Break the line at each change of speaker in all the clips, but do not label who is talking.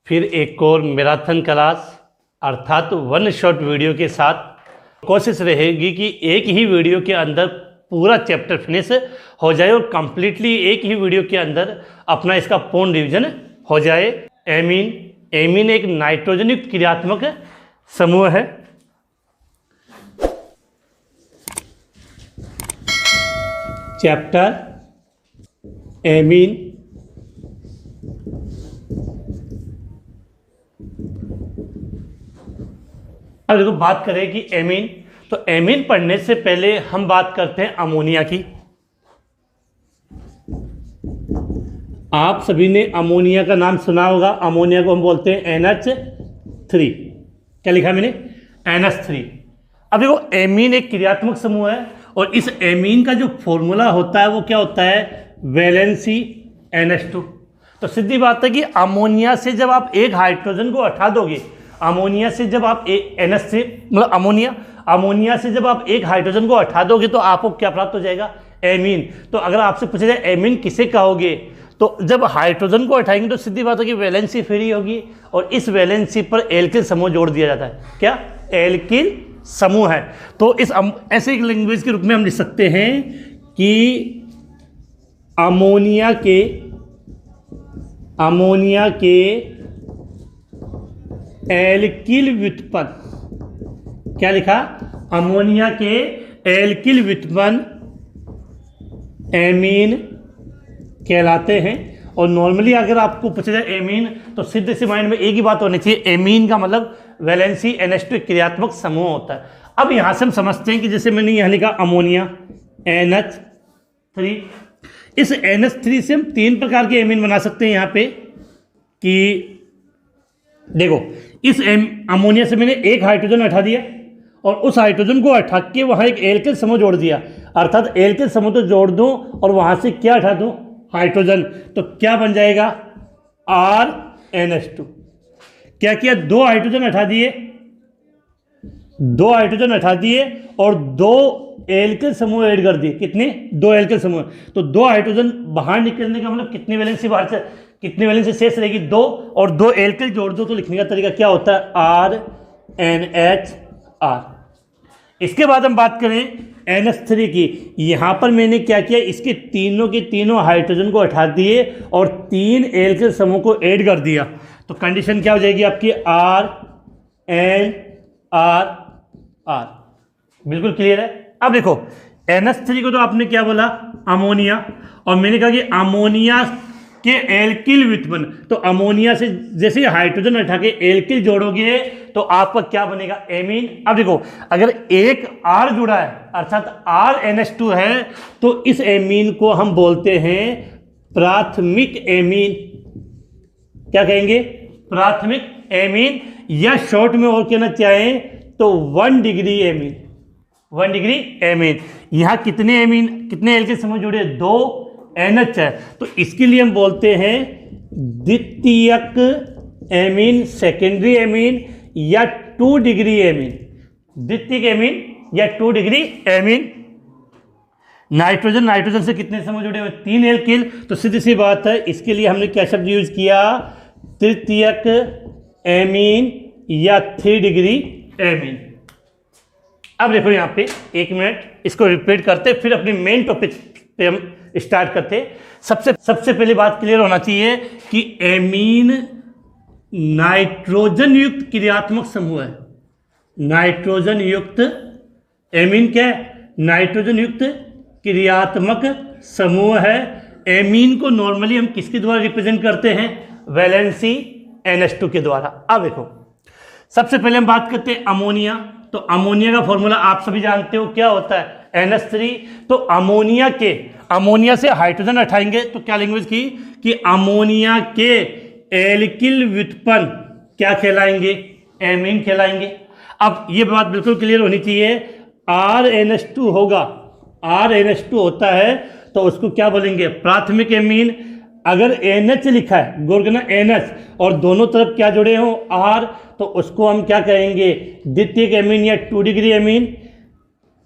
फिर एक और मैराथन क्लास अर्थात वन शॉट वीडियो के साथ कोशिश रहेगी कि एक ही वीडियो के अंदर पूरा चैप्टर फिनिश हो जाए और कंप्लीटली एक ही वीडियो के अंदर अपना इसका पूर्ण रिवीजन हो जाए। एमीन एक नाइट्रोजन युक्त क्रियात्मक समूह है। चैप्टर एमीन अब देखो बात करें कि एमीन, तो एमीन पढ़ने से पहले हम बात करते हैं अमोनिया की। आप सभी ने अमोनिया का नाम सुना होगा। अमोनिया को हम बोलते हैं NH3। क्या लिखा है मैंने? NH3। अब देखो एमीन एक क्रियात्मक समूह है और इस एमीन का जो फॉर्मूला होता है वो क्या होता है? Valency NH2। तो सीधी बात है कि अमोनिया से जब आप एक हाइड्रोजन को हटा दोगे, अमोनिया से जब आप NH3 मतलब अमोनिया से जब आप एक हाइड्रोजन को हटा दोगे तो आपको क्या प्राप्त हो जाएगा? एमीन। तो अगर आपसे पूछा जाए एमीन किसे कहोगे, तो जब हाइड्रोजन को हटाएंगे तो सीधी बात है कि वैलेंसी फ्री होगी और इस वैलेंसी पर एल्किल समूह जोड़ दिया जाता है। क्या? एल्किल समूह है। तो इस ऐसे एक लैंग्वेज के रूप में हम लिख सकते हैं कि अमोनिया के एल्किल व्युत्पन्न, क्या लिखा? अमोनिया के एल्किल व्युत्पन्न एमीन कहलाते हैं। और नॉर्मली अगर आपको पूछा जाए एमीन तो सीधे से माइंड में एक ही बात होनी चाहिए, एमीन का मतलब वैलेंसी NH2 क्रियात्मक समूह होता है। अब यहाँ से हम समझते हैं कि जैसे मैंने यहाँ लिखा अमोनिया NH3, इस NH3 से हम 3 प्रकार के एमीन बना सकते हैं यहाँ पे। कि देखो इस अमोनिया से मैंने एक हाइड्रोजन हटा दिया और उस हाइड्रोजन को हटा के वहाँ एक एल्किल समूह जोड़ दिया, अर्थात एल्किल समूह तो जोड़ दूँ और वहाँ से क्या हटा दूँ? हाइड्रोजन। तो क्या बन जाएगा? RNH2। क्या किया? 2 हाइड्रोजन हटा दिए और 2 एल्किल समूह ऐड कर दिए। कितने? 2 एल्किल समूह। तो 2 हाइड्रोजन बाहर निकलने का मतलब कितनी वैलेंसी बाहर से, कितनी वैलेंसी शेष रहेगी? 2, और 2 एल्किल जोड़ दो तो लिखने का तरीका क्या होता है? RNHR। इसके बाद हम बात करें NH3 की। यहाँ पर मैंने क्या किया? इसके तीनों के तीनों हाइड्रोजन को हटा दिए और 3 एल्किल समूह को ऐड कर दिया। तो कंडीशन क्या हो जाएगी आपकी? RNRR। बिल्कुल क्लियर है। अब देखो NH3 को तो आपने क्या बोला? अमोनिया। और मैंने कहा कि अमोनिया के एल्किल व्युत्पन्न, तो अमोनिया से जैसे हाइड्रोजन हटा के एल्किल जोड़ोगे तो आपका क्या बनेगा? एमीन। अब देखो अगर एक R जुड़ा है अर्थात RNH2 है तो इस एमीन को हम बोलते हैं प्राथमिक एमीन। क्या कहेंगे? प्राथमिक एमीन, या शॉर्ट में और कहना चाहें तो 1 डिग्री एमीन। 1 degree amine. यहाँ कितने एमीन, कितने एल्किल समूह जुड़े? 2 NH है, तो इसके लिए हम बोलते हैं द्वितीयक एमीन, सेकेंडरी एमीन या 2 डिग्री एमीन। द्वितीयक एमीन या 2 डिग्री एमीन। नाइट्रोजन से कितने समूह जुड़े हुए? 3 एल्किल। तो सीधी सी बात है, इसके लिए हमने क्या शब्द यूज किया? तृतीयक एमीन या 3 डिग्री एमीन। अब देखो यहाँ पे 1 मिनट इसको रिपीट करते फिर अपनी मेन टॉपिक पे हम स्टार्ट करते। सबसे पहले बात क्लियर होना चाहिए कि एमीन नाइट्रोजन युक्त क्रियात्मक समूह है। नाइट्रोजन युक्त एमीन क्या है? नाइट्रोजन युक्त क्रियात्मक समूह है। एमीन को नॉर्मली हम किसके द्वारा रिप्रेजेंट करते हैं? वैलेंसी NH2 के द्वारा। अब देखो सबसे पहले हम बात करते हैं अमोनिया। तो अमोनिया का फॉर्मूला आप सभी जानते हो क्या होता है? NH3। तो अमोनिया से हाइड्रोजन हटाएंगे तो क्या लैंग्वेज की कि अमोनिया के एल्किल व्युत्पन्न क्या कहलाएंगे? एमीन कहलाएंगे। अब ये बात बिल्कुल क्लियर होनी चाहिए, RNH2 होगा, RNH2 होता है तो उसको क्या बोलेंगे? प्राथमिक एमीन। अगर NH लिखा है, गौर करना NH, और दोनों तरफ क्या जुड़े हो? R, तो उसको हम क्या कहेंगे? द्वितीयक एमीन या 2 डिग्री एमीन।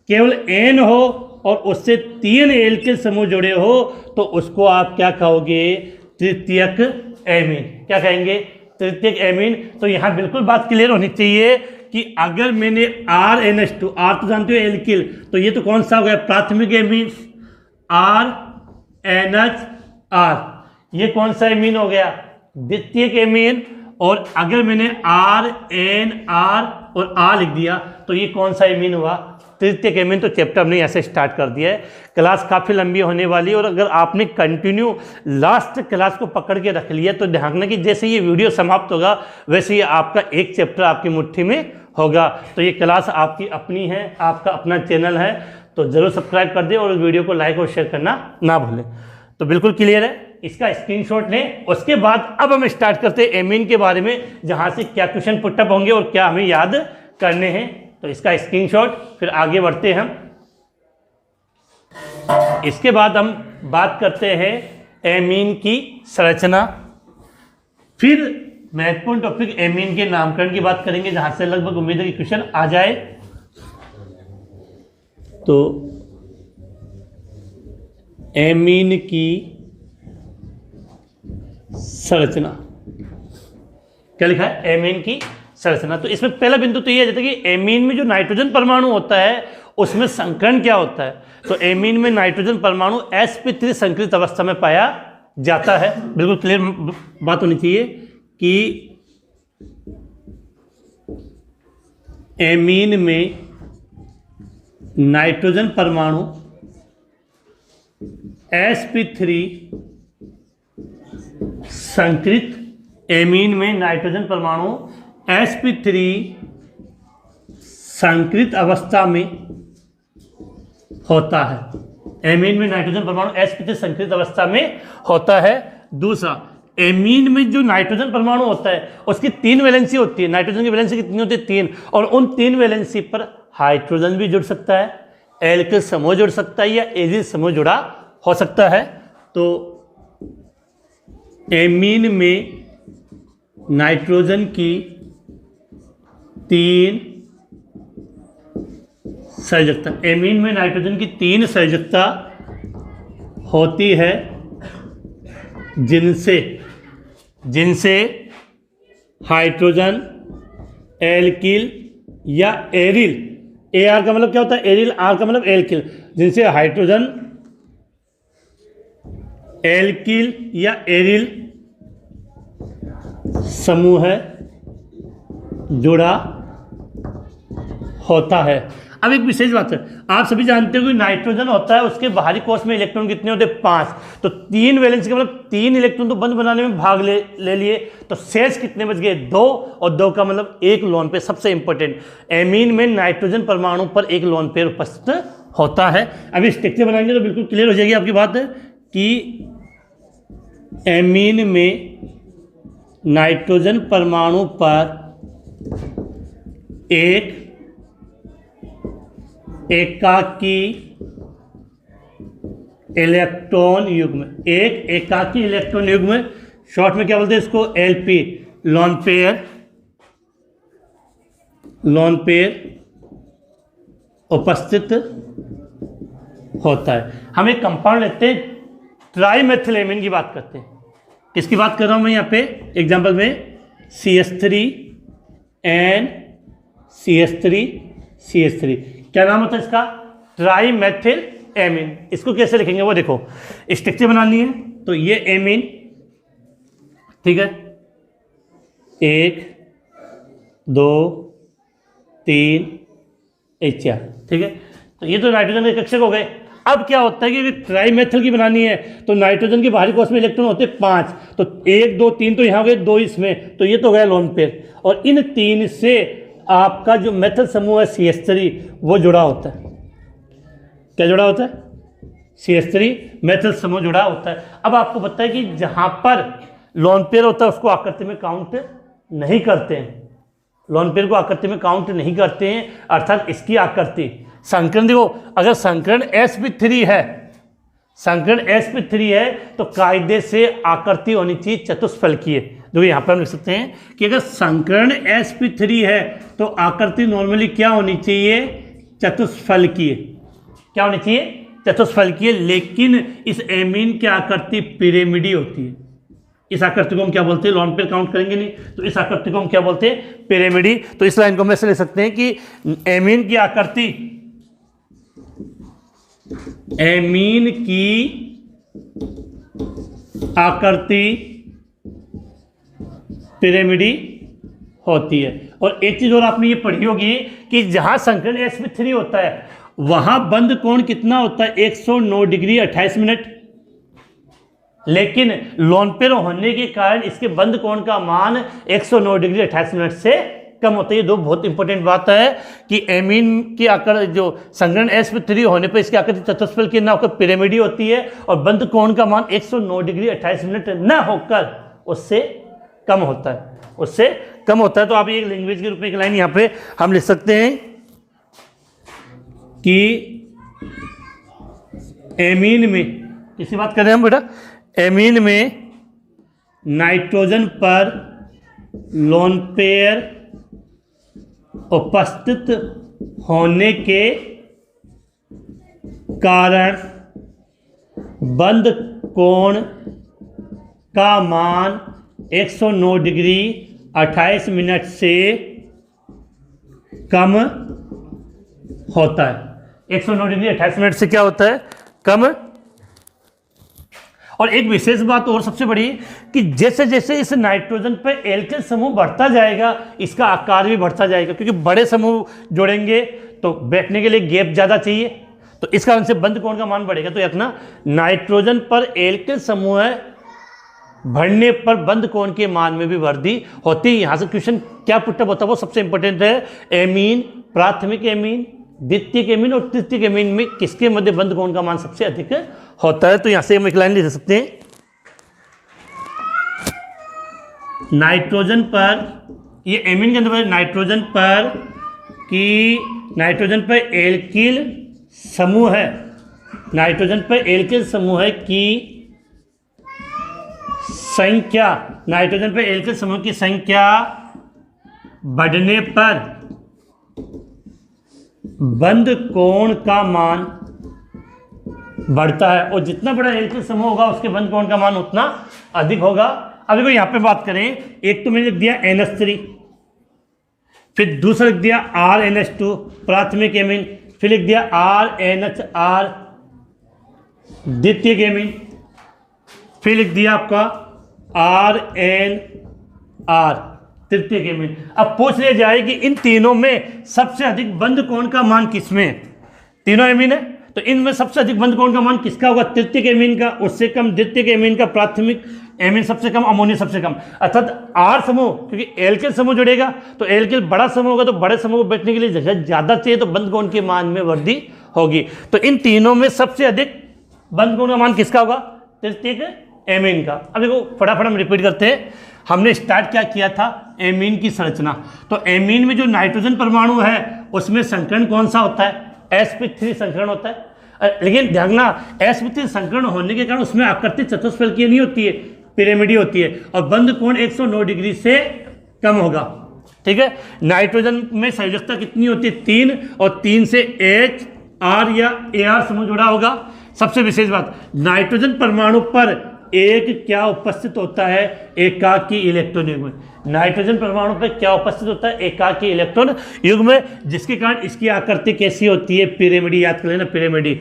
केवल N हो और उससे 3 एल्किल समूह जुड़े हो तो उसको आप क्या कहोगे? तृतीयक एमीन। क्या कहेंगे? तृतीयक एमीन। तो यहाँ बिल्कुल बात क्लियर होनी चाहिए कि अगर मैंने RNH2, R तो जानते हो एल्किल, तो ये तो कौन सा हो गया प्राथमिक एमीन RNHR, ये कौन सा एमीन हो गया द्वितीयक एमीन। और अगर मैंने RNR और R लिख दिया तो ये कौन सा एमीन हुआ तृतीयक एमीन। तो चैप्टर हमने ऐसे स्टार्ट कर दिया है। क्लास काफ़ी लंबी होने वाली है और अगर आपने कंटिन्यू लास्ट क्लास को पकड़ के रख लिया तो ध्यान रखना कि जैसे ये वीडियो समाप्त होगा वैसे ही आपका एक चैप्टर आपकी मुट्ठी में होगा। तो ये क्लास आपकी अपनी है, आपका अपना चैनल है, तो ज़रूर सब्सक्राइब कर दें और वीडियो को लाइक और शेयर करना ना भूलें। तो बिल्कुल क्लियर है, इसका स्क्रीनशॉट लें। उसके बाद अब हम स्टार्ट करते हैं एमीन के बारे में, जहाँ से क्या क्वेश्चन पुटअप होंगे और क्या हमें याद करने हैं। तो इसका स्क्रीनशॉट, फिर आगे बढ़ते हैं हम। इसके बाद हम बात करते हैं एमीन की संरचना, फिर महत्वपूर्ण टॉपिक एमीन के नामकरण की बात करेंगे, जहां से लगभग उम्मीद है कि क्वेश्चन आ जाए। तो एमीन की संरचना क्या लिखा है, एमीन की संरचना। तो इसमें पहला बिंदु तो ये है कि एमीन में जो नाइट्रोजन परमाणु होता है उसमें संकरण क्या होता है। तो एमीन में नाइट्रोजन परमाणु sp3 संकरित अवस्था में पाया जाता है। बिल्कुल क्लियर बात होनी चाहिए कि एमीन में नाइट्रोजन परमाणु sp3 संकरित, एमीन में नाइट्रोजन परमाणु sp3 संकरित अवस्था में होता है। एमीन में नाइट्रोजन परमाणु sp3 संकरित अवस्था में होता है। दूसरा, एमीन में जो नाइट्रोजन परमाणु होता है उसकी 3 वैलेंसी होती है। नाइट्रोजन की वैलेंसी कितनी होती है 3, और उन 3 वैलेंसी पर हाइड्रोजन भी जुड़ सकता है, एल्किल समूह जुड़ सकता है या एजिल समूह जुड़ा हो सकता है। तो एमीन में नाइट्रोजन की 3 संयोजकता, एमीन में नाइट्रोजन की 3 संयोजकता होती है, जिनसे हाइड्रोजन, एल्किल या एरिल, AR का मतलब क्या होता है एरिल, R का मतलब एल्किल, जिनसे हाइड्रोजन, एल्किल या एरिल समूह जुड़ा होता है। अब एक विशेष बात है, आप सभी जानते हो कि नाइट्रोजन होता है उसके बाहरी कोश में इलेक्ट्रॉन कितने होते हैं 5। तो 3 वैलेंसी का मतलब 3 इलेक्ट्रॉन तो बंद बनाने में भाग ले लिए, तो शेष कितने बच गए 2, और 2 का मतलब 1 लोन पेयर। सबसे इंपॉर्टेंट, एमीन में नाइट्रोजन परमाणु पर 1 लोन पेयर उपस्थित होता है। अभी स्ट्रक्चर बनाएंगे तो बिल्कुल क्लियर हो जाएगी आपकी बात कि एमीन में नाइट्रोजन परमाणु पर एक एकाकी इलेक्ट्रॉन युग्म, एक एकाकी इलेक्ट्रॉन युग्म, शॉर्ट में क्या बोलते हैं इसको LP, लोन पेयर उपस्थित होता है। हम एक कंपाउंड लेते हैं, ट्राईमेथिलेमीन की बात करते हैं। किसकी बात कर रहा हूं मैं यहाँ पे एग्जाम्पल में, CH3 क्या नाम होता है इसका, ट्राईमेथिल एमीन। इसको कैसे लिखेंगे वो देखो, स्ट्रक्चर बनानी है तो ये एमीन, ठीक है, 1 2 3 4, ठीक है। तो ये तो नाइट्रोजन के कक्षक हो गए। अब क्या होता है कि ट्राईमेथिल की बनानी है तो नाइट्रोजन के बाहरी कोश में इलेक्ट्रॉन होते हैं 5, तो 1 2 3 तो यहाँ हो गए, 2 इसमें, तो ये तो गया लोन पेयर। और इन 3 से आपका जो मेथल समूह है CH3 वो जुड़ा होता है। क्या जुड़ा होता है, CH3 मेथल समूह जुड़ा होता है। अब आपको पता है कि जहाँ पर लोन पेयर होता है उसको आकृति में काउंट नहीं करते हैं, लोन पेयर को आकृति में काउंट नहीं करते हैं, अर्थात इसकी आकृति संकरण देखो, अगर संकरण sp3 है तो कायदे से आकृति होनी चाहिए चतुष्फलकीय। देखो यहाँ पर हम लिख सकते हैं कि अगर संकरण sp3 है तो आकृति नॉर्मली क्या होनी चाहिए, चतुष्फलकीय। क्या होनी चाहिए, चतुष्फलकीय। लेकिन इस एमीन की आकृति पिरामिडी होती है। इस आकृति को हम क्या बोलते हैं, लोन पेयर काउंट करेंगे नहीं, तो इस आकृति को हम क्या बोलते हैं, पिरामिडी। तो इस लाइन को हम ऐसे ले सकते हैं कि एमीन की आकृति, एमीन की आकृति पिरामिडी होती है। और एक चीज और आपने ये पढ़ी होगी कि जहां संकर्ण sp3 होता है वहां बंद कोण कितना होता है, 109 डिग्री 28 मिनट। लेकिन लोन पेयर होने के कारण इसके बंद कोण का मान 109 डिग्री 28 मिनट से कम होता है। ये दो बहुत इंपॉर्टेंट बात है कि एमीन की आकृति जो संकर्ण sp3 होने पर इसकी आकृति चतुष्फल की ना होकर पिरामिडी होती है और बंद कोण का मान 109 डिग्री 28 मिनट न होकर उससे कम होता है, उससे कम होता है। तो आप ये लैंग्वेज के रूप में एक लाइन यहां पे हम लिख सकते हैं कि एमीन में, किसी बात कर रहे हैं हम बेटा, एमीन में नाइट्रोजन पर लोन पेयर उपस्थित होने के कारण बंद कोण का मान 109 डिग्री 28 मिनट से कम होता है। 109 डिग्री 28 मिनट से क्या होता है, कम। और एक विशेष बात और सबसे बड़ी कि जैसे जैसे इस नाइट्रोजन पर एल्केन समूह बढ़ता जाएगा इसका आकार भी बढ़ता जाएगा, क्योंकि बड़े समूह जोड़ेंगे तो बैठने के लिए गैप ज़्यादा चाहिए, तो इस कारण से बंद कोण का मान बढ़ेगा। तो रखना नाइट्रोजन पर एल्केन समूह बढ़ने पर बंद कोण के मान में भी वृद्धि होती है। यहाँ से क्वेश्चन क्या पुट अप होता है वो सबसे इंपॉर्टेंट है। एमीन, प्राथमिक एमीन, द्वितीयक एमीन और तृतीयक एमीन में किसके मध्य बंद कोण का मान सबसे अधिक होता है। तो यहाँ से हम एक लाइन लिख सकते हैं, नाइट्रोजन पर, ये एमीन के अंदर नाइट्रोजन पर कि नाइट्रोजन पर एल्किल समूह है, नाइट्रोजन पर एल्किल समूह है की संख्या, नाइट्रोजन पर एल्किल समूह की संख्या बढ़ने पर बंद कोण का मान बढ़ता है, और जितना बड़ा एल्किल समूह होगा उसके बंद कोण का मान उतना अधिक होगा। अब देखो यहाँ पे बात करें, एक तो मैंने लिख दिया NH3, फिर दूसरा लिख दिया RNH2 प्राथमिक एमीन, फिर लिख दिया RNHR द्वितीयक एमीन, फिर लिख दिया आपका RNR तृतीयक एमीन। अब पूछ लिया जाए कि इन तीनों में सबसे अधिक बंद कोण का मान किसमें है, तीनों एमीन है तो इनमें सबसे अधिक बंद कोण का मान किसका होगा, तृतीयक एमीन का, उससे कम द्वितीयक एमीन का, प्राथमिक एमीन सबसे कम, अमोनिया सबसे कम। अर्थात आर समूह, क्योंकि एल्किल समूह जुड़ेगा तो एल्किल बड़ा समूह होगा तो बड़े समूह को बैठने के लिए जगह ज्यादा चाहिए तो बंद कोण के मान में वृद्धि होगी। तो इन तीनों में सबसे अधिक बंद कोण का मान किसका होगा, तृतीयक एमीन का। अब देखो फटाफट हम रिपीट करते हैं, हमने स्टार्ट क्या किया था, एमीन की संरचना। तो एमीन में जो नाइट्रोजन परमाणु है उसमें संकरण कौन सा होता है, sp3 संकरण होता है। लेकिन ध्यान रखना sp3 संकरण होने के कारण उसमें आकृति चतुष्फलकीय नहीं होती है, पिरामिडी होती है, और बंद कोण 109 डिग्री से कम होगा। ठीक है, नाइट्रोजन में संयोजकता कितनी होती है, 3, और 3 से H, R या AR समूह जुड़ा होगा। सबसे विशेष बात, नाइट्रोजन परमाणु पर एक क्या उपस्थित होता है, एकाकी इलेक्ट्रॉन युग्म। नाइट्रोजन परमाणु पर क्या उपस्थित होता है, एकाकी इलेक्ट्रॉन युग्म, जिसके कारण इसकी आकृति कैसी होती है, पिरामिडी। याद कर लेना पिरामिडी।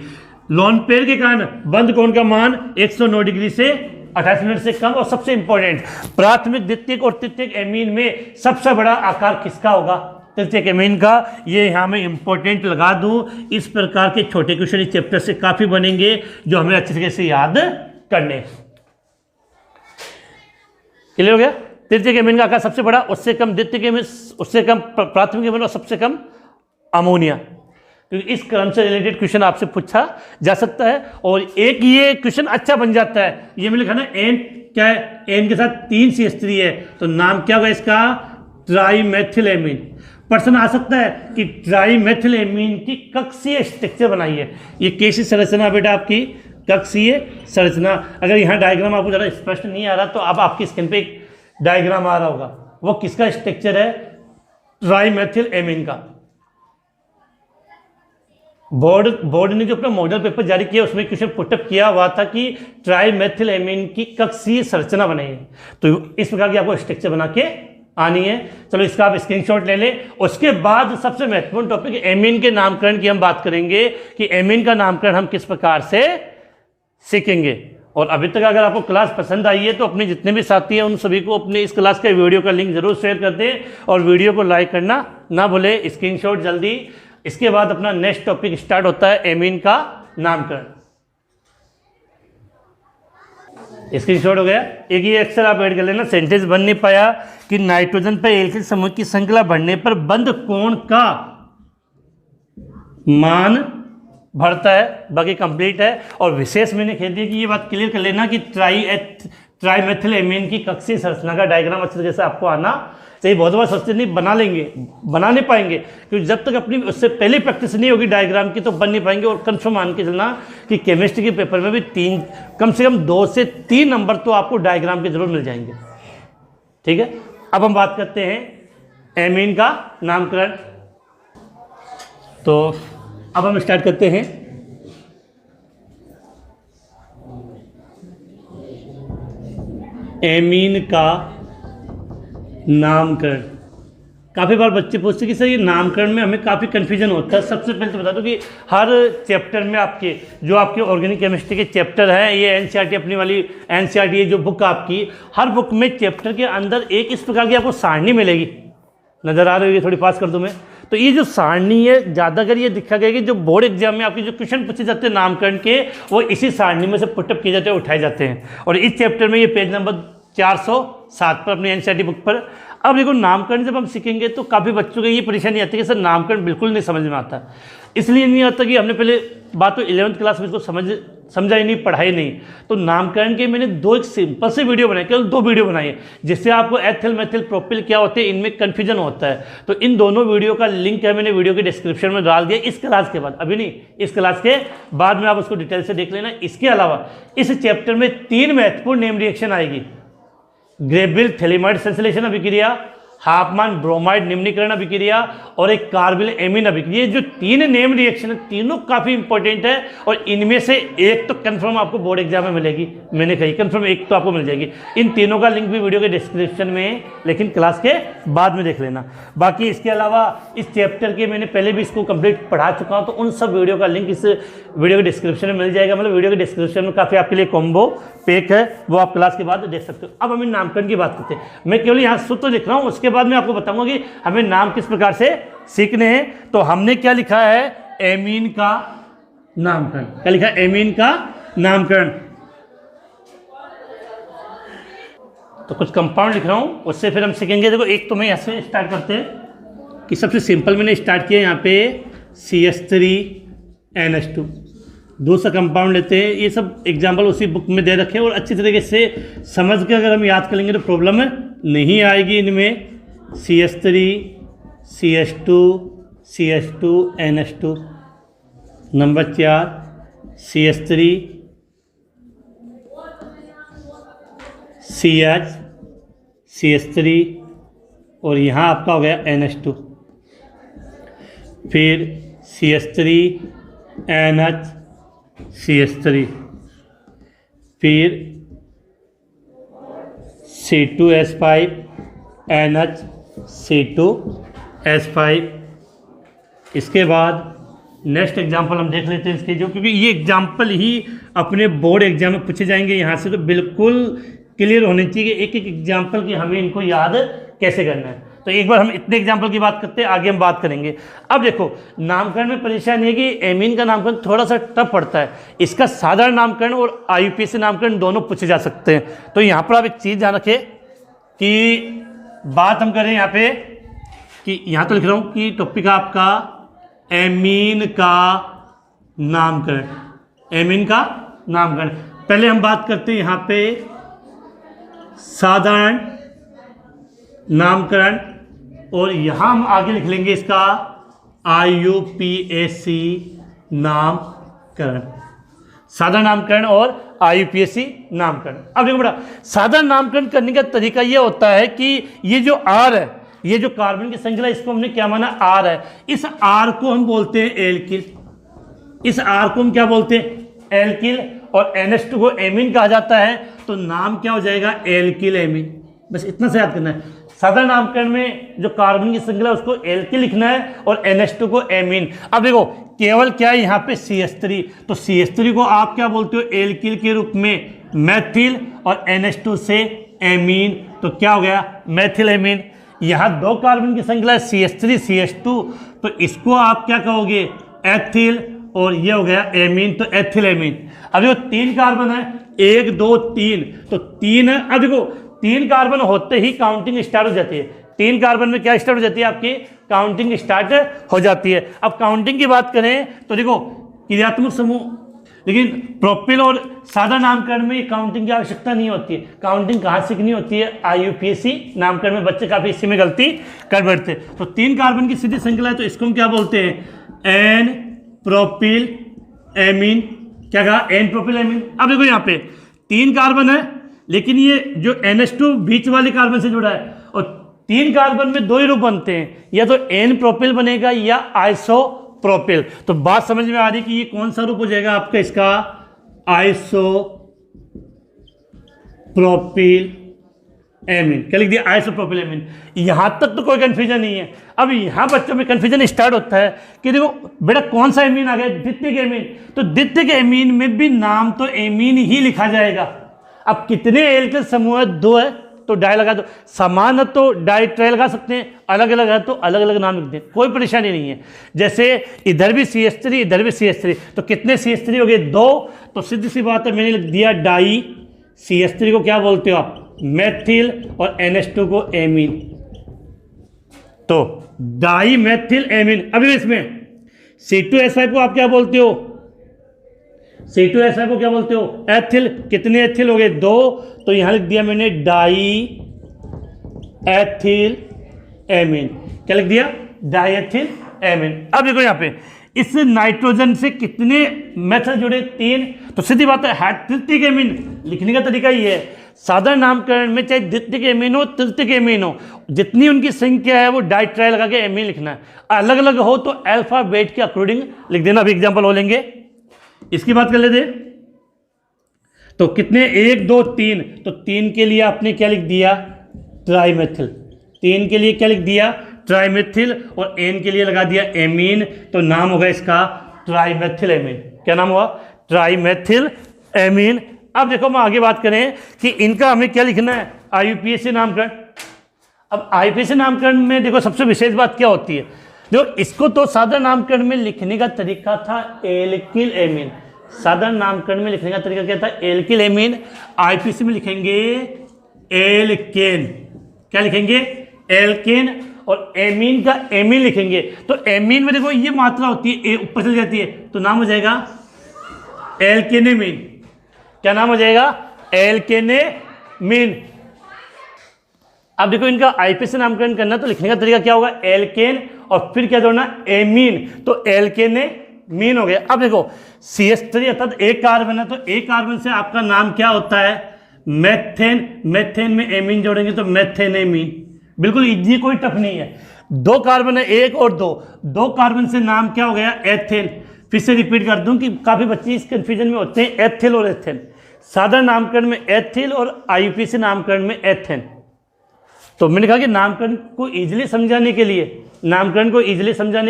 लोन पेयर के कारण बंद कोण का मान 109 डिग्री से 28 मिनट से कम। और सबसे इंपॉर्टेंट, प्राथमिक, द्वितीयक और तृतीयक एमीन में सबसे बड़ा आकार किसका होगा, तृतीयक एमीन का। ये यहाँ मैं इंपॉर्टेंट लगा दूं। इस प्रकार के छोटे क्वेश्चन इस चैप्टर से काफी बनेंगे जो हमें अच्छे तरीके से याद करने। क्लियर हो गया, तृतीयक एमीन का आकार सबसे बड़ा, उससे कम द्वितीयक एमीन, उससे कम प्राथमिक एमीन और सबसे कम अमोनिया। क्योंकि इस क्रम से रिलेटेड क्वेश्चन आपसे पूछा जा सकता है। और एक ये क्वेश्चन अच्छा बन जाता है, ये मैंने लिखा ना एन क्या है, एन के साथ 3 CH3 है तो नाम क्या होगा इसका, ट्राईमेथिलेमीन। प्रश्न आ सकता है कि ट्राईमेथिलेमीन की कक्षीय स्ट्रक्चर बनाइए। ये कैसी संरचना बेटा आपकी, कक्षीय संरचना। अगर यहाँ डायग्राम आपको ज़रा स्पष्ट नहीं आ रहा तो अब आपकी स्क्रीन पे एक डायग्राम आ रहा होगा, वो किसका स्ट्रक्चर है, ट्राईमेथिलेमीन का। बोर्ड ने जो अपना मॉडल पेपर जारी किया उसमें क्वेश्चन पुटअप किया हुआ था कि ट्राइमेथिल एमीन की कक्षीय संरचना बनाइए। तो इस प्रकार की आपको स्ट्रक्चर बना के आनी है। चलो इसका आप स्क्रीनशॉट ले लें। उसके बाद सबसे महत्वपूर्ण टॉपिक एमीन के नामकरण की हम बात करेंगे कि एमीन का नामकरण हम किस प्रकार से सीखेंगे। और अभी तक अगर आपको क्लास पसंद आई है तो अपने जितने भी साथी हैं उन सभी को अपने इस क्लास के वीडियो का लिंक जरूर शेयर कर दें और वीडियो को लाइक करना ना भूलें, स्क्रीनशॉट जल्दी। इसके बाद अपना नेक्स्ट टॉपिक स्टार्ट होता है एमीन का नामकरण। स्क्रीनशॉट हो गया। एक ये अक्सर आप ऐड कर लेना, सेंटेंस बन नहीं पाया कि नाइट्रोजन पर एल्किल समूह की श्रृंखला बढ़ने पर बंद कोण का मान बढ़ता है, बाकी कंप्लीट है। और विशेष मैंने कह दिया कि ये बात क्लियर कर लेना कि ट्राइमेथिल एमीन की कक्षीय संरचना का डायग्राम अच्छे तरीके से आपको आना चाहिए। बहुत बार सोचते नहीं बना नहीं पाएंगे क्योंकि जब तक अपनी उससे पहले प्रैक्टिस नहीं होगी डायग्राम की तो बन नहीं पाएंगे। और कंफर्म मान के चलना कि केमिस्ट्री के पेपर में भी कम से कम 2 से 3 नंबर तो आपको डायग्राम के जरूर मिल जाएंगे। ठीक है, अब हम बात करते हैं एमीन का नामकरण। तो अब हम स्टार्ट करते हैं। एमीन का नामकरण। काफ़ी बार बच्चे पूछते हैं कि सर ये नामकरण में हमें काफ़ी कन्फ्यूजन होता है। सबसे पहले तो बता दो कि हर चैप्टर में आपके जो आपके ऑर्गेनिक केमिस्ट्री के चैप्टर हैं, ये एनसीईआरटी अपनी वाली एनसीईआरटी जो बुक आपकी, हर बुक में चैप्टर के अंदर एक इस प्रकार की आपको सारणी मिलेगी। नज़र आ रही होगी, थोड़ी पास कर दूँ मैं। तो ये जो सारणी है ज़्यादातर ये दिखा गया कि जो बोर्ड एग्जाम में आपके जो क्वेश्चन पूछे जाते हैं नामकरण के, वो इसी सारणी में से पुटअप किए जाते हैं, उठाए जाते हैं। और इस चैप्टर में ये पेज नंबर 407 पर अपनी एनसीईआरटी बुक पर। अब देखो नामकरण जब हम सीखेंगे तो काफ़ी बच्चों को ये परेशानी आती है कि सर नामकरण बिल्कुल नहीं समझ में आता। इसलिए नहीं आता कि हमने पहले बात तो 11वीं क्लास में इसको समझा ही नहीं, पढ़ाई नहीं। तो नामकरण के मैंने 2 एक सिंपल से वीडियो बनाए, केवल 2 वीडियो बनाई है जिससे आपको एथिल मेथिल प्रोपिल क्या होते हैं इनमें कन्फ्यूजन होता है। तो इन दोनों वीडियो का लिंक है मैंने वीडियो के डिस्क्रिप्शन में डाल दिया। इस क्लास के बाद, अभी नहीं, इस क्लास के बाद में आप उसको डिटेल से देख लेना। इसके अलावा इस चैप्टर में 3 महत्वपूर्ण नेम रिएक्शन आएगी। ग्रेविल थैलेमाइड संश्लेषण अभिक्रिया, हाफमान ब्रोमाइड निम्नीकरण अभिक्रिया और एक कार्बिल एमीन अभिक्रिया। ये जो 3 नेम रिएक्शन है तीनों काफ़ी इंपॉर्टेंट है और इनमें से एक तो कंफर्म आपको बोर्ड एग्जाम में मिलेगी। मैंने कही कंफर्म एक तो आपको मिल जाएगी। इन तीनों का लिंक भी वीडियो के डिस्क्रिप्शन में है, लेकिन क्लास के बाद में देख लेना। बाकी इसके अलावा इस चैप्टर के मैंने पहले भी इसको कंप्लीट पढ़ा चुका हूँ, तो उन सब वीडियो का लिंक इस वीडियो के डिस्क्रिप्शन में मिल जाएगा। मतलब वीडियो के डिस्क्रिप्शन में काफ़ी आपके लिए कॉम्बो पैक है, वो आप क्लास के बाद देख सकते हो। अब हम नामकरण की बात करते हैं। मैं केवल यहाँ सूत्र लिख रहा हूँ, उसके बाद मैं आपको बताऊंगा कि हमें नाम किस प्रकार से सीखने हैं। तो हमने क्या लिखा है, एमीन का नामकरण। क्या लिखा है, एमीन का नामकरण। तो कुछ कंपाउंड लिख रहा हूं, उससे फिर हम सीखेंगे। देखो एक तो मैं ऐसे स्टार्ट करते हैं कि सबसे सिंपल मैंने स्टार्ट किया यहाँ पे CH3NH2। दूसरा कंपाउंड लेते हैं। ये सब एग्जाम्पल उसी बुक में दे रखे हैं और अच्छी तरीके से समझ के अगर हम याद करेंगे तो प्रॉब्लम नहीं आएगी इनमें। CH3 CH2 CH2 NH2। Number 4 CH3 CH CH3 और यहाँ आपका हो गया NH2। फिर CH3 NH CH3, फिर C2H5 NH C2H5। इसके बाद नेक्स्ट एग्जाम्पल हम देख लेते हैं इसके, जो क्योंकि ये एग्जाम्पल ही अपने बोर्ड एग्जाम में पूछे जाएंगे यहाँ से, तो बिल्कुल क्लियर होने चाहिए एक एक एग्जाम्पल की हमें इनको याद कैसे करना है। तो एक बार हम इतने एग्जाम्पल की बात करते हैं, आगे हम बात करेंगे। अब देखो नामकरण में परेशानी है कि एमीन का नामकरण थोड़ा सा टफ पड़ता है। इसका साधारण नामकरण और IUPAC नामकरण दोनों पूछे जा सकते हैं। तो यहाँ पर आप एक चीज़ ध्यान रखें कि बात हम करें यहाँ पे कि यहाँ तो लिख रहा हूँ कि टॉपिक आपका एमीन का नामकरण। एमीन का नामकरण पहले हम बात करते हैं यहाँ पे साधारण नामकरण, और यहाँ हम आगे लिख लेंगे इसका IUPAC नामकरण। साधारण नामकरण और IUPAC नामकरण। अब देखो बेटा, साधारण नामकरण करने का तरीका यह होता है कि ये जो R है, ये जो कार्बन की श्रृंखला, इसको हमने क्या माना R है। इस R को हम बोलते हैं एल्किल। इस R को हम क्या बोलते हैं, एल्किल, और NH2 को एमीन कहा जाता है, तो नाम क्या हो जाएगा, एल्किल एमीन। बस इतना से याद करना है। साधारण नामकरण में जो कार्बन की श्रृंखला उसको एल्किल लिखना है और NH2 को एमीन। अब देखो केवल क्या है यहाँ पे CH3, तो CH3 को आप क्या बोलते हो, एल्किल के रूप में मैथिल, और NH2 से एमीन, तो क्या हो गया, मैथिल एमीन। यहाँ दो कार्बन की श्रृंखला है CH3 CH2, तो इसको आप क्या कहोगे, एथिल, और ये हो गया एमीन, तो एथिल एमीन। अब देखो 3 कार्बन है, 1 2 3, तो 3 है। अब देखो 3 कार्बन होते ही काउंटिंग स्टार्ट हो जाती है। 3 कार्बन में क्या स्टार्ट हो जाती है, आपकी काउंटिंग स्टार्ट हो जाती है। अब काउंटिंग की बात करें तो देखो क्रियात्मक समूह, लेकिन प्रोपिल और सादा नामकरण में काउंटिंग की आवश्यकता नहीं होती है। काउंटिंग कहाँ सीखनी होती है, IUPAC नामकरण में बच्चे काफ़ी इसी में गलती कर बैठते। तो 3 कार्बन की सीधी श्रृंखला है, तो इसको हम क्या बोलते हैं, एन प्रोपिल एमीन। क्या कहा, एन प्रोपिल एमीन। अब देखो यहाँ पे 3 कार्बन है, लेकिन ये जो NH2 बीच वाले कार्बन से जुड़ा है, और 3 कार्बन में 2 ही रूप बनते हैं, या तो एन प्रोपिल बनेगा या आइसोप्रोपिल। तो बात समझ में आ रही कि ये कौन सा रूप हो जाएगा आपका, इसका आइसोप्रोपिल एमीन। क्या लिख दिया, आइसोप्रोपिल एमीन। यहां तक तो कोई कंफ्यूजन नहीं है। अब यहां बच्चों में कंफ्यूजन स्टार्ट होता है कि देखो बेटा कौन सा एमीन आ गया, द्वितीयक एमीन। तो द्वितीयक एमीन में भी नाम तो एमीन ही लिखा जाएगा। अब कितने एल्किल समूह है, 2 है, तो डाई लगा दो। समान है तो डाई ट्राई लगा सकते हैं, अलग अलग है तो अलग अलग नाम लिख दें, कोई परेशानी नहीं है। जैसे इधर भी CH3 इधर भी CH3, तो कितने CH3 हो गए, 2। तो सीधी सी बात है, मैंने लिख दिया डाई। CH3 को क्या बोलते हो आप, मैथिल, और NH2 को एमीन, तो डाई मैथिल एमीन। अभी इसमें C2H5 को आप क्या बोलते हो, C2H5 को क्या बोलते हो, एथिल। कितने एथिल हो गए, 2, तो यहां लिख दिया मैंने डाई एथिल एमीन। क्या लिख दिया, डाई एथिल एमीन। अब देखो यहां पे इस नाइट्रोजन से कितने मेथल जुड़े, 3। तो सीधी बात है, तृतीयक एमीन लिखने का तरीका ये है, साधारण नामकरण में चाहे द्वितीयक एमीन हो तृतीयक एमीन हो, जितनी उनकी संख्या है वो डाई ट्राई लगा के एमीन लिखना है। अलग अलग हो तो अल्फाबेट के अकॉर्डिंग लिख देना। अभी एग्जाम्पल हो लेंगे, इसकी बात कर लेते। तो कितने, 1 2 3, तो 3 के लिए आपने क्या लिख दिया, ट्राईमेथिल। 3 के लिए क्या लिख दिया, ट्राईमेथिल, और एन के लिए लगा दिया एमीन, तो नाम होगा इसका ट्राईमेथिल एमीन। क्या नाम हुआ, ट्राईमेथिल एमीन। अब देखो हम आगे बात करें कि इनका हमें क्या लिखना है, IUPAC नामकरण। अब IUPAC नामकरण में देखो सबसे विशेष बात क्या होती है, जो इसको तो साधारण नामकरण में लिखने का तरीका था एल्किल एमीन। साधारण नामकरण में लिखने का तरीका क्या था, एल्किल एमीन। IUPAC में लिखेंगे एल्केन। क्या लिखेंगे, एल्केन, और एमीन का एमीन लिखेंगे। तो एमीन में देखो ये मात्रा होती है, ए ऊपर चली जाती है, तो नाम हो जाएगा एल्केनेमीन। क्या नाम हो जाएगा, एल्केनेमीन। अब देखो इनका IUPAC नामकरण करना, तो लिखने का तरीका क्या होगा, एल्केन, और फिर क्या जोड़ना, एमीन, तो एल्केनेमीन हो गया। अब देखो CH3 अर्थात एक कार्बन है, तो एक कार्बन से आपका नाम क्या होता है, मेथेन। मेथेन में एमीन जोड़ेंगे तो मेथेनेमीन। बिल्कुल इजी, कोई टफ नहीं है। 2 कार्बन है, 1 और 2 कार्बन से नाम क्या हो गया, एथेन। फिर से रिपीट कर दूं कि काफ़ी बच्चे इस कंफ्यूजन में होते हैं, एथिल और एथेन। साधारण नामकरण में एथिल और IUPAC नामकरण में एथेन। तो मैंने कहा कि नामकरण को इजीली समझाने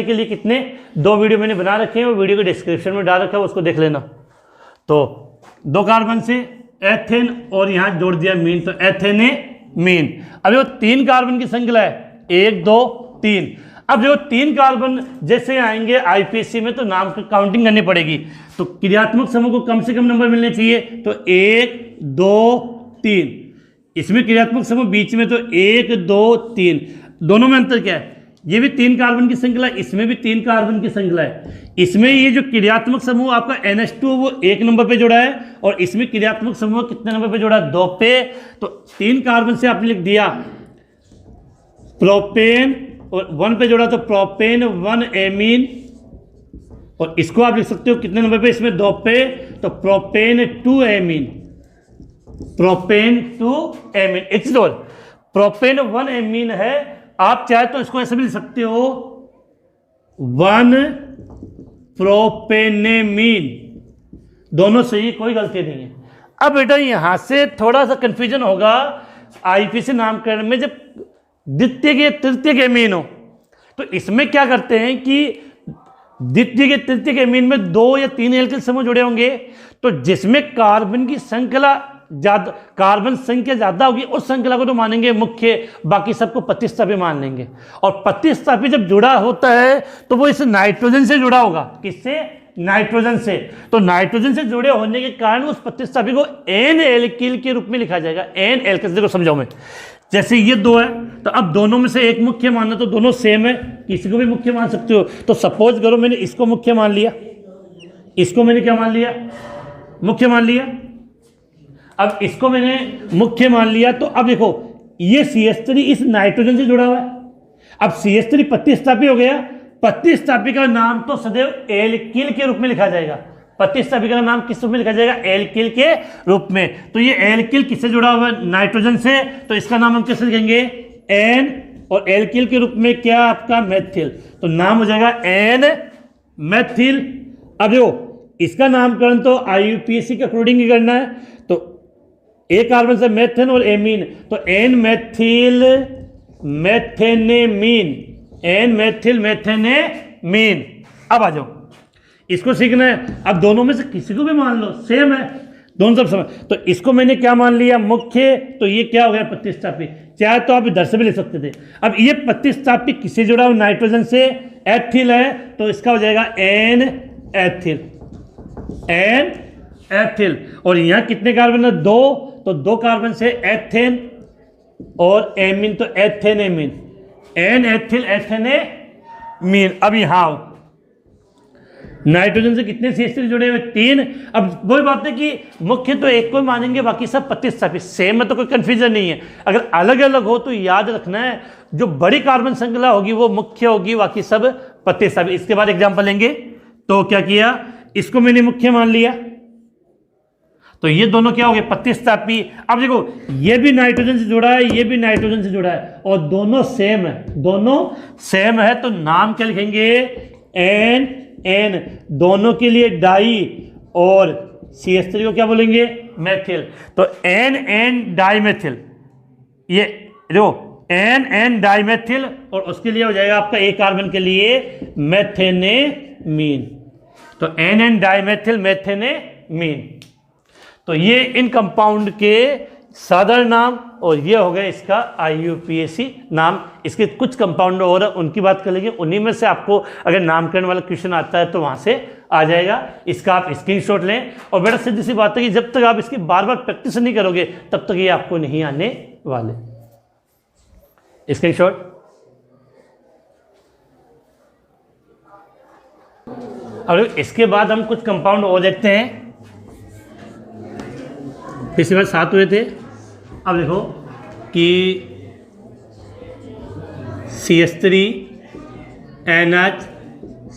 के लिए कितने 2 वीडियो मैंने बना रखे हैं, वो वीडियो को डिस्क्रिप्शन में डाल रखा है, उसको देख लेना। तो 2 कार्बन से एथेन और यहाँ जोड़ दिया मीन, तो एथेनेमीन। अब वो 3 कार्बन की श्रृंखला है, 1 2 3। अब जो 3 कार्बन जैसे आएंगे IUPAC में, तो नाम की काउंटिंग करनी पड़ेगी। तो क्रियात्मक समूह को कम से कम नंबर मिलने चाहिए, तो 1 2 3। इसमें क्रियात्मक समूह बीच में, तो 1 2 3। दोनों में अंतर क्या है, ये भी 3 कार्बन की श्रृंखला, इसमें भी 3 कार्बन की श्रृंखला है। इसमें ये जो क्रियात्मक समूह आपका NH2 वो 1 नंबर पे जुड़ा है, और इसमें क्रियात्मक समूह कितने नंबर पे जुड़ा है, 2 पे। तो 3 कार्बन से आपने लिख दिया प्रोपेन, और 1 पे जोड़ा तो प्रोपेन 1 एमीन, और इसको आप लिख सकते हो कितने नंबर पे, इसमें 2 पे, तो propane 2 amine. Propane 2 amine. It's all propane 1 amine है। आप चाहे तो इसको ऐसे भी लिख सकते हो 1 प्रोपेनेमीन, दोनों सही, कोई गलती नहीं है। अब बेटा यहां से थोड़ा सा कंफ्यूजन होगा आईपीसी नामकरण में, जब द्वितीय के तृतीय के एमीन हो तो इसमें क्या करते हैं कि द्वितीय के तृतीय के एमीन में 2 या 3 एल्किल समूह जुड़े होंगे, तो जिसमें कार्बन की संख्या ज्यादा, कार्बन संख्या ज्यादा होगी उस श्रृंखला को तो मानेंगे मुख्य, बाकी सबको प्रतिस्थापी मान लेंगे। और प्रतिस्थापी जब जुड़ा होता है तो वो इस नाइट्रोजन से जुड़ा होगा। किससे? नाइट्रोजन से। तो नाइट्रोजन से जुड़े होने के कारण उस प्रतिस्थापी को एन एल्किल के रूप में लिखा जाएगा। एन एल्किल, देखो समझाओ मैं, जैसे ये 2 है तो अब दोनों में से एक मुख्य मानना, तो दोनों सेम है, किसी को भी मुख्य मान सकते हो। तो सपोज करो मैंने इसको मुख्य मान लिया, इसको मैंने क्या मान लिया? मुख्य मान लिया। अब इसको मैंने मुख्य मान लिया, तो अब देखो ये CH3 इस नाइट्रोजन से जुड़ा हुआ है। अब CH3 प्रतिस्थापी हो गया, प्रतिस्थापी का नाम तो सदैव एल्किल के रूप में लिखा जाएगा। प्रतिस्थापी का नाम किस रूप में लिखा जाएगा? एल्किल के रूप में। तो ये एल्किल किससे जुड़ा हुआ है? नाइट्रोजन से, तो इसका नाम हम कैसे लिखेंगे? एन, और एल्किल के रूप में क्या आपका? मेथिल, तो नाम हो जाएगा एन मेथिल। अब देखो इसका नामकरण तो IUPAC के अकॉर्डिंग ही करना है, तो एक कार्बन से मेथेन और एमीन, तो एन मेथिल मेथेनेमीन, एन मेथिल मेथेनेमीन। अब आ जाओ, इसको सीखना है। अब दोनों में से किसी को भी मान लो, सेम है, दोनों सब समय। तो इसको मैंने क्या मान लिया? मुख्य, तो ये क्या हो गया? प्रतिस्थापी। चाहे तो आप इधर से भी लिख सकते थे। अब ये प्रतिस्थापी किससे जुड़ा हुआ? नाइट्रोजन से, एथिल है, तो इसका हो जाएगा एन एथिल, एन एथिल। और यहाँ कितने कार्बन है? 2, तो 2 कार्बन से एथेन और एमीन, तो एथेनेमीन, एन एथिल एथेनेमीन। अब यहाँ आओ, नाइट्रोजन से कितने CH3 जुड़े हुए? 3। अब वही बात है कि मुख्य तो एक को मानेंगे, बाकी सब प्रतिस्थापी। सेम है तो कोई कंफ्यूजन नहीं है। अगर अलग अलग हो तो याद रखना है, जो बड़ी कार्बन श्रृंखला होगी वो मुख्य होगी, बाकी सब प्रतिस्थापी। इसके बाद एग्जांपल लेंगे, तो क्या किया? इसको मैंने मुख्य मान लिया, तो ये दोनों क्या हो गए? प्रतिस्थापी। अब देखो ये भी नाइट्रोजन से जुड़ा है, ये भी नाइट्रोजन से जुड़ा है, और दोनों सेम है, दोनों सेम है, तो नाम क्या लिखेंगे? एन एन, दोनों के लिए डाई, और CH3 को क्या बोलेंगे? मेथिल। तो एन एन डाइमेथिल, ये देखो एन एन डाइमेथिल, और उसके लिए हो जाएगा आपका एक कार्बन के लिए मेथेनेमीन, तो एन एन डाइमेथिल मेथेनेमीन। तो ये इन कंपाउंड के साधारण नाम, और ये हो गया इसका IUPAC नाम। इसके कुछ कंपाउंड और उनकी बात कर लेंगे, उन्हीं में से आपको अगर नामकरण वाला क्वेश्चन आता है तो वहाँ से आ जाएगा। इसका आप स्क्रीनशॉट लें, और बेटा सीधी सी बात है कि जब तक आप इसकी बार बार प्रैक्टिस नहीं करोगे तब तक ये आपको नहीं आने वाले। स्क्रीनशॉट। और इसके बाद हम कुछ कंपाउंड और देखते हैं। पिछली बार 7 हुए थे, अब देखो कि CH3 NH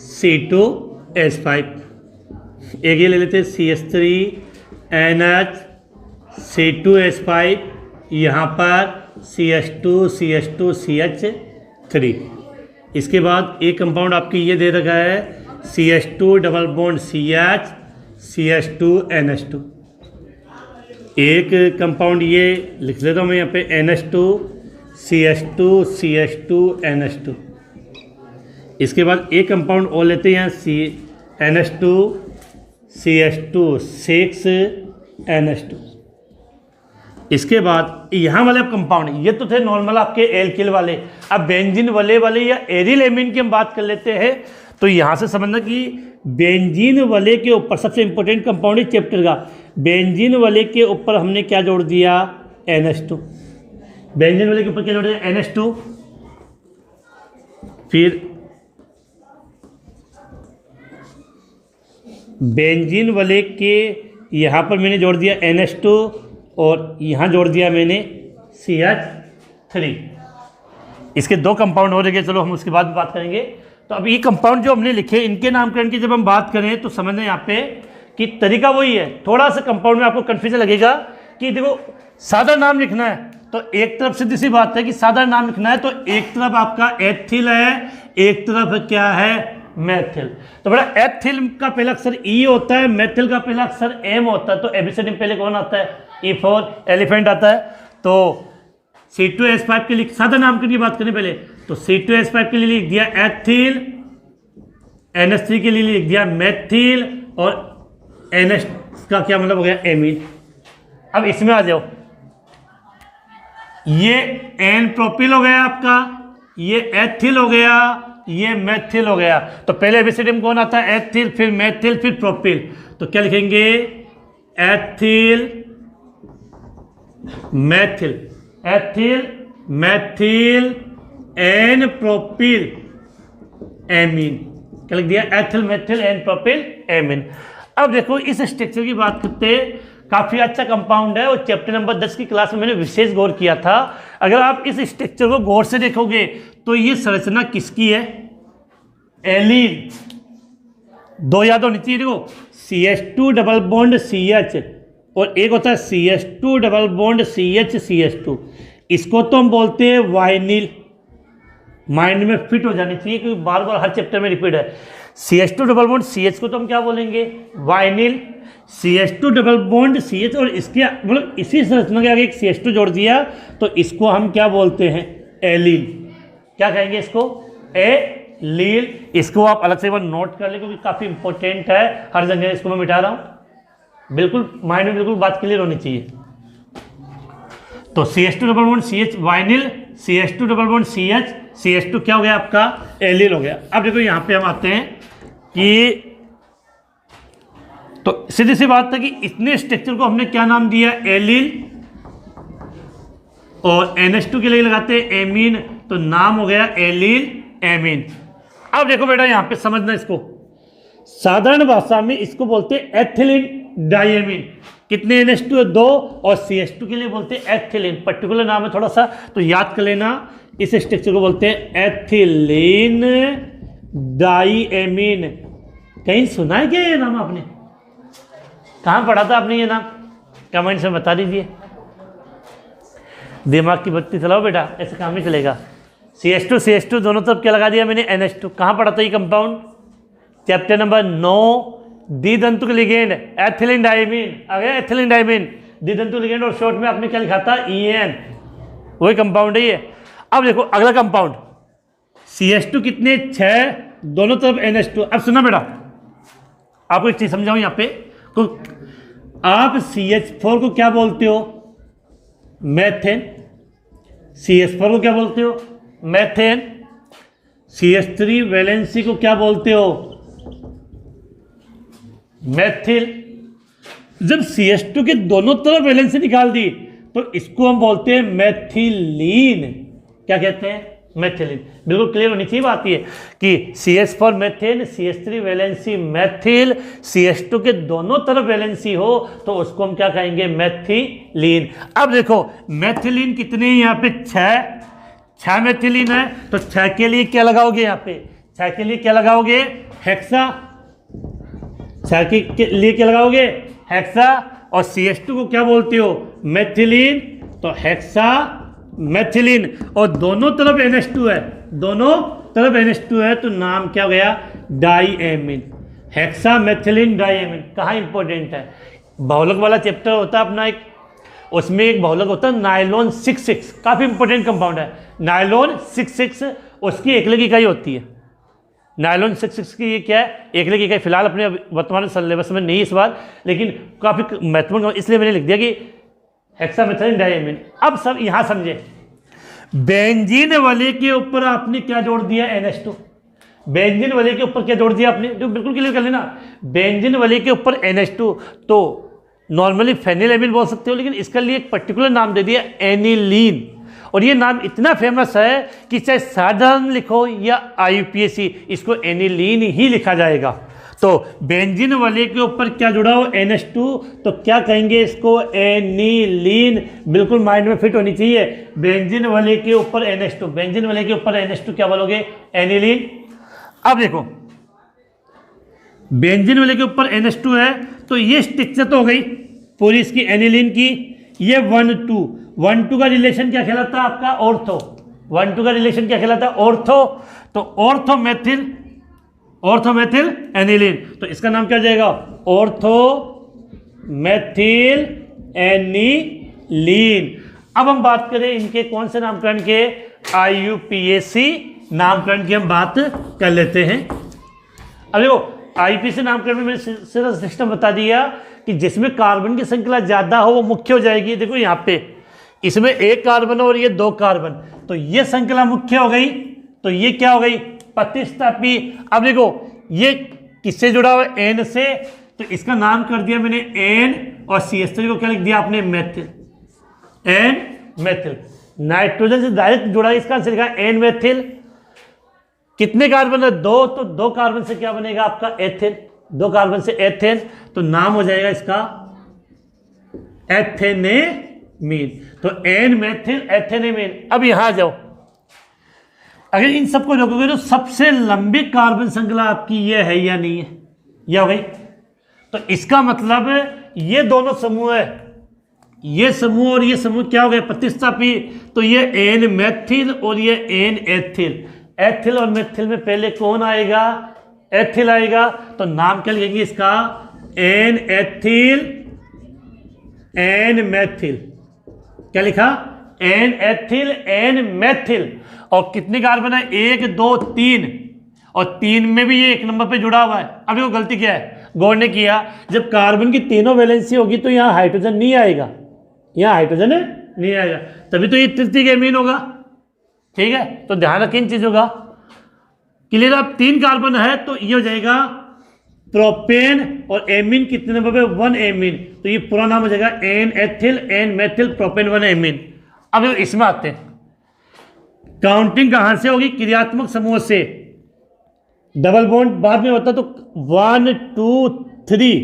C2H5, एक ये ले लेते हैं CH3 NH C2H5, यहाँ पर CH2 CH2 CH3। इसके बाद एक कंपाउंड आपकी ये दे रखा है CH2 double bond CH CH2 NH2। एक कंपाउंड ये लिख लेता हूँ मैं यहाँ पे NH2 CH2 CH2 NH2। इसके बाद एक कंपाउंड और लेते हैं NH2 CH2 6 NH2। इसके बाद यहाँ वाले कंपाउंड, ये तो थे नॉर्मल आपके एल्किल वाले। अब बेंजीन वाले या एरिल एमीन की हम बात कर लेते हैं। तो यहाँ से समझना कि बेंजीन वाले के ऊपर सबसे इंपॉर्टेंट कंपाउंड है चैप्टर का, बेंजीन वाले के ऊपर हमने क्या जोड़ दिया? NH2। बेंजीन वाले के ऊपर क्या जोड़ दिया? NH2। फिर बेंजीन वाले के यहाँ पर मैंने जोड़ दिया NH2, और यहाँ जोड़ दिया मैंने CH3। इसके 2 कंपाउंड हो गए, चलो हम उसके बाद बात करेंगे। तो अब ये कंपाउंड जो हमने लिखे, इनके नामकरण की जब हम बात करें तो समझना यहाँ पे कि तरीका वही है। थोड़ा सा कंपाउंड में आपको कन्फ्यूजन लगेगा कि देखो सादा नाम लिखना है, तो एक तरफ सीधी सी बात है कि सादा नाम लिखना है, तो एक तरफ आपका एथिल है, एक तरफ क्या है? मैथिल। तो बड़ा एथिल का पहला अक्षर ई होता है, मैथिल का पहला अक्षर एम होता है, तो एबीसीडी में पहले कौन आता है? ई फॉर एलिफेंट आता है। तो C2H5 के लिए सादा नामकरण की बात करें पहले, तो C2H5 के लिए लिख दिया एथिल, NH3 के लिए लिख दिया मैथिल, और NH का क्या मतलब हो गया? एमीन। अब इसमें आ जाओ, ये एन प्रोपिल हो गया आपका, ये एथिल हो गया, ये मैथिल हो गया। तो पहले एबीसीडी में कौन आता है? एथिल, फिर मैथिल, फिर प्रोपिल। तो क्या लिखेंगे? Ethyl methyl, ethyl methyl N propyl amine. क्या लिख दिया? Ethyl methyl N propyl amine. अब देखो इस स्ट्रक्चर की बात करते हैं, काफ़ी अच्छा कंपाउंड है और चैप्टर नंबर 10 की क्लास में मैंने विशेष गौर किया था। अगर आप इस स्ट्रक्चर को गौर से देखोगे तो ये संरचना किसकी है? एलील। दो याद होनी चाहिए, देखो CH2 डबल बॉन्ड CH और एक होता है CH2 double bond CH CH2। इसको तो हम बोलते हैं वाइनिल। माइंड में फिट हो जानी चाहिए क्योंकि बार बार हर चैप्टर में रिपीट है। CH2 डबल बॉन्ड CH को तो हम क्या बोलेंगे? Vinyl. CH2 double bond CH और इसके मतलब इसी संरचना के आगे एक CH2 जोड़ दिया तो इसको हम क्या बोलते हैं? एलील। क्या कहेंगे इसको? एलील। इसको आप अलग से एक बार नोट कर ले क्योंकि काफ़ी इंपॉर्टेंट है, हर जगह इसको मैं मिटा रहा हूँ। बिल्कुल माइंड में बिल्कुल बात क्लियर होनी चाहिए। तो CH2 double bond CH vinyl, CH2 double bond CH, CH2 क्या हो गया आपका? एलील हो गया। अब देखो यहाँ पे हम आते हैं कि तो सीधी सी बात है कि इतने स्ट्रक्चर को हमने क्या नाम दिया? एलील। और NH2 के लिए लगाते हैं एमीन, तो नाम हो गया एलील एमीन। अब देखो बेटा यहाँ पे समझना इसको, साधारण भाषा में इसको बोलते हैं एथिलीन डाइएमीन। कितने NH2 है? 2, और CH2 के लिए बोलते हैं एथिलीन। पर्टिकुलर नाम है थोड़ा सा तो याद कर लेना। इस स्ट्रक्चर को बोलते हैं एथिलीन डाइएमीन। कहीं सुना है क्या ये नाम आपने? कहाँ पढ़ा था आपने ये नाम? कमेंट्स में बता दीजिए। दिमाग की बत्ती चलाओ बेटा, ऐसे काम नहीं चलेगा। CH2 दोनों तरफ क्या लगा दिया मैंने? NH2। कहाँ पढ़ा था ये कंपाउंड? चैप्टर नंबर 9 द्विदंतु लिगेंड एथिलीन डाइमीन। आ गया एथिलीन डाइमीन, द्विदंतु लिगेंड, और शॉर्ट में आपने क्या लिखा था? EN। वही कंपाउंड है ये। अब देखो अगला कंपाउंड CH2 कितने? 6, दोनों तरफ NH2। अब सुना बेटा, आपको एक चीज समझाऊं यहाँ पे, तो आप CH4 को क्या बोलते हो? मैथेन। CH4 को क्या बोलते हो? मैथेन। CH3 वैलेंसी को क्या बोलते हो? मैथिल। जब CH2 के दोनों तरफ वैलेंसी निकाल दी तो इसको हम बोलते हैं मैथिलीन। क्या कहते हैं? मैथिलीन। बिल्कुल क्लियर होनी चाहिए बात ये कि CH4 methane, CH3 valency Maithil, CH2 के दोनों तरफ वैलेंसी हो तो उसको हम क्या कहेंगे? मैथिलीन। अब देखो मैथिलीन कितने हैं यहाँ पे? 6 मैथिलीन है, तो 6 के लिए क्या लगाओगे यहाँ पे? 6 के लिए क्या लगाओगे? हेक्सा। 6 के लिए क्या लगाओगे? हेक्सा। और CH2 को क्या बोलते हो? मैथिलीन। तो हेक्सा मैथिलीन, और दोनों तरफ NH2 है, दोनों तरफ NH2 है तो नाम क्या हो गया? डाइएमीन। Hexa मैथिलीन diamine. कहाँ इंपॉर्टेंट है? बहुलक वाला चैप्टर होता है अपना एक, उसमें एक बहुलक होता है नायलॉन 66, काफ़ी इंपॉर्टेंट कंपाउंड है। नायलॉन 66 उसकी एकलक इकाई होती है। नायलॉन 66 की ये क्या है? एकलक इकाई। फिलहाल अपने वर्तमान सिलेबस में नहीं इस बार, लेकिन काफ़ी महत्वपूर्ण, इसलिए मैंने लिख दिया कि हेक्सामेथिलीन डाइएमीन। अब सब यहाँ समझे, बेंजीन वाले के ऊपर आपने क्या जोड़ दिया? NH2। बेंजीन वाले के ऊपर क्या जोड़ दिया आपने? जो बिल्कुल क्लियर कर लेना, बेंजीन वाले के ऊपर NH2, तो नॉर्मली फेनिलएमीन बोल सकते हो, लेकिन इसके लिए एक पर्टिकुलर नाम दे दिया एनिलीन। और ये नाम इतना फेमस है कि चाहे साधारण लिखो या IUPAC, इसको एनिलीन ही लिखा जाएगा। तो बेंजीन वाले के ऊपर क्या जुड़ा हो? NH2, तो क्या कहेंगे इसको? एनिलीन। बिल्कुल माइंड में फिट होनी चाहिए। बेंजीन वाले के ऊपर NH2, बेंजीन वाले के ऊपर NH2 क्या बोलोगे? एनिलीन। अब देखो बेंजीन वाले के ऊपर NH2 है तो ये स्ट्रक्चर तो हो गई पूरी इसकी एनिलीन की। ये 1,2 का रिलेशन क्या कहलाता है आपका? ऑर्थो। 1,2 का रिलेशन क्या कहलाता है? ऑर्थो। तो ऑर्थो मैथिल ऑर्थोमेथिल एनिलीन। तो इसका नाम क्या हो जाएगा? ऑर्थोमेथिल एनिलीन। अब हम बात करें इनके कौन से नामकरण के, IUPAC नामकरण की हम बात कर लेते हैं। अब देखो IUPAC नामकरण में मैंने सिर्फ सिस्टम बता दिया कि जिसमें कार्बन की संख्या ज़्यादा हो वो मुख्य हो जाएगी। देखो यहाँ पे इसमें एक कार्बन और ये 2 कार्बन, तो ये श्रृंखला मुख्य हो गई, तो ये क्या हो गई? प्रतिस्थापी। अब देखो ये किससे जुड़ा हुआ है? N से, तो इसका नाम कर दिया मैंने N, और CH3 को क्या लिख दिया आपने? Methyl, N methyl. नाइट्रोजन से डायरेक्ट जुड़ा है, इसका आंसर लिखा N मेथिल। कितने कार्बन है? 2, तो 2 कार्बन से क्या बनेगा आपका? एथेन। 2 कार्बन से एथेन, तो नाम हो जाएगा इसका एथेनेमीन। तो N मेथिल एथेनेमीन। अब यहां आ जाओ, अगर इन सबको देखोगे तो सबसे लंबी कार्बन श्रृंखला आपकी ये है या नहीं है? ये हो गई। तो इसका मतलब ये दोनों समूह है, ये समूह और ये समूह क्या हो गए? प्रतिस्थापी। तो ये N मेथिल और ये N एथिल। एथिल और मेथिल में पहले कौन आएगा? एथिल आएगा। तो नाम क्या लिखेंगे इसका? N ethyl N methyl. क्या लिखा? N ethyl N methyl. और कितने कार्बन है? 1 2 3, और 3 में भी ये 1 नंबर पे जुड़ा हुआ है। अब देखो गलती क्या है, गौर ने किया, जब कार्बन की तीनों वैलेंसी होगी तो यहाँ हाइड्रोजन नहीं आएगा, यहाँ हाइड्रोजन नहीं आएगा, तभी तो ये तृतीयक एमीन होगा। ठीक है, तो ध्यान रखें इन चीजों का। क्लियर? अब 3 कार्बन है तो ये हो जाएगा प्रोपेन, और एमीन कितने नंबर पे? 1 एमीन। तो ये पूरा नाम हो जाएगा N ethyl N methyl propane 1 amine. अब इसमें आते हैं, काउंटिंग कहां से होगी? क्रियात्मक समूह से। डबल बॉन्ड बाद में होता तो 1 2 3,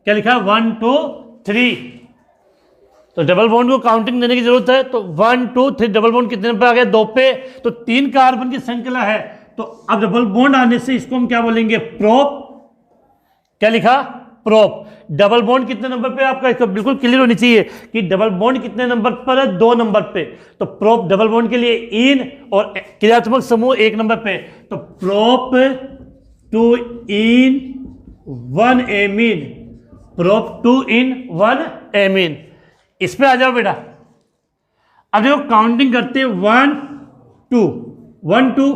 क्या लिखा? 1 2 3। तो डबल बॉन्ड को काउंटिंग देने की जरूरत है, तो 1 2 3 डबल बॉन्ड कितने पे आ गया? 2 पे। तो 3 कार्बन की श्रृंखला है, तो अब डबल बॉन्ड आने से इसको हम क्या बोलेंगे? प्रोप। क्या लिखा? प्रोप। डबल बॉन्ड कितने नंबर पे आपका? इसको बिल्कुल क्लियर होनी चाहिए कि डबल बॉन्ड कितने नंबर पर है? 2 नंबर पे। तो प्रोप डबल बॉन्ड के लिए इन, और क्रियात्मक समूह 1 नंबर पे, तो प्रोप 2 इन 1 एमीन। प्रोप 2 इन 1 एमीन। इस पे आ जाओ बेटा। अब देखो काउंटिंग करते हैं 1 2 1 2,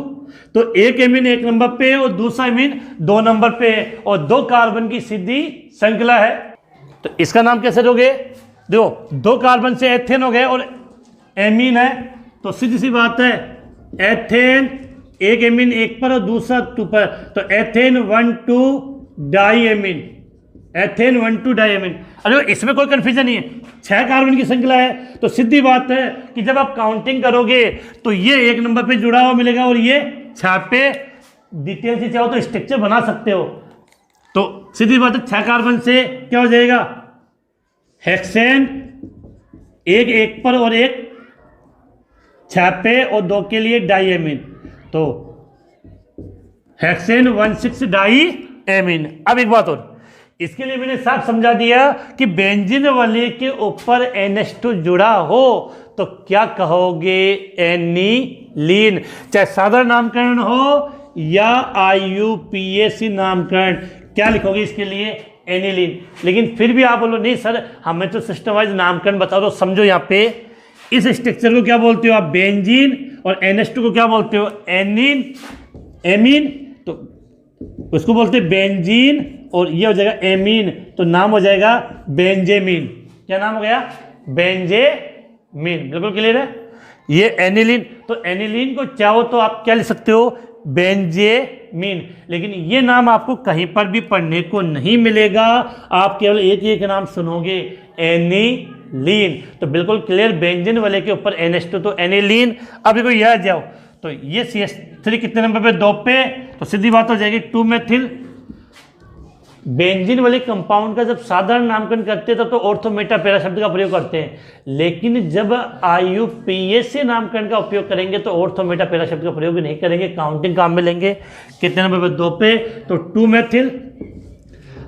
तो एक एमीन 1 नंबर पे और दूसरा एमीन 2 नंबर पे है, और 2 कार्बन की सीधी श्रृंखला है। तो इसका नाम कैसे दोगे? देखो 2 कार्बन से एथेन हो गए और एमीन है, तो सीधी सी बात है एथेन, एक एमीन 1 पर और दूसरा 2 पर, तो ethane 1 2 diamine. Ethane 1 2 diamine. अरे इसमें कोई कंफ्यूजन नहीं है, 6 कार्बन की श्रृंखला है, तो सीधी बात है कि जब आप काउंटिंग करोगे तो ये 1 नंबर पे जुड़ा हुआ मिलेगा, और ये 6 पे। डिटेल से चाहो तो स्ट्रक्चर बना सकते हो। तो सीधी बात है 6 कार्बन से क्या हो जाएगा? हेक्सेन, एक 1 पर और एक 6 पे, और 2 के लिए डाई एमीन, तो हेक्सेन 1,6 डाई एमीन। अब एक बात और, इसके लिए मैंने साफ समझा दिया कि बेंजीन वाले के ऊपर NH2 जुड़ा हो तो क्या कहोगे? एनिलीन। चाहे साधारण नामकरण हो या IUPAC नामकरण, क्या लिखोगे इसके लिए? एनिलीन। लेकिन फिर भी आप बोलो नहीं सर हमें तो सिस्टम वाइज नामकरण बताओ, तो समझो यहाँ पे इस स्ट्रक्चर को क्या बोलते हो आप? बेंजीन। और NH2 को क्या बोलते हो? एनिन, एमीन। तो उसको बोलते हैं बेंजीन, और ये हो जाएगा एमीन, तो नाम हो जाएगा बेंजेमीन। क्या नाम हो गया? बेंजेमीन। बिल्कुल क्लियर है? ये एनिलीन। तो एनिलीन को चाहो तो आप क्या लिख सकते हो? बेंजेमीन। लेकिन ये नाम आपको कहीं पर भी पढ़ने को नहीं मिलेगा, आप केवल एक नाम सुनोगे, एनिलीन। तो बिल्कुल क्लियर, बेंजीन वाले के ऊपर NH2 तो एनिलीन। अब देखो यह आ जाओ, तो ये CH3 कितने नंबर पे? 2 पे, तो सीधी बात हो जाएगी 2 मेथिल। बेंजीन वाले कंपाउंड का जब साधारण नामकरण करते हैं तो ऑर्थोमेटा पैरा शब्द का प्रयोग करते हैं, लेकिन जब IUPAC नामकरण का उपयोग करेंगे तो ऑर्थोमेटा पैरा शब्द का प्रयोग नहीं करेंगे, काउंटिंग काम में लेंगे। कितने नंबर पे? 2 पे, तो 2 मेथिल।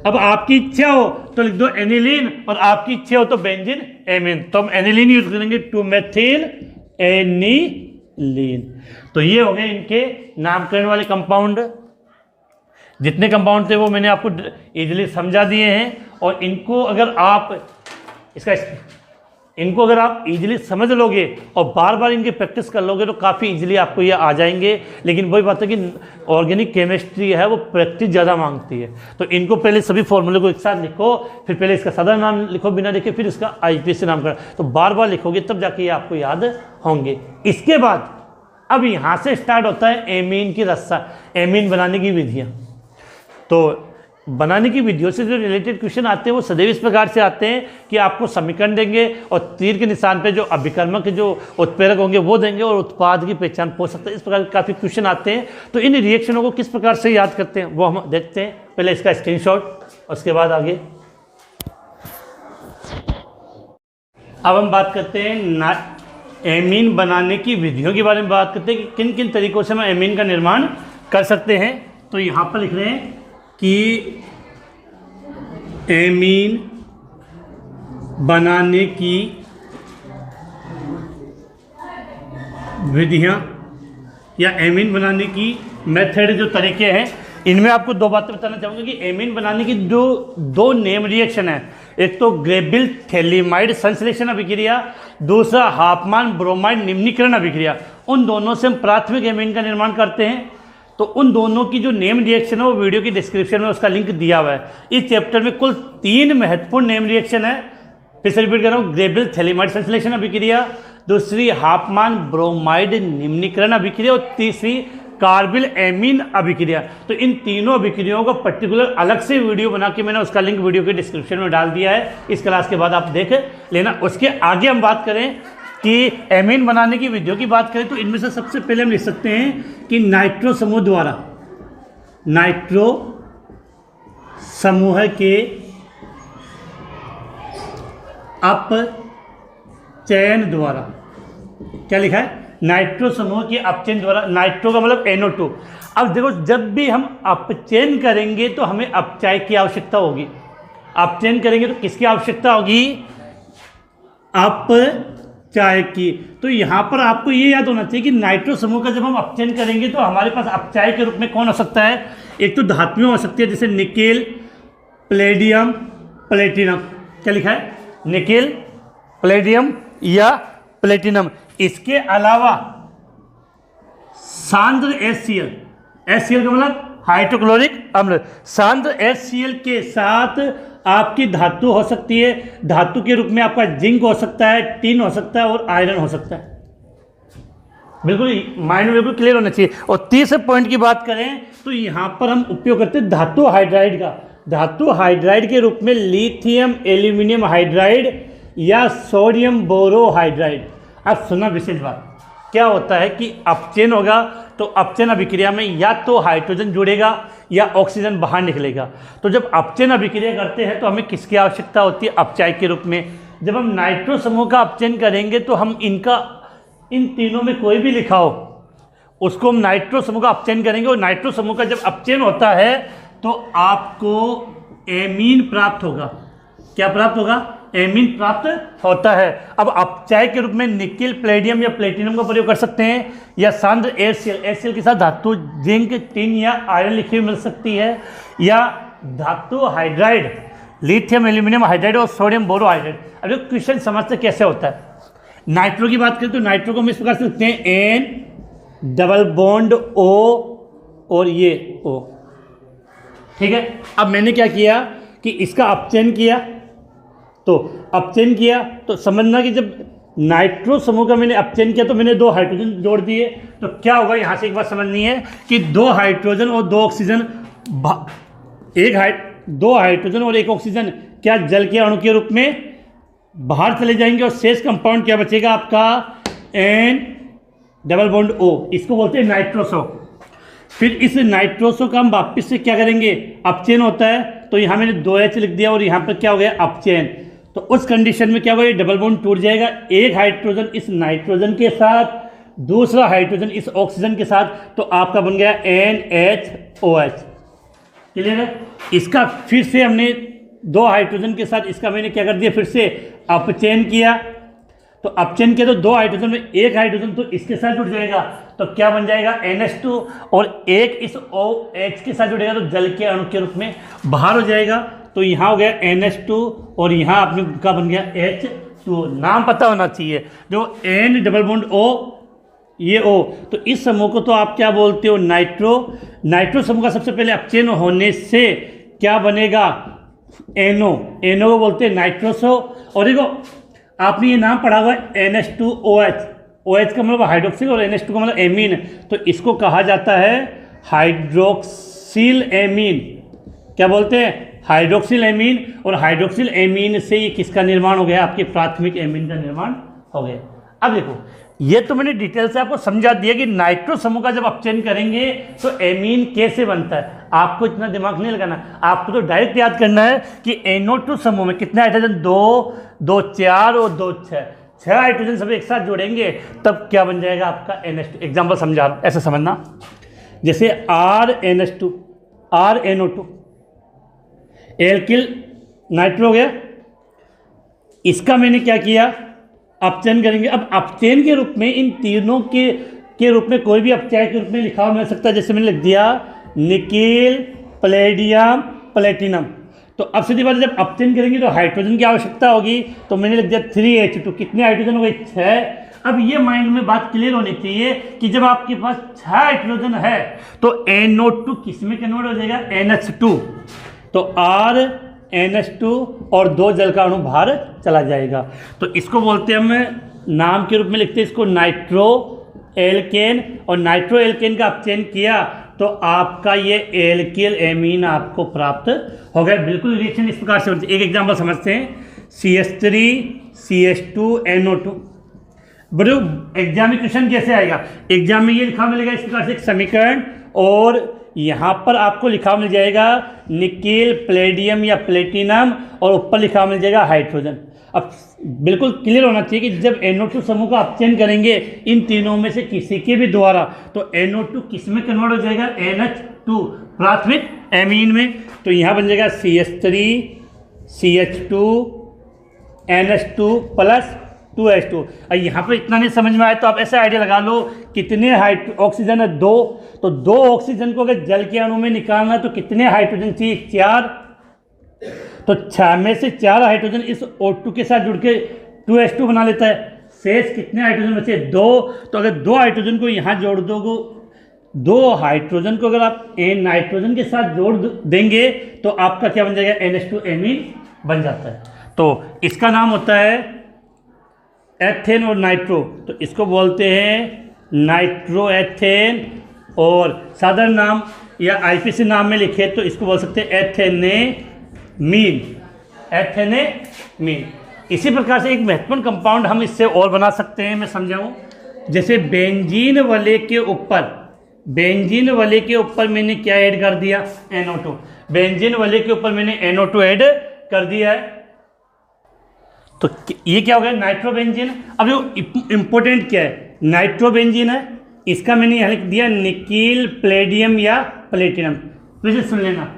अब आपकी इच्छा हो तो लिख दो एनिलीन, और आपकी इच्छा हो तो बेंजीन एमीन, तो हम एनिलीन यूज करेंगे, 2 मेथिल एनिलीन। तो ये हो गए इनके नामकरण वाले कंपाउंड। जितने कंपाउंड थे वो मैंने आपको इजीली समझा दिए हैं, और इनको अगर आप इजीली समझ लोगे और बार बार इनकी प्रैक्टिस कर लोगे तो काफ़ी इजीली आपको ये आ जाएंगे। लेकिन वही बात है कि ऑर्गेनिक केमिस्ट्री है वो प्रैक्टिस ज़्यादा मांगती है। तो इनको पहले सभी फॉर्मूले को एक साथ लिखो, फिर पहले इसका साधारण नाम लिखो बिना देखे, फिर इसका IUPAC नाम कर, तो बार बार लिखोगे तब जाके ये आपको याद होंगे। इसके बाद अब यहाँ से स्टार्ट होता है एमीन की रस्सा, एमीन बनाने की विधियाँ। तो बनाने की विधियों से जो रिलेटेड क्वेश्चन आते हैं वो सदैव इस प्रकार से आते हैं कि आपको समीकरण देंगे और तीर के निशान पे जो अभिकर्मक जो उत्प्रेरक होंगे वो देंगे और उत्पाद की पहचान पूछ सकते हैं। इस प्रकार के काफ़ी क्वेश्चन आते हैं। तो इन रिएक्शनों को किस प्रकार से याद करते हैं वो हम देखते हैं। पहले इसका स्क्रीनशॉट, उसके बाद आगे। अब हम बात करते हैं एमीन बनाने की विधियों के बारे में बात करते हैं कि किन किन तरीकों से हम एमीन का निर्माण कर सकते हैं। तो यहाँ पर लिख रहे हैं कि एमीन बनाने की विधियां या एमीन बनाने की मेथड जो तरीके हैं, इनमें आपको दो बातें बताना चाहूँगा कि एमीन बनाने की जो दो नेम रिएक्शन है, एक तो ग्रेबिल थैलिमाइड संश्लेषण अभिक्रिया, दूसरा हाफमान ब्रोमाइड निम्नीकरण अभिक्रिया। उन दोनों से हम प्राथमिक एमीन का निर्माण करते हैं। तो उन दोनों की जो नेम रिएक्शन है वो वीडियो की डिस्क्रिप्शन में उसका लिंक दिया हुआ है। इस चैप्टर में कुल 3 महत्वपूर्ण नेम रिएक्शन है। फिर से रिपीट कर रहा हूँ, ग्रेबिल थैलिमाइड संश्लेषण अभिक्रिया, दूसरी हाफमान ब्रोमाइड निम्नीकरण अभिक्रिया और तीसरी कार्बिल एमीन अभिक्रिया। तो इन तीनों अभिक्रियाओं का पर्टिकुलर अलग से वीडियो बना के मैंने उसका लिंक वीडियो के डिस्क्रिप्शन में डाल दिया है। इस क्लास के बाद आप देख लेना। उसके आगे हम बात करें कि एमीन बनाने की विधियों की बात करें तो इनमें से सबसे पहले हम लिख सकते हैं कि नाइट्रो समूह द्वारा, नाइट्रो समूह के अपचयन द्वारा, क्या लिखा है, नाइट्रो समूह के अपचयन द्वारा। नाइट्रो का मतलब NO2। अब देखो, जब भी हम अपचयन करेंगे तो हमें अपचय की आवश्यकता होगी। अपचयन करेंगे तो किसकी आवश्यकता होगी, अपचय की। तो यहाँ पर आपको ये याद होना चाहिए कि नाइट्रो समूह का जब हम अपचयन करेंगे तो हमारे पास अपचय के रूप में कौन हो सकता है, एक तो धातुएं हो सकती है जैसे निकेल, प्लेडियम, प्लेटिनम। क्या लिखा है, निकेल, प्लेडियम या प्लेटिनम। इसके अलावा सांद्र HCl, HCl का मतलब हाइड्रोक्लोरिक अम्ल, सांद्र HCl के साथ आपकी धातु हो सकती है। धातु के रूप में आपका जिंक हो सकता है, टिन हो सकता है और आयरन हो सकता है। बिल्कुल माइंड में बिल्कुल क्लियर होना चाहिए। और तीसरे पॉइंट की बात करें तो यहाँ पर हम उपयोग करते हैं धातु हाइड्राइड का। धातु हाइड्राइड के रूप में लिथियम एल्यूमिनियम हाइड्राइड या सोडियम बोरोहाइड्राइड। अब सुना विशेष बात, क्या होता है कि अपचयन होगा तो अपचयन अभिक्रिया में या तो हाइड्रोजन जुड़ेगा या ऑक्सीजन बाहर निकलेगा। तो जब अपचयन अभिक्रिया करते हैं तो हमें किसकी आवश्यकता होती है, अपचय के रूप में। जब हम नाइट्रो समूह का अपचयन करेंगे तो हम इन तीनों में कोई भी लिखा हो उसको हम नाइट्रो समूह का अपचयन करेंगे। और नाइट्रो समूह का जब अपचयन होता है तो आपको एमीन प्राप्त होगा। क्या प्राप्त होगा, एमीन प्राप्त होता है। अब अपचय के रूप में निकेल, प्लेडियम या प्लेटिनम का प्रयोग कर सकते हैं, या सांद्र HCl के साथ धातु जिंक, टिन या आयरन लिखी हुई मिल सकती है, या धातु हाइड्राइड लिथियम एल्यूमिनियम हाइड्राइड और सोडियम बोरोहाइड्राइड। अब जो क्वेश्चन समझते कैसे होता है, नाइट्रो की बात करें तो नाइट्रो को हम इस प्रकार से लिखते हैं N डबल बॉन्ड O और ये O। ठीक है, अब मैंने क्या किया कि इसका अपचयन किया, तो अपचयन किया तो समझना कि जब नाइट्रो समूह का मैंने अपचयन किया तो मैंने 2 हाइड्रोजन जोड़ दिए। तो क्या होगा, यहाँ से एक बात समझनी है कि 2 हाइड्रोजन और 2 ऑक्सीजन, 2 हाइड्रोजन और 1 ऑक्सीजन क्या जल के अणु के रूप में बाहर चले जाएंगे और शेष कंपाउंड क्या बचेगा आपका, N डबल बॉन्ड O। इसको बोलते हैं नाइट्रोसो। फिर इस नाइट्रोसो का हम वापस से क्या करेंगे, अपचयन होता है तो यहाँ मैंने 2H लिख दिया और यहाँ पर क्या हो गया, अपचयन। तो उस कंडीशन में क्या होगा, ये डबल बॉन्ड टूट जाएगा। एक हाइड्रोजन इस नाइट्रोजन के साथ, दूसरा हाइड्रोजन इस ऑक्सीजन के साथ, तो आपका बन गया NHOH। क्लियर है। इसका फिर से हमने 2 हाइड्रोजन के साथ इसका मैंने क्या कर दिया, फिर से अपचयन किया। तो अपचयन के तो 2 हाइड्रोजन में एक हाइड्रोजन तो इसके साथ जुड़ जाएगा, तो क्या बन जाएगा NH2, और एक इस OH के साथ जुड़ेगा तो जल के अणु के रूप में बाहर हो जाएगा। तो यहाँ हो गया NH2 और यहाँ अपने का बन गया H2। नाम पता होना चाहिए, जो N डबल बॉन्ड O, ये O, तो इस समूह को तो आप क्या बोलते हो, नाइट्रो समूह का सबसे पहले अपचयन होने से क्या बनेगा, NO को बोलते हैं नाइट्रोसो। और देखो आपने ये नाम पढ़ा हुआ है NH2OH, OH का मतलब हाइड्रोक्सिल और NH2 का मतलब एमीन, तो इसको कहा जाता है हाइड्रोक्सिल एमीन। क्या बोलते हैं, हाइड्रोक्सिल एमीन। और हाइड्रोक्सिल एमीन से ये किसका निर्माण हो गया, आपके प्राथमिक एमीन का निर्माण हो गया। अब देखो ये तो मैंने डिटेल से आपको समझा दिया कि नाइट्रो समूह का जब अपचयन करेंगे तो एमीन कैसे बनता है। आपको इतना दिमाग नहीं लगाना, आपको तो डायरेक्ट याद करना है कि NO2 समूह में कितने हाइड्रोजन, 2, 2 4 और 2 6 हाइड्रोजन सब एक साथ जोड़ेंगे तब क्या बन जाएगा आपका NH2। एग्जाम्पल समझा रहा हूं, ऐसे समझना, जैसे RNH2 RNO2 एल्किल नाइट्रो हो गया, इसका मैंने क्या किया, अपचयन करेंगे। अब अपचयन के रूप में इन तीनों के रूप में कोई भी अपचय के रूप में लिखा हुआ मिल सकता है। जैसे मैंने लिख दिया निकेल प्लेडियम प्लेटिनम। तो अब सीधी बात, जब अपचयन करेंगे तो हाइड्रोजन की आवश्यकता होगी, तो मैंने लिख दिया 3H2। कितने हाइड्रोजन हो गए, 6। अब ये माइंड में बात क्लियर होनी चाहिए कि जब आपके पास 6 हाइड्रोजन है तो NO2 किस में कन्वर्ट हो जाएगा, NH2। तो RNH2 और 2 जल का अणु बाहर चला जाएगा। तो इसको बोलते हैं, हम नाम के रूप में लिखते हैं इसको नाइट्रो एल्केन। और नाइट्रो एल्केन का अपचयन किया तो आपका ये एल्किल एमीन आपको प्राप्त हो गया। बिल्कुल रिएक्शन इस प्रकार से होती है। एक एग्जांपल समझते हैं, CH3CH2NO2। बड़े एग्जाम में क्वेश्चन कैसे आएगा, एग्जाम में ये लिखा मिलेगा इस प्रकार से एक समीकरण, और यहाँ पर आपको लिखा मिल जाएगा निकेल प्लेडियम या प्लेटिनम, और ऊपर लिखा मिल जाएगा हाइड्रोजन। अब बिल्कुल क्लियर होना चाहिए कि जब NO2 समूह का अपचयन करेंगे इन तीनों में से किसी के भी द्वारा, तो NO2 किस में कन्वर्ट हो जाएगा, NH2 प्राथमिक एमीन में। तो यहाँ बन जाएगा CH3CH2 NH2 प्लस 2H2। और यहाँ पर इतना नहीं समझ में आए तो आप ऐसा आइडिया लगा लो, कितने ऑक्सीजन है, 2। तो 2 ऑक्सीजन को अगर जल के अणु में निकालना है तो कितने हाइड्रोजन चाहिए, 4। तो 6 में से 4 हाइड्रोजन इस O2 के साथ जुड़ के 2H2 बना लेता है। शेष कितने हाइड्रोजन बचे, 2। तो अगर 2 हाइड्रोजन को यहाँ जोड़ दोगे, 2 हाइड्रोजन को अगर आप नाइट्रोजन के साथ जोड़ देंगे तो आपका क्या बन जाएगा, NH2 एमीन बन जाता है। तो इसका नाम होता है एथेन और नाइट्रो। तो इसको बोलते हैं नाइट्रो एथेन, और साधारण नाम या IPC नाम में लिखे तो इसको बोल सकते हैं एथेनेमीन। इसी प्रकार से एक महत्वपूर्ण कंपाउंड हम इससे और बना सकते हैं, मैं समझाऊं। जैसे बेंजीन वाले के ऊपर मैंने क्या ऐड कर दिया, NO2। बेंजीन वाले के ऊपर मैंने NO2 ऐड कर दिया है, तो ये क्या हो गया, नाइट्रोबेंजीन। अब जो इंपॉर्टेंट क्या है, नाइट्रोबेंजीन है, इसका मैंने यहाँ लिख दिया निकेल प्लेडियम या प्लेटिनम। वैसे सुन लेना,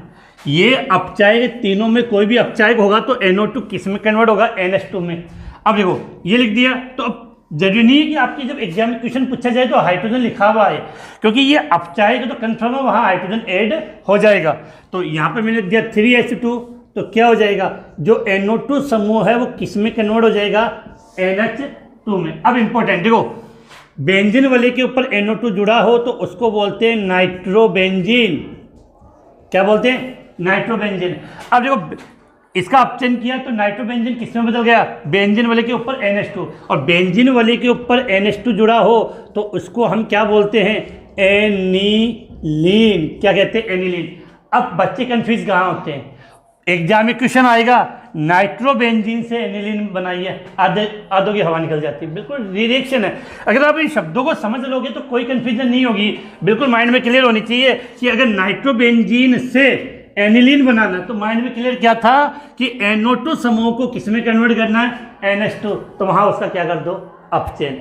ये अपचायक तीनों में कोई भी अपचायक होगा तो NO2 किस में कन्वर्ट होगा, NH2 में। अब देखो ये लिख दिया, तो अब जरूरी नहीं है कि आपकी जब एग्जाम में क्वेश्चन पूछा जाए तो हाइड्रोजन लिखा हुआ है, क्योंकि ये अपचायक तो कंफर्म है, वहाँ हाइड्रोजन ऐड हो जाएगा। तो यहाँ पे मैंने दिया 3H2, तो क्या हो जाएगा, जो NO2 समूह है वो किस में कन्वर्ट हो जाएगा, NH2 में। अब इंपॉर्टेंट देखो, बेंजीन वाले के ऊपर NO2 जुड़ा हो तो उसको बोलते हैं नाइट्रोबेंजीन। क्या बोलते हैं, नाइट्रोबेंजीन। अब देखो इसका अपचयन किया तो नाइट्रोबेंजीन किस में बदल गया, बेंजीन वाले के ऊपर NH2, और बेंजीन वाले के ऊपर NH2 जुड़ा हो तो उसको हम क्या बोलते हैं, एनिलीन। क्या कहते हैं, एनिलीन। अब बच्चे कंफ्यूज कहाँ होते हैं, एग्जाम में क्वेश्चन आएगा नाइट्रोबेंजीन से एनिलीन बनाइए, आधों की हवा निकल जाती है। बिल्कुल रिएक्शन है। अगर आप इन शब्दों को समझ लोगे तो कोई कंफ्यूजन नहीं होगी, बिल्कुल माइंड में क्लियर होनी चाहिए कि अगर नाइट्रोबेंजीन से एनिलीन बनाना तो माइंड में क्लियर क्या था कि NO2 समूह को किस में कन्वर्ट करना है, NH2, तो वहाँ उसका क्या कर दो, अपचयन।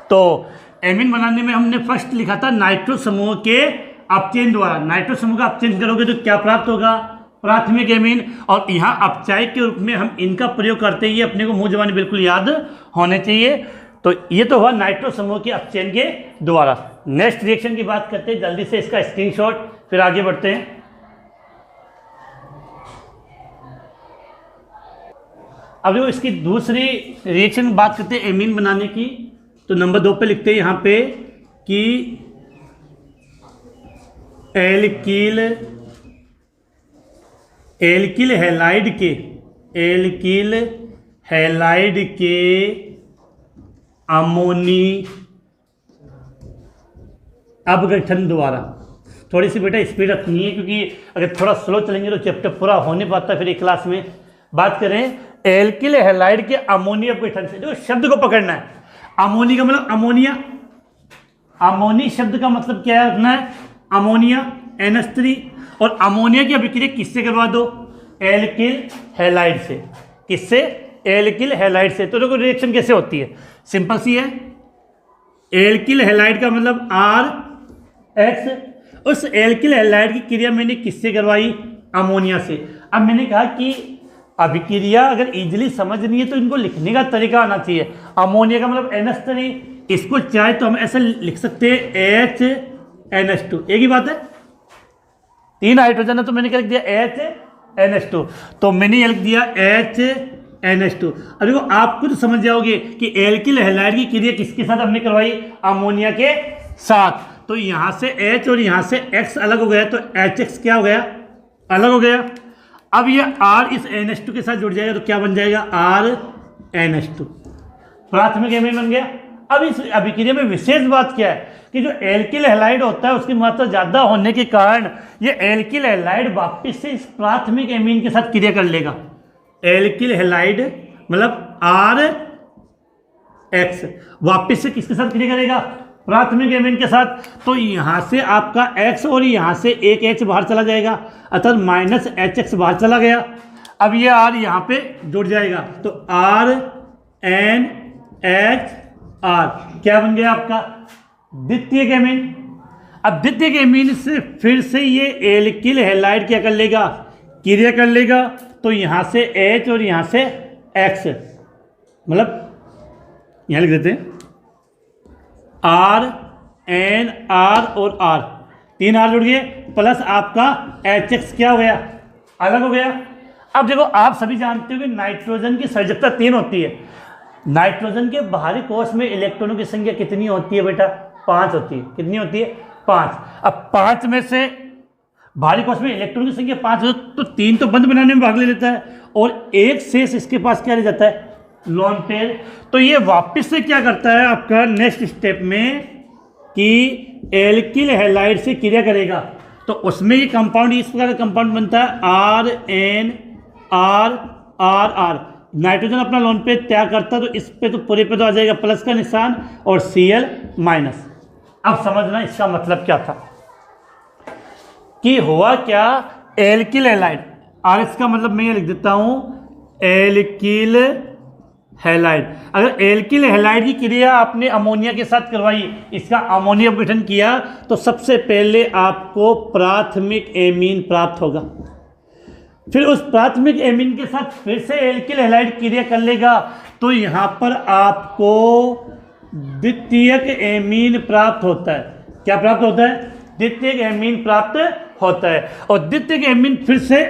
तो एमीन बनाने में हमने फर्स्ट लिखा था नाइट्रो समूह के अपचयन द्वारा। नाइट्रो समूह का अपचयन करोगे तो क्या प्राप्त होगा, प्राथमिक एमीन, और यहाँ अपचायक के रूप में हम इनका प्रयोग करते ही अपने को मुंह जबानी बिल्कुल याद होने चाहिए। तो ये तो हुआ नाइट्रो समूह के अपचयन के द्वारा। नेक्स्ट रिएक्शन की बात करते हैं, जल्दी से इसका स्क्रीनशॉट, फिर आगे बढ़ते हैं। अब जो इसकी दूसरी रिएक्शन बात करते हैं एमीन बनाने की, तो नंबर 2 पे लिखते हैं यहाँ पे कि एल्किल हैलाइड के अमोनी अपघटन द्वारा। थोड़ी सी बेटा स्पीड रखनी है, क्योंकि अगर थोड़ा स्लो चलेंगे तो चैप्टर पूरा होने पाता है फिर एक क्लास में। बात करें एल्किल हैलाइड के अमोनी अपघटन से, जो शब्द को पकड़ना है। अमोनी का मतलब अमोनिया, अमोनी शब्द का मतलब क्या रखना है, अमोनिया NH3, और अमोनिया की अभिक्रिया किससे करवा दो, एल्किल हैलाइड से। किससे, एल्किल हैलाइड से। तो देखो रिएक्शन कैसे होती है, सिंपल सी है। एल्किल हैलाइड का मतलब RH, उस एल्किल हैलाइड की क्रिया मैंने किससे करवाई, अमोनिया से। अब मैंने कहा कि अभिक्रिया अगर इजीली समझनी है तो इनको लिखने का तरीका आना चाहिए। अमोनिया का मतलब NH3, इसको चाहे तो हम ऐसा लिख सकते हैं HNH2, एक ही बात है, 3 हाइड्रोजन है तो मैंने क्या लिख दिया HNH2, तो मैंने ये लिख दिया HNH2। अब देखो आप खुद समझ जाओगे कि एल्किल हैलाइड की क्रिया किसके साथ हमने करवाई, अमोनिया के साथ। तो यहाँ से H और यहाँ से X अलग हो गया, तो HX क्या हो गया, अलग हो गया। अब ये R इस NH2 के साथ जुड़ जाएगा तो क्या बन जाएगा, RNH2, प्राथमिक एमीन बन गया। अब इस अभिक्रिया में विशेष बात क्या है कि जो एल्किल हैलाइड होता है उसकी मात्रा ज़्यादा होने के कारण ये एल्किल हैलाइड वापस से इस प्राथमिक एमीन के साथ क्रिया कर लेगा। एल्किल हैलाइड मतलब RH वापस से किसके साथ क्रिया करेगा, प्राथमिक एमीन के साथ। तो यहाँ से आपका X और यहाँ से एक H बाहर चला जाएगा, अर्थात -HX बाहर चला गया। अब ये R यहाँ पे जुड़ जाएगा, तो RNHR क्या बन गया आपका, द्वितीयक एमीन। अब द्वितीयक एमीन से फिर से ये एल्किल हैलाइड क्या कर लेगा, क्रिया कर लेगा। तो यहाँ से H और यहाँ से X, मतलब यहाँ लिख देते हैं RNR और R, 3 R जुड़ गए, प्लस आपका HX क्या हो गया, अलग हो गया। अब देखो आप सभी जानते हो कि नाइट्रोजन की सर्जकता 3 होती है। नाइट्रोजन के बाहरी कोश में इलेक्ट्रॉनों की संख्या कितनी होती है बेटा, 5 होती है। कितनी होती है, 5। अब 5 में से बाहरी कोश में इलेक्ट्रॉनों की संख्या 5 हो तो 3 तो बंद बनाने में भाग ले लेता है, और एक शेष इसके पास क्या रह जाता है, लोन पेयर। तो ये वापस से क्या करता है आपका नेक्स्ट स्टेप में कि एल्किल हैलाइड से क्रिया करेगा। तो उसमें ये कंपाउंड इस प्रकार का कंपाउंड बनता है RNRRR। नाइट्रोजन अपना लोन पेयर त्याग करता है तो इस पे तो पूरे पे तो आ जाएगा प्लस का निशान और Cl-। अब समझना इसका मतलब क्या था कि हुआ क्या, एल्किल हैलाइड, RS का मतलब मैं ये लिख देता हूँ एल्किल हैलाइड। अगर एल्किल हैलाइड की क्रिया आपने अमोनिया के साथ करवाई, इसका अमोनिया अपघटन किया, तो सबसे पहले आपको प्राथमिक एमीन प्राप्त होगा। फिर उस प्राथमिक एमीन के साथ फिर से एल्किल हैलाइड क्रिया कर लेगा, तो यहाँ पर आपको द्वितीयक एमीन प्राप्त होता है। क्या प्राप्त होता है, द्वितीयक एमीन प्राप्त होता है। और द्वितीयक एमीन फिर से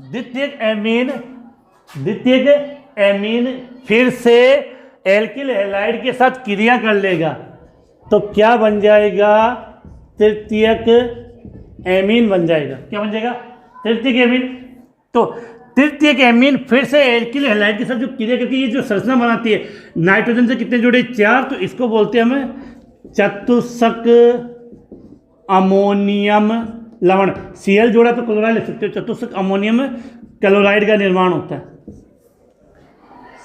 द्वितीयक एमीन फिर से एल्किल हैलाइड के साथ क्रिया कर लेगा, तो क्या बन जाएगा, तृतीयक एमीन बन जाएगा। क्या बन जाएगा, तृतीयक एमीन। तो तृतीयक एमीन फिर से एल्किल हैलाइड के साथ जो क्रिया करती है, ये जो संरचना बनाती है, नाइट्रोजन से कितने जुड़े, 4, तो इसको बोलते हैं हम चतुष्क अमोनियम लवण। Cl जोड़ा तो क्लोराइड लिख सकते हो, चतुष्क अमोनियम क्लोराइड का निर्माण होता है।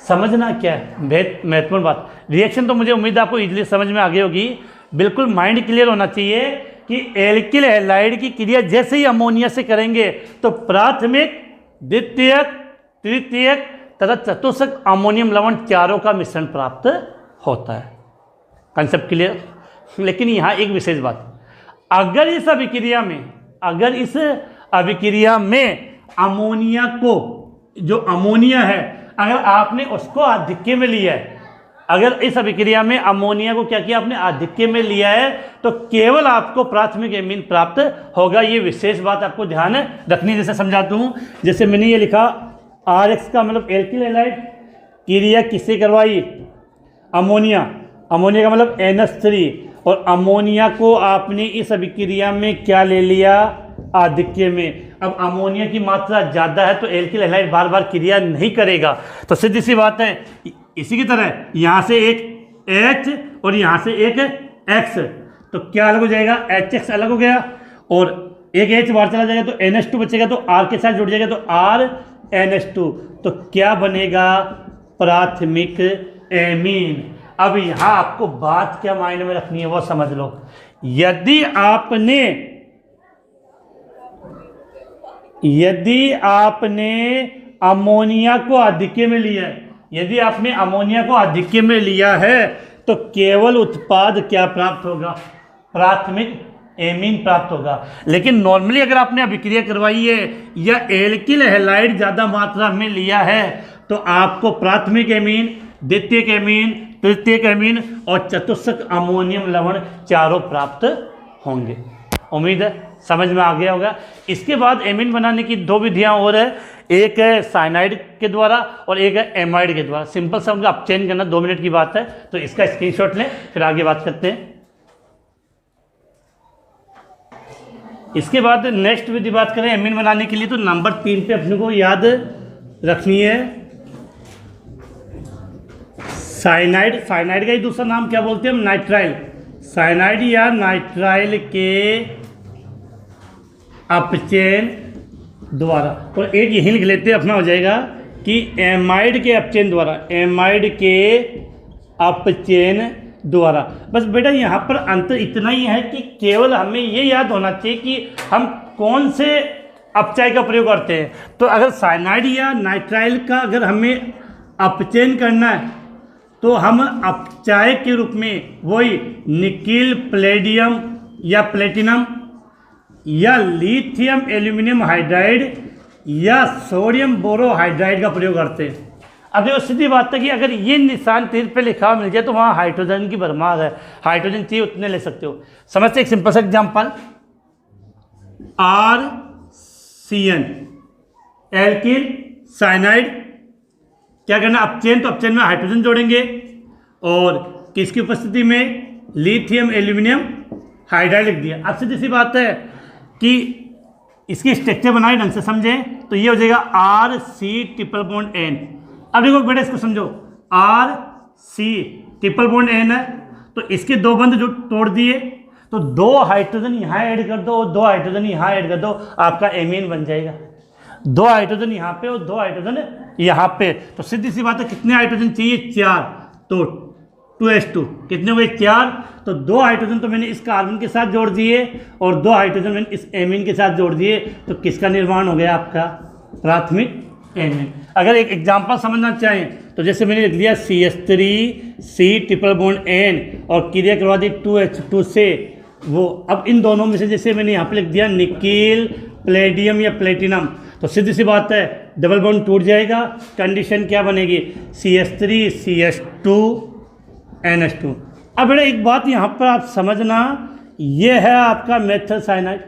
समझना क्या है, महत्वपूर्ण बात। रिएक्शन तो मुझे उम्मीद है आपको इजीली समझ में आ गई होगी। बिल्कुल माइंड क्लियर होना चाहिए कि एल्किल हैलाइड की क्रिया जैसे ही अमोनिया से करेंगे तो प्राथमिक, द्वितीयक, तृतीयक तथा चतुष्क अमोनियम लवण चारों का मिश्रण प्राप्त होता है। Concept clear. लेकिन यहाँ एक विशेष बात, अगर इस अभिक्रिया में अमोनिया को, जो अमोनिया है, अगर आपने उसको आधिक्य में लिया है, अगर इस अभिक्रिया में अमोनिया को क्या किया आपने, आधिक्य में लिया है, तो केवल आपको प्राथमिक एमीन प्राप्त होगा। ये विशेष बात आपको ध्यान रखनी। जैसे समझाता हूँ, जैसे मैंने ये लिखा RX का मतलब एल्किल हैलाइड, क्रिया किससे करवाई, अमोनिया, अमोनिया का मतलब NH3, और अमोनिया को आपने इस अभिक्रिया में क्या ले लिया, आधिक्य में। अब अमोनिया की मात्रा ज़्यादा है तो एल्किल हैलाइड बार बार क्रिया नहीं करेगा, तो सीधी सी बात है। इसी की तरह यहाँ से एक H और यहाँ से एक X, तो क्या अलग हो जाएगा, HX अलग हो गया, और एक H बाहर चला जाएगा तो NH2 बचेगा, तो R के साथ जुड़ जाएगा तो RNH2, तो क्या बनेगा, प्राथमिक एमीन। अब यहाँ आपको बात क्या माइंड में रखनी है वो समझ लो। यदि आपने अमोनिया को आधिक्य में लिया है, यदि आपने अमोनिया को आधिक्य में लिया है, तो केवल उत्पाद क्या प्राप्त होगा, प्राथमिक एमीन प्राप्त होगा। लेकिन नॉर्मली अगर आपने अभिक्रिया करवाई है या एल्किल हैलाइड ज़्यादा मात्रा में लिया है, तो आपको प्राथमिक एमीन, द्वितीयक एमीन, तृतीयक एमीन और चतुष्क अमोनियम लवण चारों प्राप्त होंगे। उम्मीद है समझ में आ गया होगा। इसके बाद एमीन बनाने की दो विधियां और है, एक है साइनाइड के द्वारा और एक है एमाइड के द्वारा। सिंपल सा उनका अपचयन करना, 2 मिनट की बात है, तो इसका स्क्रीनशॉट लें, फिर आगे बात करते हैं। इसके बाद नेक्स्ट विधि बात करें एमीन बनाने के लिए, तो नंबर 3 पे अपने को याद रखनी है साइनाइड। साइनाइड का ही दूसरा नाम क्या बोलते हैं हम, नाइट्राइल। साइनाइड या नाइट्राइल के अपचयन द्वारा, और एक यही लिख लेते हैं, अपना हो जाएगा कि एमाइड के अपचयन द्वारा, एमाइड के अपचयन द्वारा। बस बेटा यहाँ पर अंतर इतना ही है कि केवल हमें ये याद होना चाहिए कि हम कौन से अपचय का प्रयोग करते हैं। तो अगर साइनाइड या नाइट्राइल का अगर हमें अपचयन करना है, तो हम अपचायक के रूप में वही निकिल प्लेडियम या प्लेटिनम या लिथियम एल्यूमिनियम हाइड्राइड या सोडियम बोरोहाइड्राइड का प्रयोग करते हैं। अब देखो सीधी बात है कि अगर ये निशान तीर पे लिखा हुआ मिल जाए तो वहाँ हाइड्रोजन की भरमार है, हाइड्रोजन चाहिए उतने ले सकते हो। समझते एक सिंपल सा एग्जाम्पल, RCN एल्किल साइनाइड, क्या करना, अपचयन, तो अपचयन में हाइड्रोजन जोड़ेंगे और किसकी उपस्थिति में, लिथियम एल्यूमिनियम हाइड्राइड लिख दिया। अब सीधी सी बात है कि इसकी स्ट्रक्चर बनाए ढंग से समझें, तो ये हो जाएगा RC≡N। अब देखो बेटा इसको समझो, RC≡N है, तो इसके 2 बंध जो तोड़ दिए, तो 2 हाइड्रोजन यहाँ ऐड कर दो और 2 हाइड्रोजन यहाँ ऐड कर दो, आपका एमीन बन जाएगा। 2 हाइड्रोजन यहाँ पे और 2 हाइड्रोजन यहाँ पे, तो सीधी सी बात है कितने हाइड्रोजन चाहिए, 4, तो 2s2 कितने हुए, 4। तो 2 हाइड्रोजन तो मैंने इस कार्बन के साथ जोड़ दिए और 2 हाइड्रोजन मैंने इस एमीन के साथ जोड़ दिए, तो किसका निर्माण हो गया, आपका प्राथमिक एमीन। अगर एक एग्जांपल समझना चाहें तो जैसे मैंने लिख दिया CH3C≡N और क्रिया करवा दी 2H2 से, वो अब इन दोनों में से जैसे मैंने यहाँ पे लिख दिया निकिल प्लेडियम या प्लेटिनम, तो सीधी सी बात है डबल बॉन्ड टूट जाएगा, कंडीशन क्या बनेगी, CH3CH2NH2। अब बेटा एक बात यहाँ पर आप समझना, ये है आपका मेथल साइनाइड,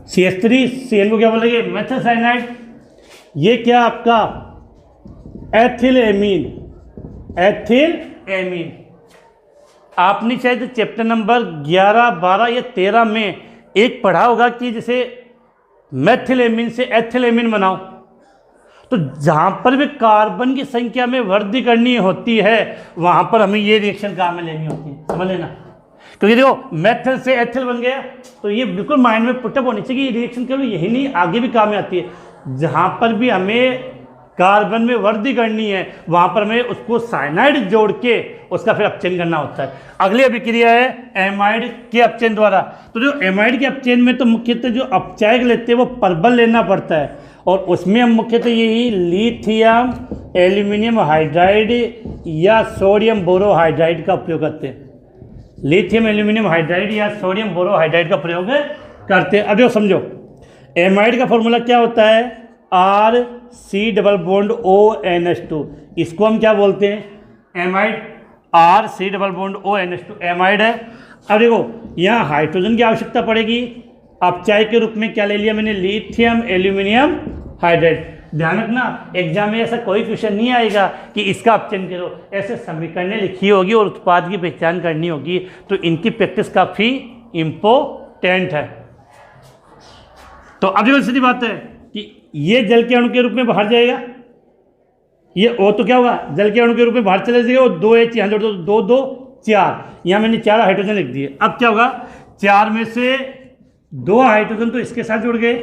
CH3CN को क्या बोलेंगे, मेथल साइनाइड। ये क्या आपका एथिल एमीन, एथिल एमीन। आपने शायद चैप्टर नंबर 11, 12 या 13 में एक पढ़ा होगा कि जैसे मेथिल एमीन से एथिल एमीन बनाओ, तो जहाँ पर भी कार्बन की संख्या में वृद्धि करनी होती है वहाँ पर हमें ये रिएक्शन काम में लेनी होती है, समझ लेना। क्योंकि देखो मेथिल से एथिल बन गया, तो ये बिल्कुल माइंड में पुटअप होनी चाहिए कि ये रिएक्शन केवल यही नहीं आगे भी काम में आती है। जहाँ पर भी हमें कार्बन में वृद्धि करनी है वहाँ पर हमें उसको साइनाइड जोड़ के उसका फिर अपचयन करना होता है। अगली अभिक्रिया है एमाइड के अपचयन द्वारा। तो जो एमाइड के अपचयन में तो मुख्यतः जो अपचायक लेते हैं वो परबल लेना पड़ता है, और उसमें हम मुख्यतः यही लिथियम एल्यूमिनियम हाइड्राइड या सोडियम बोरोहाइड्राइड का उपयोग करते हैं। लिथियम एल्यूमिनियम हाइड्राइड या सोडियम बोरोहाइड्राइड का प्रयोग करते हैं। अब जो समझो, एमाइड का फॉर्मूला क्या होता है, are C double bond ONH2, इसको हम क्या बोलते हैं, amide, R C double bond ONH2 amide है। अब देखो यहाँ हाइड्रोजन की आवश्यकता पड़ेगी, अपचायक के रूप में क्या ले लिया मैंने, लिथियम एल्यूमिनियम हाइड्राइड। ध्यान रखना एग्जाम में ऐसा कोई क्वेश्चन नहीं आएगा कि इसका अपचयन करो, ऐसे समीकरणें लिखी होगी और उत्पाद की पहचान करनी होगी, तो इनकी प्रैक्टिस काफ़ी इम्पोर्टेंट है। तो अब देखो सीधी बात है कि ये जल के अणु के रूप में बाहर जाएगा, ये O तो क्या होगा, जल के अणु के रूप में बाहर चले जाएगा, और 2H यहाँ जोड़ दो, 2 2 4, यहाँ मैंने 4 हाइड्रोजन लिख दिए। अब क्या होगा, 4 में से 2 हाइड्रोजन तो इसके साथ जुड़ गए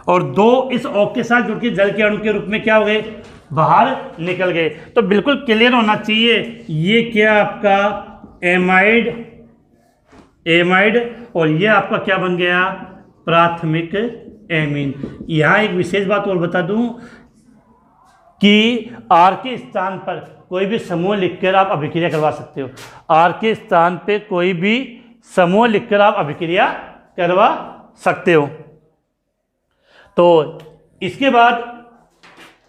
और 2 इस O के साथ जुड़ के जल के अणु के रूप में क्या हो गए, बाहर निकल गए। तो बिल्कुल क्लियर होना चाहिए, ये क्या आपका एमाइड और ये आपका क्या बन गया, प्राथमिक एमीन। यहाँ एक विशेष बात और बता दूं कि R के स्थान पर कोई भी समूह लिखकर आप अभिक्रिया करवा सकते हो, R के स्थान पे कोई भी समूह लिखकर आप अभिक्रिया करवा सकते हो। तो इसके बाद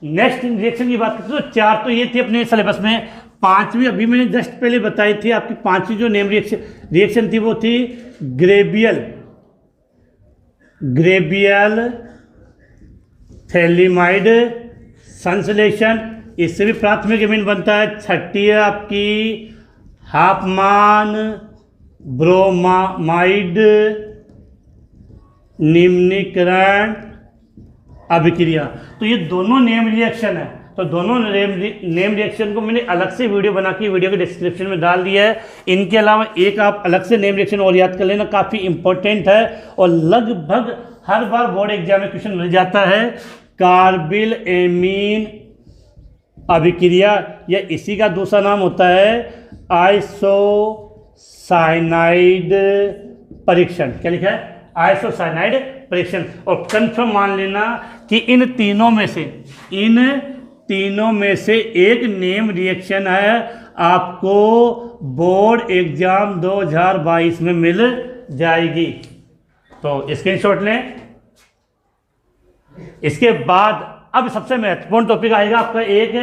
नेक्स्ट रिएक्शन की बात करते हो, 4 तो ये थी अपने सिलेबस में, 5वीं अभी मैंने जस्ट पहले बताई थी आपकी, 5वीं जो नेम रिएक्शन थी वो थी ग्रेबियल थैलिमाइड संश्लेषण, इससे भी प्राथमिक एमीन बनता है। 6ठी है आपकी हाफमान ब्रोमाइड निम्नीकरण अभिक्रिया। तो ये दोनों नेम रिएक्शन है, तो दोनों नेम रिएक्शन को मैंने अलग से वीडियो बना के वीडियो के डिस्क्रिप्शन में डाल दिया है। इनके अलावा एक आप अलग से नेम रिएक्शन और याद कर लेना, काफ़ी इंपॉर्टेंट है और लगभग हर बार बोर्ड एग्जाम में क्वेश्चन मिल जाता है। कार्बिल एमीन अभिक्रिया या इसी का दूसरा नाम होता है आइसोसाइनाइड परीक्षण। क्या लिखा है, आइसोसाइनाइड परीक्षण। और कंफर्म मान लेना कि इन तीनों में से एक नेम रिएक्शन है, आपको बोर्ड एग्जाम 2022 में मिल जाएगी, तो स्क्रीनशॉट लें। इसके बाद अब सबसे महत्वपूर्ण टॉपिक आएगा आपका एक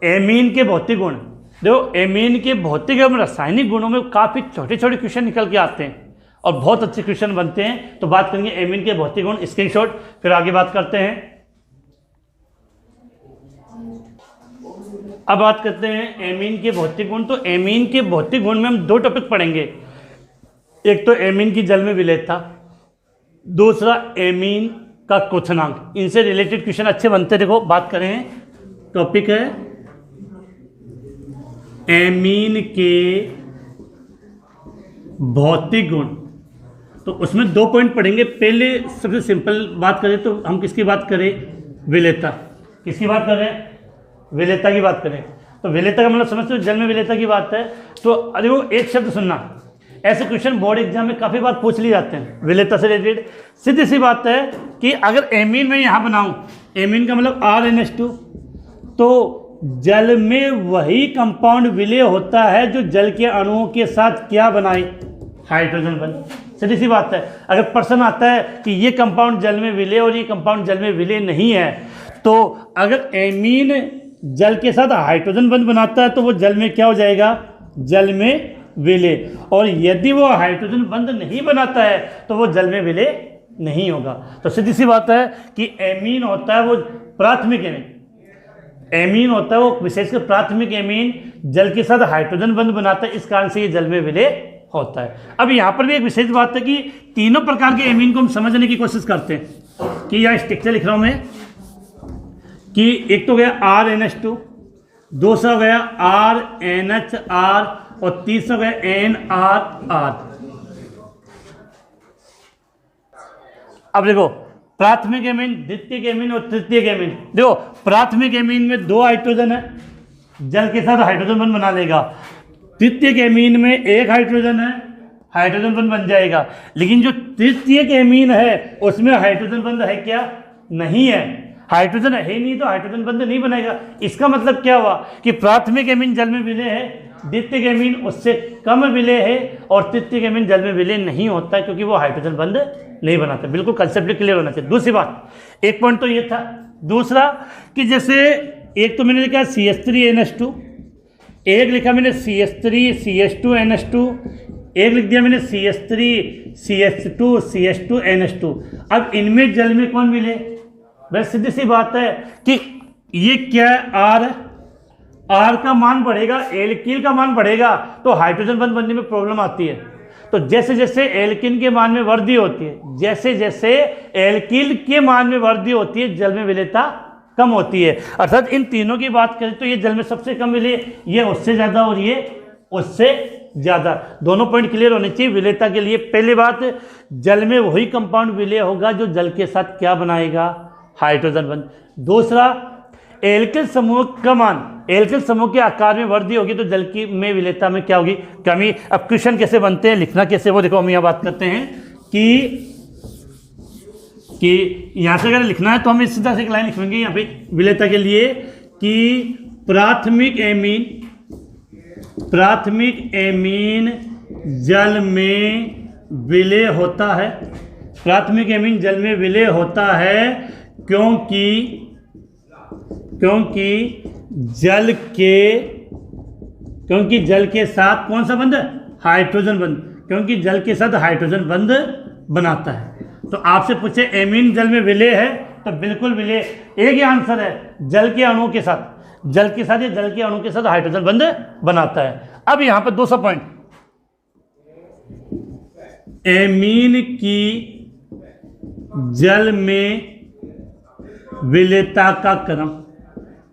एमीन के भौतिक गुण। देखो एमीन के भौतिक एवं रासायनिक गुणों में काफ़ी छोटे छोटे क्वेश्चन निकल के आते हैं और बहुत अच्छे क्वेश्चन बनते हैं। तो बात करेंगे एमीन के भौतिक गुण, स्क्रीनशॉट, फिर आगे बात करते हैं। अब बात करते हैं एमीन के भौतिक गुण। तो एमीन के भौतिक गुण में हम 2 टॉपिक पढ़ेंगे, एक तो एमीन की जल में विलेयता, दूसरा एमीन का क्वथनांक। इनसे रिलेटेड क्वेश्चन अच्छे बनते। देखो बात करें, टॉपिक है एमीन के भौतिक गुण। तो उसमें 2 पॉइंट पढ़ेंगे। पहले सबसे सिंपल बात करें तो हम किसकी बात करें, विलेयता। किसकी बात कर रहे हैं, विलेयता की बात करें। तो विलेयता का मतलब समझते हो, जल में विलेयता की बात है। तो देखो एक शब्द सुनना, ऐसे क्वेश्चन बोर्ड एग्जाम में काफ़ी बार पूछ लिए जाते हैं विलेयता से रिलेटेड। सीधी सी बात है कि अगर एमीन में यहाँ बनाऊँ, एमीन का मतलब RNH2, तो जल में वही कंपाउंड विलय होता है जो जल के अणुओं के साथ क्या बनाए, हाइड्रोजन बंध। सीधी सी बात है। अगर प्रश्न आता है कि ये कंपाउंड जल में विलय और ये कंपाउंड जल में विलय नहीं है, तो अगर एमीन जल के साथ हाइड्रोजन बंध बनाता है तो वो जल में क्या हो जाएगा, जल में विलय। और यदि वो हाइड्रोजन बंध नहीं बनाता है तो वो जल में विलय नहीं होगा। तो सीधी सी बात है कि एमीन होता है वो प्राथमिक एमीन, एमीन होता है वो विशेषकर प्राथमिक एमीन जल के साथ हाइड्रोजन बंध बनाता है, इस कारण से ये जल में विलय होता है। अब यहाँ पर भी एक विशेष बात है कि तीनों प्रकार के एमीन को हम समझने की कोशिश करते हैं। कि यहाँ स्ट्रक्चर लिख रहा हूँ मैं कि एक तो गया RNH2, दूसरा गया RNHR और तीसरा गया NRR। अब देखो प्राथमिक एमीन, द्वितीयक एमीन और तृतीयक एमीन। देखो प्राथमिक एमीन में 2 हाइड्रोजन है, जल के साथ हाइड्रोजन बंध बना लेगा। तृतीयक एमीन में 1 हाइड्रोजन है, हाइड्रोजन बंध बन जाएगा। लेकिन जो तृतीयक एमीन है उसमें हाइड्रोजन बंध है क्या, नहीं है। हाइड्रोजन है नहीं तो हाइड्रोजन बंध नहीं बनेगा। इसका मतलब क्या हुआ कि प्राथमिक एमीन जल में विलय है, द्वितीयक एमीन उससे कम विलेय है और तृतीयक एमीन जल में विलेय नहीं होता है क्योंकि वो हाइड्रोजन बंध नहीं बनाता। बिल्कुल कंसेप्ट क्लियर होना चाहिए। दूसरी बात, एक पॉइंट तो ये था। दूसरा कि जैसे एक तो मैंने लिखा CH3NH2, एक लिखा मैंने CH3CH2NH2, एक लिख दिया मैंने CH3CH2CH2NH2। अब इनमें जल में कौन मिले? बस सीधी सी बात है कि ये क्या है, आर का मान बढ़ेगा, एल्किल का मान बढ़ेगा तो हाइड्रोजन बंध बनने में प्रॉब्लम आती है। तो जैसे जैसे एल्किन के मान में वृद्धि होती है, जैसे जैसे एल्किल के मान में वृद्धि होती है, जल में विलेयता कम होती है। अर्थात इन तीनों की बात करें तो ये जल में सबसे कम विलेय, ये उससे ज़्यादा और ये उससे ज़्यादा। दोनों पॉइंट क्लियर होने चाहिए विलेयता के लिए। पहली बात, जल में वही कंपाउंड विलेय होगा जो जल के साथ क्या बनाएगा? हाइड्रोजन बंध। दूसरा, एल्किल समूह का मान, एल्किल समूह के आकार में वृद्धि होगी तो जल की में विलेयता में क्या होगी? कमी। अब क्वेश्चन कैसे बनते हैं, लिखना कैसे, वो देखो हम यहाँ बात करते हैं कि यहाँ से अगर लिखना है तो हम इस सीधा से एक लाइन लिखेंगे यहाँ पे विलेयता के लिए कि प्राथमिक एमीन जल में विलेय होता है। प्राथमिक एमीन जल में विलेय होता है क्योंकि जल के साथ कौन सा बंध? हाइड्रोजन बंध। क्योंकि जल के साथ हाइड्रोजन बंध बनाता है। तो आपसे पूछे एमीन जल में विलेय है तो बिल्कुल विलेय, एक ही आंसर है, जल के अणुओं के साथ, जल के साथ या जल के अणु के साथ हाइड्रोजन बंध बनाता है। अब यहां पर दूसरा पॉइंट, एमीन की जल में विलेयता का क्रम,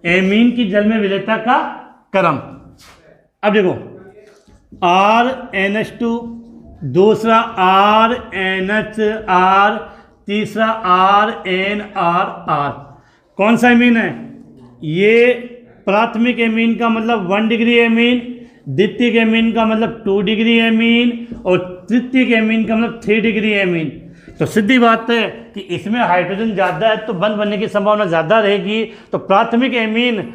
एमीन की जल में विलेयता का क्रम। अब देखो RNH2, दूसरा RNHR, तीसरा RNRR। कौन सा एमीन है? ये प्राथमिक एमीन का मतलब 1 डिग्री एमीन, द्वितीयक एमीन का मतलब 2 डिग्री एमीन और तृतीयक एमीन का मतलब 3 डिग्री एमीन। तो सीधी बात है कि इसमें हाइड्रोजन ज़्यादा है तो बंध बनने की संभावना ज़्यादा रहेगी। तो प्राथमिक एमीन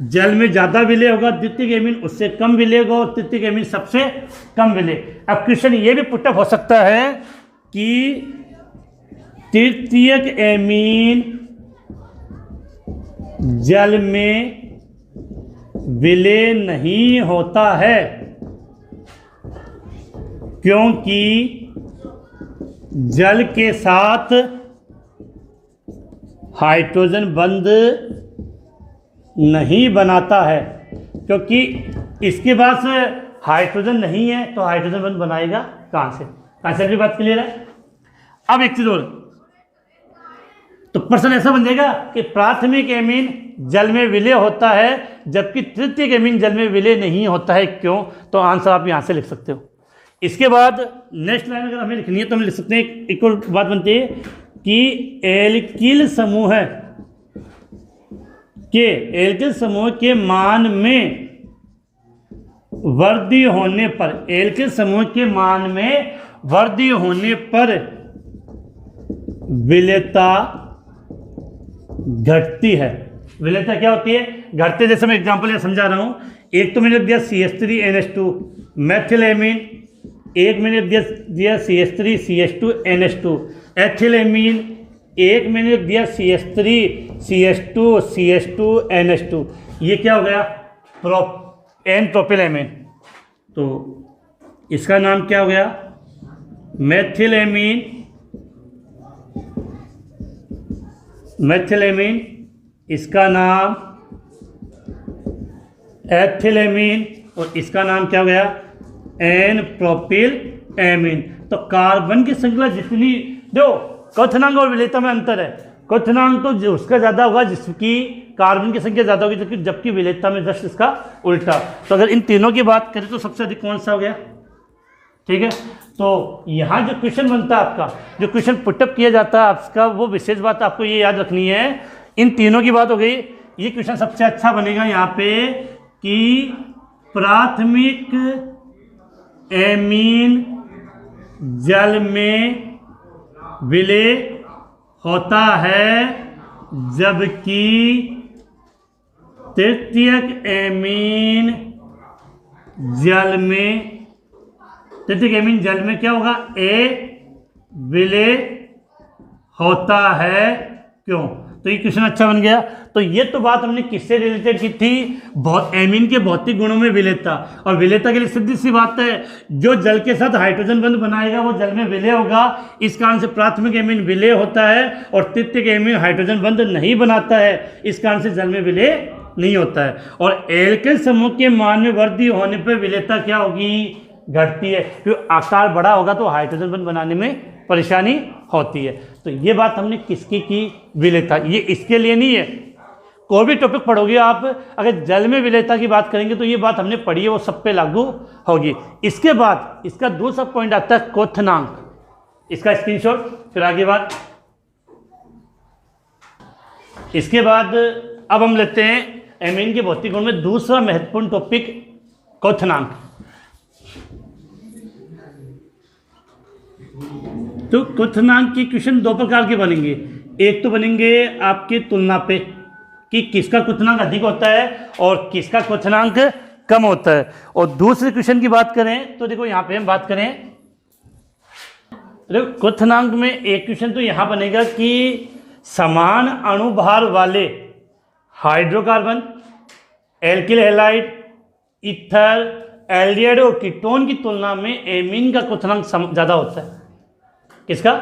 जल में ज़्यादा विलेय होगा, द्वितीयक एमीन उससे कम विलेय होगा और तृतीयक एमीन सबसे कम विलेय। अब क्वेश्चन ये भी पुटअप हो सकता है कि तृतीयक एमीन जल में विलेय नहीं होता है क्योंकि जल के साथ हाइड्रोजन बंध नहीं बनाता है। क्योंकि इसके पास हाइड्रोजन नहीं है तो हाइड्रोजन बंध बनाएगा कहां से? कंसेप्ट की बात क्लियर है। अब एक चीज और, तो प्रश्न ऐसा बन जाएगा कि प्राथमिक एमीन जल में विलेय होता है जबकि तृतीयक एमीन जल में विलेय नहीं होता है, क्यों? तो आंसर आप यहां से लिख सकते हो। इसके बाद नेक्स्ट लाइन अगर हमें लिखनी है तो हम लिख सकते हैं, एक और बात बनती है कि एल्किल समूह के मान में वृद्धि होने पर, एल्किल समूह के मान में वृद्धि होने पर विलेयता घटती है। विलेयता क्या होती है? घटते। जैसे मैं एग्जांपल यहाँ समझा रहा हूँ, एक तो मैंने दिया CH3NH2 मेथिल एमीन, एक मैंने दिया CH3CH2NH2 एथिल एमीन, एक मैंने दिया CH3CH2CH2NH2। ये क्या हो गया? N propyl amine. तो इसका नाम क्या हो गया? Methyl amine. इसका नाम एथिल एमीन और इसका नाम क्या हो गया? N propyl amine. तो कार्बन की संख्या जितनी, देखो क्वथनांक और विलेयता में अंतर है। क्वथनांक तो उसका ज़्यादा होगा जिसकी कार्बन की संख्या ज़्यादा होगी, जबकि विलेयता में जस्ट इसका उल्टा। तो अगर इन तीनों की बात करें तो सबसे अधिक कौन सा हो गया? ठीक है। तो यहाँ जो क्वेश्चन बनता है आपका, जो क्वेश्चन पुटअप किया जाता है आपका, वो विशेष बात आपको ये याद रखनी है। इन तीनों की बात हो गई। ये क्वेश्चन सबसे अच्छा बनेगा यहाँ पे कि प्राथमिक एमीन जल में विलेय होता है जबकि तृतीयक एमीन जल में तृतीयक एमीन जल में क्या होगा, विलय होता है क्यों। तो ये क्वेश्चन अच्छा बन गया। तो ये तो बात हमने किससे रिलेटेड की थी, एमीन के भौतिक गुणों में विलेयता। और विलेयता के लिए सीधी सी बात है, जो जल के साथ हाइड्रोजन बंध बनाएगा वो जल में विलय होगा। इस कारण से प्राथमिक एमीन विलय होता है और तृतीयक एमीन हाइड्रोजन बंध नहीं बनाता है, इस कारण से जल में विलय नहीं होता है। और एल्केन समूह के मान में वृद्धि होने पर विलेयता क्या होगी, घटती है, क्योंकि आकार बड़ा होगा तो हाइड्रोजन बंध बनाने में परेशानी होती है। तो ये बात हमने किसकी की, विलेयता। ये इसके लिए नहीं है, कोई भी टॉपिक पढ़ोगे आप, अगर जल में विलेयता की बात करेंगे तो ये बात हमने पढ़ी है, वो सब पे लागू होगी। इसके बाद इसका दूसरा पॉइंट आता है क्वथनांक, इसका स्क्रीनशॉट, फिर आगे बात। इसके बाद अब हम लेते हैं एमीन के भौतिक गुण में दूसरा महत्वपूर्ण टॉपिक क्वथनांक। तो क्वथनांक की क्वेश्चन दो प्रकार के बनेंगे, एक तो बनेंगे आपके तुलना पे कि किसका क्वथनांक अधिक होता है और किसका क्वथनांक कम होता है। और दूसरे क्वेश्चन की बात करें तो देखो यहाँ पे हम बात करें, देखो क्वथनांक में एक क्वेश्चन तो यहाँ बनेगा कि समान अणुभार वाले hydrocarbon, alkyl halide, ether, aldehyde और कीटोन की तुलना में एमीन का क्वथनांक ज़्यादा होता है। किसका,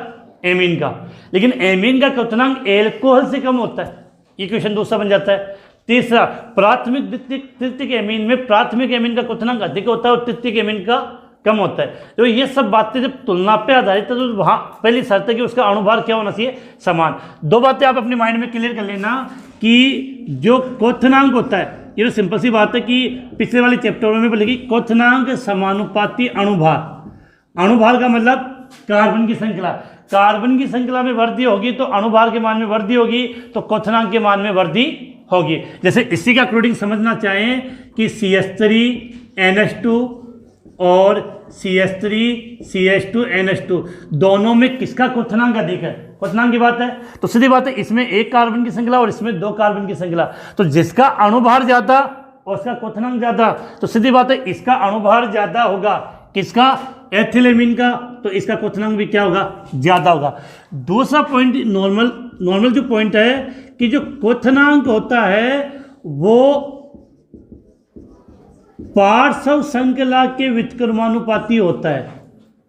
एमीन का। लेकिन एमीन का क्वथनांक एल्कोहल से कम होता है, ये क्वेश्चन दूसरा बन जाता है। तीसरा, प्राथमिक तृतीयक एमीन में प्राथमिक एमीन का क्वथनांक अधिक होता है और तृतीयक एमीन का कम होता है। तो ये सब बातें जब तुलना पे आधारित है तो वहाँ पहली शर्त है कि उसका अणुभार क्या होना चाहिए, समान। दो बातें आप अपने माइंड में क्लियर कर लेना कि जो क्वथनांक होता है, ये तो सिंपल सी बात है कि पिछले वाले चैप्टर में बोलेगी क्वथनांक समानुपाती अणुभार। अणुभार का मतलब कार्बन की श्रृंखला, कार्बन की श्रृंखला में वृद्धि होगी तो अणुभार के मान में वृद्धि होगी, तो क्वथनांक के मान में वृद्धि होगी। जैसे इसी का अकॉर्डिंग समझना चाहें कि CH3NH2 और CH3CH2NH2 दोनों में किसका क्वथनांक अधिक है, क्वथनांक की बात है। तो सीधी बात है, इसमें एक कार्बन की श्रृंखला और इसमें दो कार्बन की श्रृंखला, तो जिसका अणुभार ज्यादा और उसका क्वथनांक ज्यादा, तो सीधी बात है इसका अणुभार ज्यादा होगा, किसका, एथिलेमीन का, तो इसका क्वथनांक भी क्या होगा, ज्यादा होगा। दूसरा पॉइंट नॉर्मल जो पॉइंट है कि जो क्वथनांक होता है वो पार्श्व श्रृंखला के व्युत्क्रमानुपाती होता है।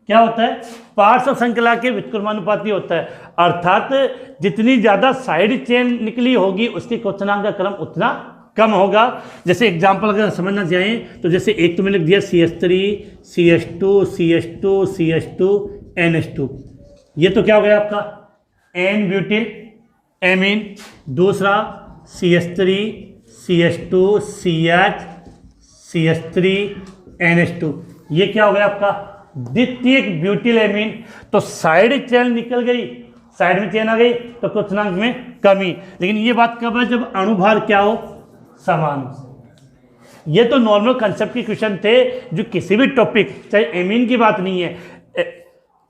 क्या होता है, पार्श्व श्रृंखला के व्युत्क्रमानुपाती होता है, अर्थात जितनी ज्यादा साइड चेन निकली होगी उसके क्वथनांक का क्रम उतना कम होगा। जैसे एग्जांपल अगर समझना चाहें तो जैसे एक तो मैंने लिख दिया CH3 CH2 CH2 CH2 NH2, ये तो क्या हो गया आपका N ब्यूटिल एमीन। दूसरा CH3 CH2 CH CH3 NH2, ये क्या हो गया आपका द्वितीयक ब्यूटिल एमीन। तो साइड चेन निकल गई, साइड में चेन आ गई तो क्वथनांक में कमी। लेकिन ये बात कब है, जब अणुभार क्या हो, समान। ये तो नॉर्मल कंसेप्ट के क्वेश्चन थे जो किसी भी टॉपिक, चाहे एमीन की बात नहीं है,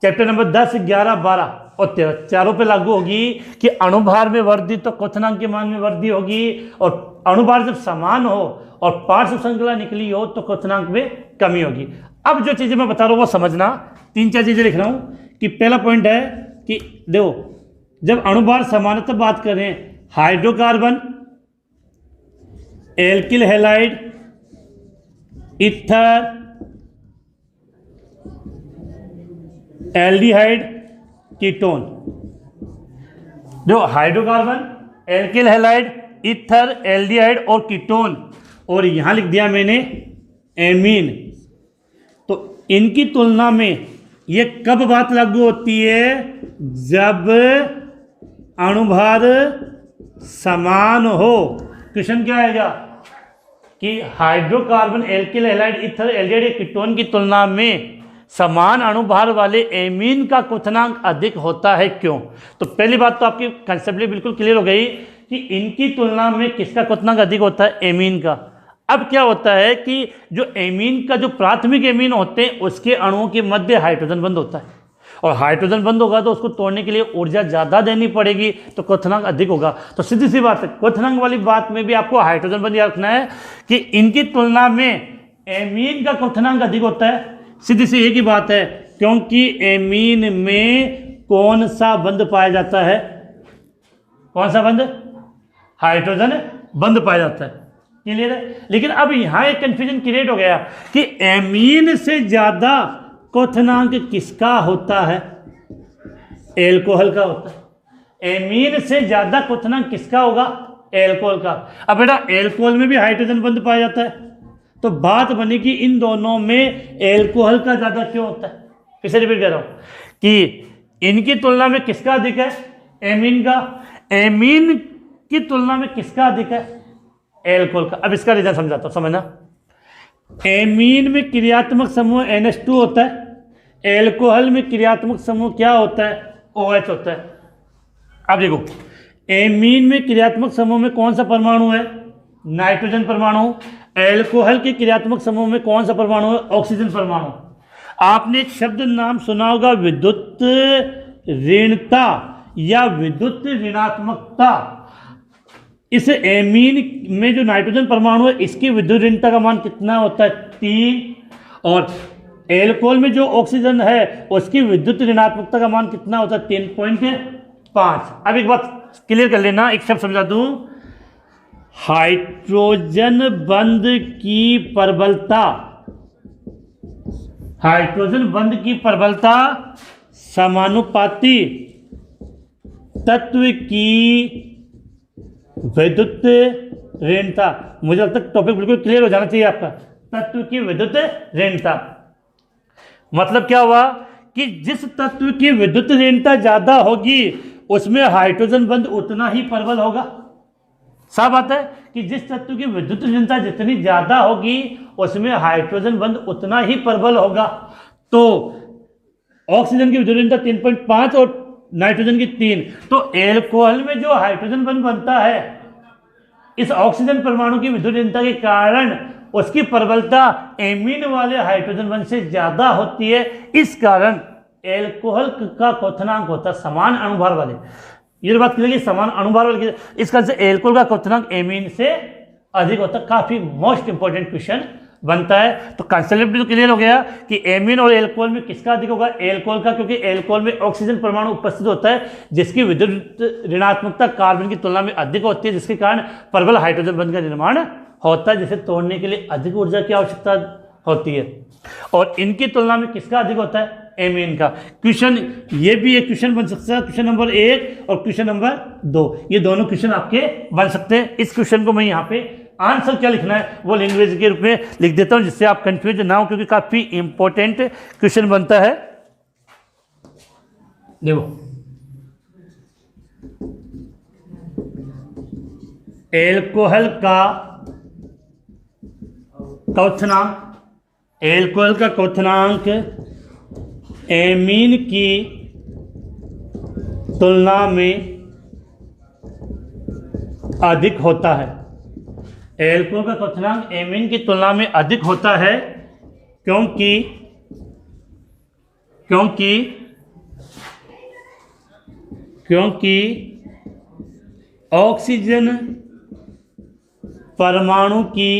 चैप्टर नंबर 10, 11, 12 और 13 चारों पे लागू होगी कि अणुभार में वृद्धि तो क्वथनांक के मान में वृद्धि होगी, और अणुभार जब समान हो और पार्श्व श्रृंखला निकली हो तो क्वथनांक में कमी होगी। अब जो चीजें मैं बता रहा हूं वो समझना, 3-4 चीजें लिख रहा हूं कि पहला पॉइंट है कि देखो जब अणुभार समानता बात करें, hydrocarbon, alkyl halide, ether, aldehyde, ketone, जो hydrocarbon, alkyl halide, ether, aldehyde और कीटोन, और यहां लिख दिया मैंने एमीन। तो इनकी तुलना में ये कब बात लागू होती है, जब अणुभार समान हो। क्वेश्चन क्या आएगा कि hydrocarbon, alkyl halide, ether, aldehyde, ketone की तुलना में समान अणुभार वाले एमीन का क्वथनांक अधिक होता है, क्यों। तो पहली बात तो आपकी कंसेप्टली बिल्कुल क्लियर हो गई कि इनकी तुलना में किसका क्वथनांक अधिक होता है, एमीन का। अब क्या होता है कि जो एमीन का जो प्राथमिक एमीन होते हैं उसके अणुओं के मध्य हाइड्रोजन बंध होता है, और हाइड्रोजन बंध होगा तो उसको तोड़ने के लिए ऊर्जा ज़्यादा देनी पड़ेगी, तो क्वथनांक अधिक होगा। तो सीधी सी बात है, क्वथनांक वाली बात में भी आपको हाइड्रोजन बंध याद रखना है कि इनकी तुलना में एमीन का क्वथनांक अधिक होता है? सीधी सी एक ही बात है, क्योंकि एमीन में कौन सा बंध पाया जाता है? कौन सा बंध? हाइड्रोजन बंध पाया जाता है। क्लियर है? लेकिन अब यहां एक कंफ्यूजन क्रिएट हो गया कि एमीन से ज्यादा क्वथनांक किसका होता है? एल्कोहल का होता है। एमीन से ज्यादा क्वथनांक किसका होगा? एल्कोहल का। अब बेटा एल्कोहल में भी हाइड्रोजन बंध पाया जाता है, तो बात बनी कि इन दोनों में एल्कोहल का ज्यादा क्यों होता है? फिर से रिपीट कर रहा हूं कि इनकी तुलना में किसका अधिक है? एमीन का। एमीन की तुलना में किसका अधिक है? एल्कोहल का। अब इसका रीजन समझाता हूं, समझना। एमीन में क्रियात्मक समूह NH2 होता है, एल्कोहल में क्रियात्मक समूह क्या होता है? OH होता है। अब देखो, एमीन में क्रियात्मक समूह में कौन सा परमाणु है? नाइट्रोजन परमाणु। एल्कोहल के क्रियात्मक समूह में कौन सा परमाणु है? ऑक्सीजन परमाणु। आपने एक शब्द नाम सुना होगा, विद्युत ऋणता या विद्युत ऋणात्मकता। इस एमीन में जो नाइट्रोजन परमाणु है, इसकी विद्युत ऋणता का मान कितना होता है? 3। और एल्कोहल में जो ऑक्सीजन है, उसकी विद्युत ऋणात्मकता का मान कितना होता है? 3.5। अब एक बात क्लियर कर लेना, एक शब्द समझा दूं। हाइड्रोजन बंध की प्रबलता, हाइड्रोजन बंध की प्रबलता समानुपाती तत्व की विद्युत ऋणता। मुझे लगता है टॉपिक बिल्कुल क्लियर हो जाना चाहिए आपका। तत्व की विद्युत ऋणता मतलब क्या हुआ कि जिस तत्व की विद्युत ऋणता ज्यादा होगी उसमें हाइड्रोजन बंध उतना ही प्रबल होगा। साफ बात है कि जिस तत्व की विद्युत ऋणता जितनी ज्यादा होगी उसमें हाइड्रोजन बंध उतना ही प्रबल होगा। तो ऑक्सीजन की विद्युत ऋणता 3.5 और नाइट्रोजन की 3। तो एल्कोहल में जो हाइड्रोजन बंध बनता है, इस ऑक्सीजन परमाणु की विद्युत ऋणता के कारण उसकी प्रबलता एमीन वाले हाइड्रोजन बंध से ज्यादा होती है। इस कारण एल्कोहल का क्वथनांक होता है समान अणुभार वाले। ये बात क्लियर, समान अणुभार वाले, इस कारण से एल्कोहल का क्वथनांक एमीन से अधिक होता है। काफी मोस्ट इंपॉर्टेंट क्वेश्चन बनता है। तो कंसेप्ट भी तो क्लियर हो गया कि एमीन और एल्कोहल में किसका अधिक होगा? एल्कोहल का, क्योंकि एल्कोहल में ऑक्सीजन परमाणु उपस्थित होता है जिसकी विद्युत ऋणात्मकता कार्बन की तुलना में अधिक होती है, जिसके कारण प्रबल हाइड्रोजन बंध का निर्माण होता है, जिसे तोड़ने के लिए अधिक ऊर्जा की आवश्यकता होती है। और इनकी तुलना में किसका अधिक होता है? एमीन का। क्वेश्चन ये भी एक क्वेश्चन बन सकता है, क्वेश्चन नंबर 1 और क्वेश्चन नंबर 2, ये दोनों क्वेश्चन आपके बन सकते हैं। इस क्वेश्चन को मैं यहाँ पे आंसर क्या लिखना है वो लैंग्वेज के रूप में लिख देता हूं, जिससे आप कंफ्यूज ना हो, क्योंकि काफी इंपॉर्टेंट क्वेश्चन बनता है। देखो, एल्कोहल का क्वथनांक, एल्कोहल का क्वथनांक एमीन की तुलना में अधिक होता है। एल्कोहल का क्वथनांक एमीन की तुलना में अधिक होता है क्योंकि ऑक्सीजन परमाणु की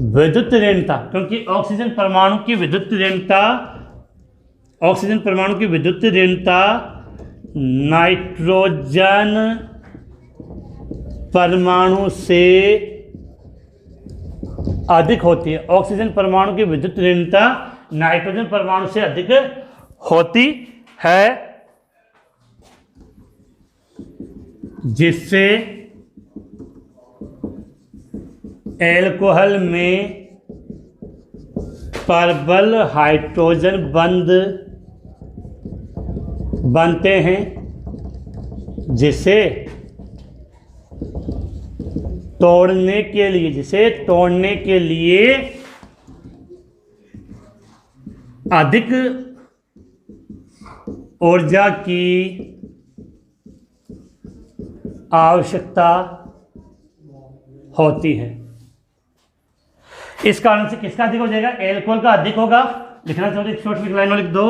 विद्युत ऋणता, क्योंकि ऑक्सीजन परमाणु की विद्युत ऋणता नाइट्रोजन परमाणु से अधिक होती है। ऑक्सीजन परमाणु की विद्युत ऋणता नाइट्रोजन परमाणु से अधिक होती है, जिससे एल्कोहल में प्रबल हाइड्रोजन बंध बनते हैं, जिसे तोड़ने के लिए अधिक ऊर्जा की आवश्यकता होती है। इस कारण से किसका अधिक हो जाएगा? एल्कोहल का अधिक होगा। लिखना चाहते छोटी छोटी लाइन में लिख दो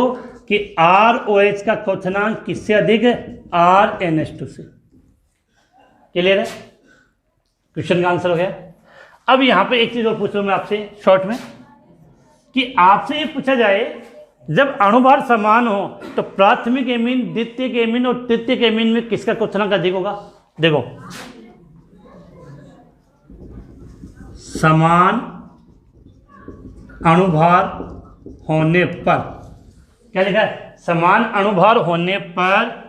कि ROH का क्वथनांक किससे अधिक है? RNH2 से। क्लियर है? क्वेश्चन का आंसर हो गया। अब यहाँ पे एक चीज़ और पूछ रहा हूँ मैं आपसे शॉर्ट में, कि आपसे ये पूछा जाए जब अणुभार समान हो तो प्राथमिक एमीन, द्वितीयक एमीन और तृतीयक एमीन में किसका क्वथनांक अधिक होगा? देखो, समान अणुभार होने पर, क्या लिखा है? समान अणुभार होने पर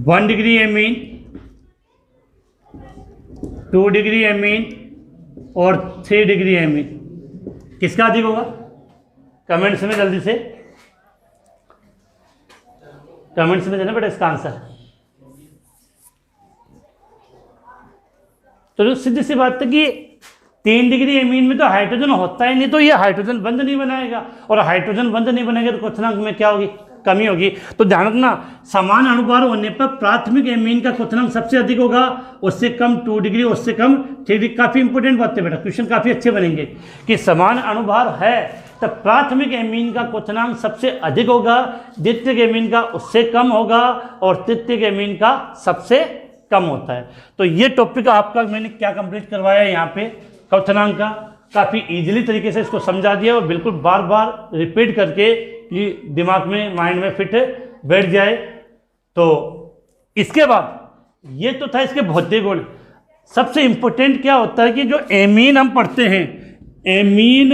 1 डिग्री एमीन, 2 डिग्री एमीन और 3 डिग्री एमीन किसका अधिक होगा? कमेंट्स में जल्दी से कमेंट्स में देना बेटा इसका आंसर। तो जो सीधी सी बात है कि 3 डिग्री एमीन में तो हाइड्रोजन होता ही नहीं, तो ये हाइड्रोजन बंध नहीं बनाएगा, और हाइड्रोजन बंध नहीं बनेगा तो क्वथनांक में क्या होगी? कमी होगी। तो ध्यान रखना, समान अणुभार होने पर प्राथमिक एमीन का क्वथनांक सबसे अधिक होगा, उससे कम 2 डिग्री, उससे कम 3 डिग्री। काफी इंपॉर्टेंट बात है बेटा, क्वेश्चन काफी अच्छे बनेंगे कि समान अणुभार है तब प्राथमिक एमीन का क्वथनांक सबसे अधिक होगा, द्वितीयक एमीन का उससे कम होगा और तृतीयक एमीन का सबसे कम होता है। तो ये टॉपिक आपका मैंने क्या कंप्लीट करवाया यहाँ पे, क्वथनांक का काफ़ी इजीली तरीके से इसको समझा दिया, और बिल्कुल बार बार रिपीट करके ये दिमाग में, माइंड में फिट बैठ जाए। तो इसके बाद ये तो था इसके भौतिक गुण। सबसे इंपॉर्टेंट क्या होता है कि जो एमीन हम पढ़ते हैं, एमीन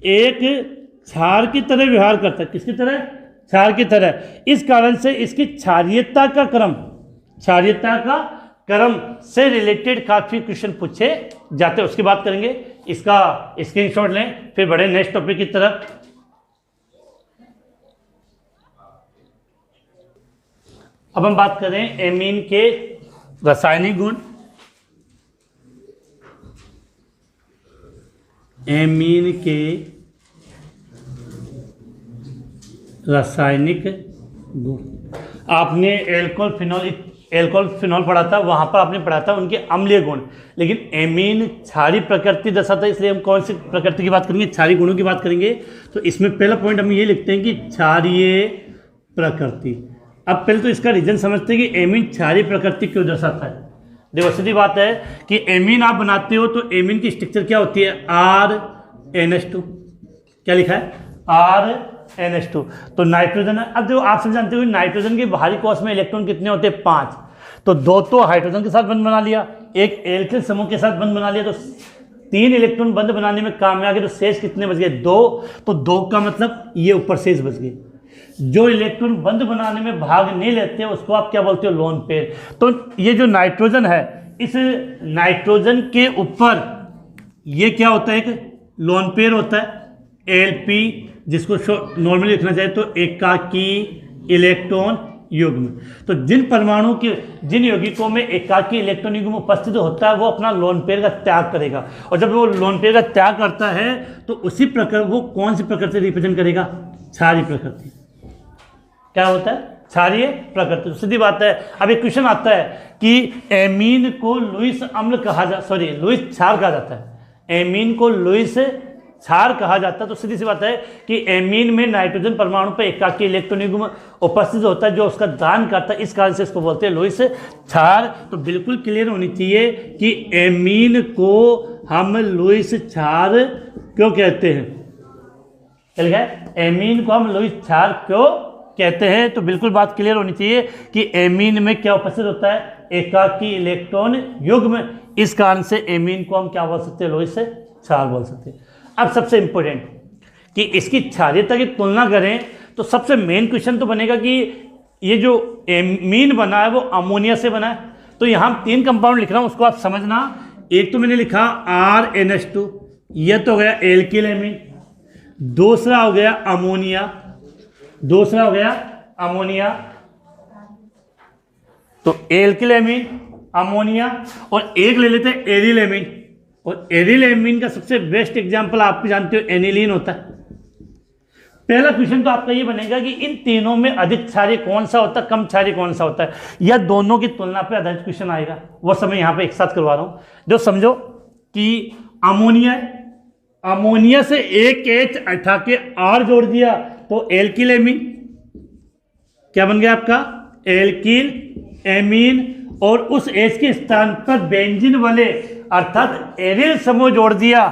एक क्षार की तरह व्यवहार करता है। किसकी तरह? क्षार की तरह। इस कारण से इसकी क्षारीयता का क्रम से रिलेटेड काफी क्वेश्चन पूछे जाते हैं, उसकी बात करेंगे। इसका स्क्रीनशॉट लें, फिर बढ़े नेक्स्ट टॉपिक की तरफ। अब हम बात करें एमीन के रासायनिक गुण। एमीन के रासायनिक गुण, आपने एल्कोहल फिनॉल पढ़ा था, वहां पर आपने पढ़ा था उनके अम्लीय गुण, लेकिन एमीन क्षारीय प्रकृति दर्शाता है, इसलिए हम कौन सी प्रकृति की बात करेंगे? क्षारीय गुणों की बात करेंगे। तो इसमें पहला पॉइंट हम ये लिखते हैं कि क्षारीय प्रकृति। अब पहले तो इसका रीजन समझते हैं कि एमीन क्षारीय प्रकृति क्यों दर्शाता है। देखो सीधी बात है कि एमीन आप बनाते हो तो एमीन की स्ट्रक्चर क्या होती है? RNH2। क्या लिखा है? RNH2। तो नाइट्रोजन है। अब जो आप सब जानते हो नाइट्रोजन के बाहरी कोश में इलेक्ट्रॉन कितने होते हैं? 5। तो 2 तो हाइड्रोजन के साथ बंध बना लिया, एक एल्किल समूह के साथ बंध बना लिया, तो 3 इलेक्ट्रॉन बंध बनाने में काम में आ गए। तो शेष कितने बच गए? 2। तो 2 का मतलब ये ऊपर शेष बच गए। जो इलेक्ट्रॉन बंध बनाने में भाग नहीं लेते उसको आप क्या बोलते हो? Lone pair. तो ये जो नाइट्रोजन है, इस नाइट्रोजन के ऊपर ये क्या होता है? एक लोन पेयर होता है LP, जिसको नॉर्मली लिखना चाहे तो एकाकी इलेक्ट्रॉन युग्म। तो जिन यौगिकों में एकाकी इलेक्ट्रॉन युग्म उपस्थित होता है वो अपना लोन पेयर का त्याग करेगा, और जब वो लोन पेयर का त्याग करता है तो उसी प्रकार वो कौन सी प्रकृति रिप्रेजेंट करेगा? क्षारीय प्रकृति। क्या होता है? क्षारीय प्रकृति। तो सीधी बात है। अब एक क्वेश्चन आता है कि एमीन को लुईस क्षार कहा जाता है। एमीन को लुईस क्षार कहा जाता है। तो सीधी सी बात है कि एमीन में नाइट्रोजन परमाणु पर एकाकी इलेक्ट्रॉन युग्म उपस्थित होता है जो उसका दान करता है, इस कारण से इसको बोलते हैं लुईस क्षार। तो बिल्कुल क्लियर होनी चाहिए कि एमीन को हम लुईस क्षार क्यों कहते हैं। क्या लिखा है? एमीन को हम लुईस क्षार क्यों कहते हैं। तो बिल्कुल बात क्लियर होनी चाहिए कि एमीन में क्या उपस्थित होता है? एकाकी इलेक्ट्रॉन युग्म। इस कारण से एमीन को हम क्या बोल सकते हैं? लुईस क्षार बोल सकते हैं। अब सबसे इंपॉर्टेंट कि इसकी क्षारीयता की तुलना करें तो सबसे मेन क्वेश्चन तो बनेगा कि ये जो एमीन बना है वो अमोनिया से बना है। तो यहाँ 3 कंपाउंड लिख रहा हूँ, उसको आप समझना। एक तो मैंने लिखा RNH2, यह तो हो गया एल्किल एमीन। दूसरा हो गया अमोनिया। तो एल्किल एमीन, अमोनिया, और एक ले लेते हैं एरिल एमीन। और एरिल एमीन का सबसे बेस्ट एग्जांपल आप जानते हो एनिलीन होता है। पहला क्वेश्चन तो आपका ये बनेगा कि इन तीनों में अधिक क्षारीय कौन सा होता है, कम क्षारीय कौन सा होता है, या दोनों की तुलना पे आधारित क्वेश्चन आएगा। वो समय यहाँ पे एक साथ करवा रहा हूँ। जो समझो कि अमोनिया है, अमोनिया से एक H हटा के R जोड़ दिया तो एल्किल एमीन क्या बन गया आपका? Alkyl amine. और उस H के स्थान पर बेंजीन वाले अर्थात एरिल समूह जोड़ दिया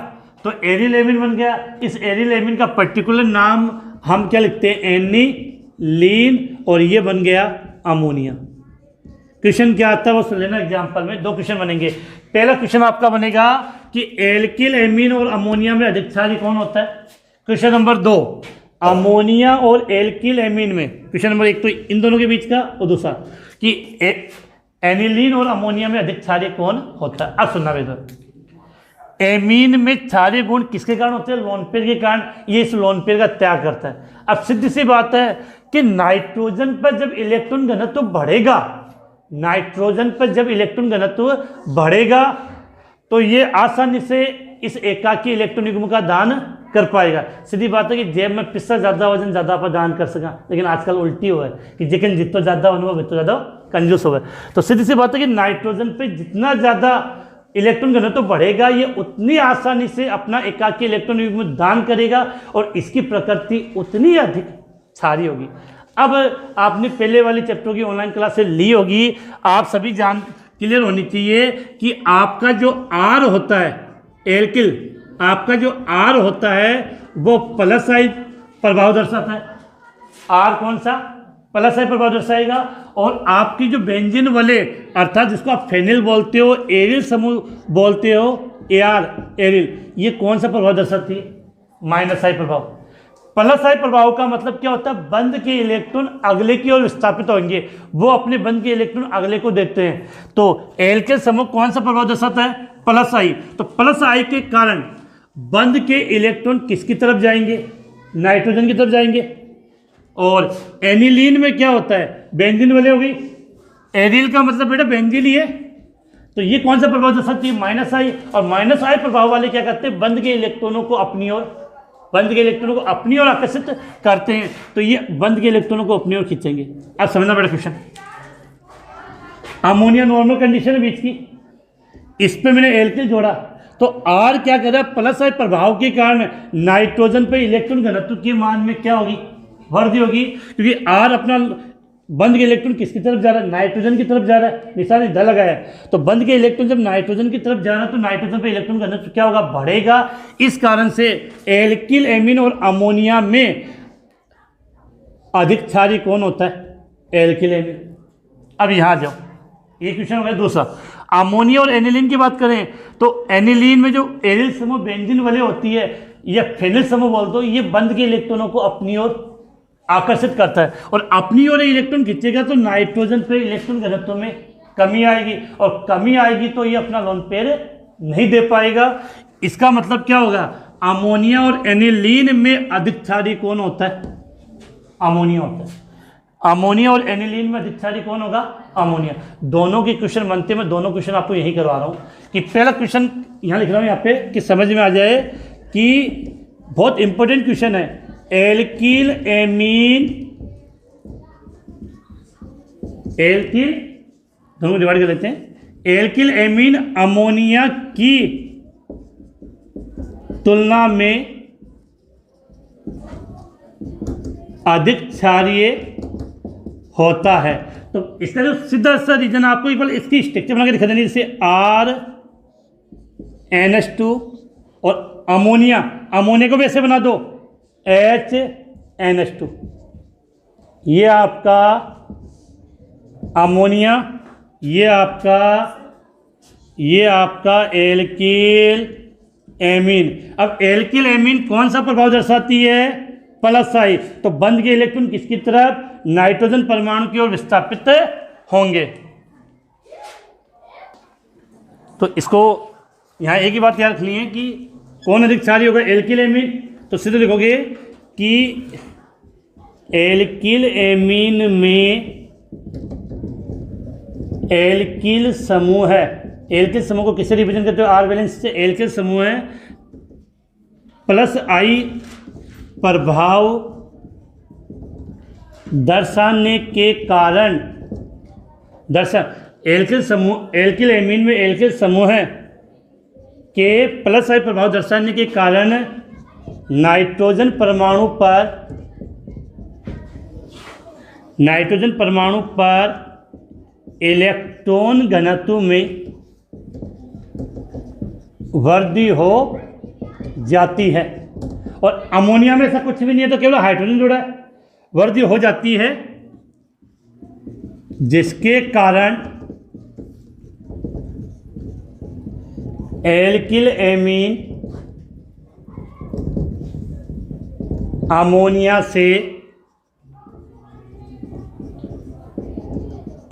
तो एरिल एमीन बन गया। इस एरिल एमीन का पर्टिकुलर नाम हम क्या लिखते हैं, एनिलीन, और ये बन गया अमोनिया। क्वेश्चन क्या आता है वो सुन लेना एग्जाम्पल में। दो क्वेश्चन बनेंगे। पहला क्वेश्चन आपका बनेगा कि एल्किल एमीन और अमोनिया में अधिक क्षारीय कौन होता है। क्वेश्चन नंबर 2, अमोनिया और एल्किल एमीन में, क्वेश्चन नंबर 1 तो इन दोनों के बीच का, और दूसरा कि एनिलीन और अमोनिया में अधिक क्षारीय कौन होता है। अब सुनना बेटा, एमीन में क्षारीय गुण किसके कारण होते हैं, लोन पेयर के कारण। ये इस लोन पेयर का त्याग करता है। अब सीधी सी बात है कि नाइट्रोजन पर जब इलेक्ट्रॉन घनत्व बढ़ेगा, नाइट्रोजन पर जब इलेक्ट्रॉन घनत्व बढ़ेगा तो ये आसानी से इस एकाकी इलेक्ट्रॉन युग्म का दान कर पाएगा। सीधी बात है कि जेब में पिस्सा ज़्यादा वजन ज़्यादा पर दान कर सका, लेकिन आजकल उल्टी हुआ है कि जितने जितना ज़्यादा अनुभव उतना ज़्यादा कंजूस हुआ है। तो सीधी सी बात है कि नाइट्रोजन पे जितना ज़्यादा इलेक्ट्रॉन घनत्व बढ़ेगा ये उतनी आसानी से अपना एकाकी इलेक्ट्रॉन युग्म दान करेगा और इसकी प्रकृति उतनी अधिक क्षारीय होगी। अब आपने पहले वाली चैप्टर की ऑनलाइन क्लास से ली होगी, आप सभी जान क्लियर होनी चाहिए कि आपका जो आर होता है एल्किल, आपका जो आर होता है वो प्लस आई प्रभाव दर्शाता है। आर कौन सा, प्लस आई प्रभाव दर्शाएगा। और आपकी जो बेंजीन वाले अर्थात जिसको आप फेनिल बोलते हो, एरिल समूह बोलते हो, AR एरिल, ये कौन सा प्रभाव दर्शाती है, माइनस आई प्रभाव। प्लस आई प्रभाव का मतलब क्या होता है, बंद के इलेक्ट्रॉन अगले की ओर विस्थापित होंगे, वो अपने बंद के इलेक्ट्रॉन अगले को देते हैं। तो एल्किल समूह कौन सा प्रभाव दर्शाता है, प्लस आई। तो प्लस आई के कारण बंद के इलेक्ट्रॉन किसकी तरफ जाएंगे, नाइट्रोजन की तरफ जाएंगे। और एनिलीन में क्या होता है, बेंजीन वाले हो गई, एरिल का मतलब बेटा बेंजीन ही है। तो ये कौन सा प्रभाव दर्शाती है, माइनस आई। और माइनस आई प्रभाव वाले क्या करते हैं, बंद के इलेक्ट्रॉनों को अपनी ओर, बंद के इलेक्ट्रॉनों को अपनी ओर आकर्षित करते हैं। तो ये बंद के इलेक्ट्रॉनों को अपनी ओर खींचेंगे। अब समझना बड़ा क्वेश्चन, अमोनिया नॉर्मल कंडीशन है बीच की, इस पे मैंने एल्किल जोड़ा तो आर क्या कर रहा है, प्लस आई प्रभाव के कारण नाइट्रोजन पे इलेक्ट्रॉन घनत्व के मान में क्या होगी, वृद्धि होगी। क्योंकि आर अपना बंद के इलेक्ट्रॉन किसकी तरफ जा रहा है, नाइट्रोजन की तरफ जा रहा है, निशान इधर लगाया है। तो बंद के इलेक्ट्रॉन जब नाइट्रोजन की तरफ जा रहा है तो नाइट्रोजन पे इलेक्ट्रॉन घनत्व क्या होगा, बढ़ेगा। इस कारण से एल्किल एमीन और अमोनिया में अधिक क्षारीय कौन होता है, एल्किल एमीन। अब यहाँ जाओ, ये क्वेश्चन हो गया दूसरा। अमोनिया और एनिलीन की बात करें तो एनिलीन में जो एरिल समूह बेंजीन वाले होती है या फेनिल समूह बोल दो, ये बंद के इलेक्ट्रॉनों को अपनी ओर आकर्षित करता है और अपनी ओर इलेक्ट्रॉन खींचेगा तो नाइट्रोजन पे इलेक्ट्रॉन घनत्व में कमी आएगी और कमी आएगी तो ये अपना लोन पेयर नहीं दे पाएगा। इसका मतलब क्या होगा, अमोनिया और एनिलीन में अधिक क्षारीय कौन होता है, अमोनिया होता है। अमोनिया और एनिलीन में अधिक क्षारीय कौन होगा, अमोनिया। दोनों के क्वेश्चन बनते हैं, मैं दोनों क्वेश्चन आपको यही करवा रहा हूँ कि पहला क्वेश्चन यहाँ लिख रहा हूँ यहाँ पे कि समझ में आ जाए कि बहुत इंपॉर्टेंट क्वेश्चन है। एल्किल एमीन, एल्किल दोनों को डिवाइड कर लेते हैं, एल्किल एमीन अमोनिया की तुलना में अधिक क्षारीय होता है। तो इसका जो सीधा सा रीजन आपको एक बार इसकी स्ट्रक्चर बना के दिखा देनी, जैसे RNH2 और अमोनिया, अमोनिया को भी ऐसे बना दो HNH2, ये आपका अमोनिया, ये आपका एल्किल एमीन। अब एल्किल एमीन कौन सा प्रभाव दर्शाती है, प्लस आई। तो बंद के इलेक्ट्रॉन किसकी तरफ, नाइट्रोजन परमाणु की ओर विस्थापित होंगे। तो इसको यहाँ एक ही बात याद रखनी है कि कौन अधिक क्षारीय होगा, एल्किल एमीन। तो सीधे लिखोगे कि एल्किल एमीन में एल्किल समूह है, एल्किल समूह को किससे रिप्रेजेंट करते हो, आर वैलेंस से। एल्किल समूह है प्लस आई प्रभाव दर्शाने के कारण, एल्किल समूह, एल्किल एमीन में एल्किल समूह है के प्लस आई प्रभाव दर्शाने के कारण नाइट्रोजन परमाणु पर इलेक्ट्रॉन घनत्व में वृद्धि हो जाती है। और अमोनिया में ऐसा कुछ भी नहीं है, तो केवल हाइड्रोजन जुड़ा है। वृद्धि हो जाती है जिसके कारण एल्किल एमीन अमोनिया से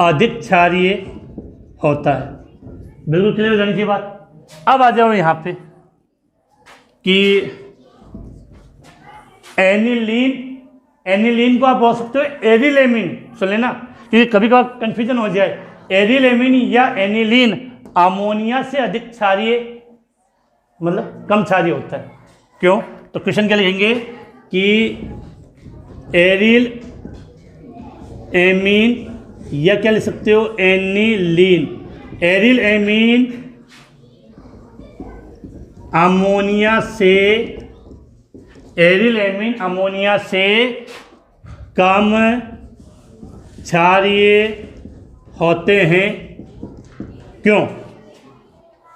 अधिक क्षारीय होता है। बिल्कुल क्लियर हो जानी चाहिए बात। अब आ जाओ यहाँ पे कि एनिलीन को आप बोल सकते हो एरिल एमीन। सुन लेना, क्योंकि कभी कभार कंफ्यूजन हो जाए। एरिल एमीन या एनिलीन अमोनिया से अधिक क्षारीय, मतलब कम क्षारीय होता है। क्यों? तो क्वेश्चन क्या लिखेंगे कि एरिल एमीन, या क्या लिख सकते हो एनिलीन। एरिल एमीन अमोनिया से, एरिल एमीन अमोनिया से कम क्षारीय होते हैं। क्यों?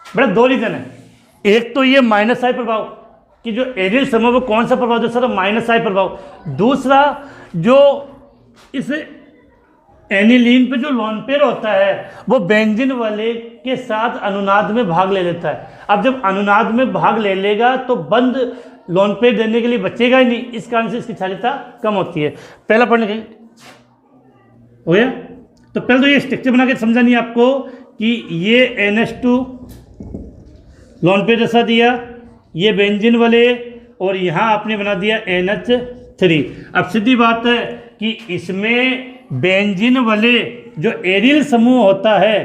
बड़ा दो रीजन है। एक तो ये माइनस आई प्रभाव कि जो एरिल समूह में कौन सा प्रभाव जो सर माइनस आई प्रभाव। दूसरा जो इस एनिलीन पे जो लोन पेयर होता है वो बेंजीन वाले के साथ अनुनाद में भाग ले लेता है। अब जब अनुनाद में भाग ले लेगा तो बंद लोन पेयर देने के लिए बचेगा ही नहीं, इस कारण से इसकी क्षारीयता कम होती है। पहला पढ़ने के हो गया। तो पहले तो ये स्ट्रक्चर बना के समझा नहीं आपको कि ये NH2 लोन पेयर जैसा दिया, ये बेंजीन वाले, और यहाँ आपने बना दिया NH3। अब सीधी बात है कि इसमें बेंजीन वाले जो एरिल समूह होता है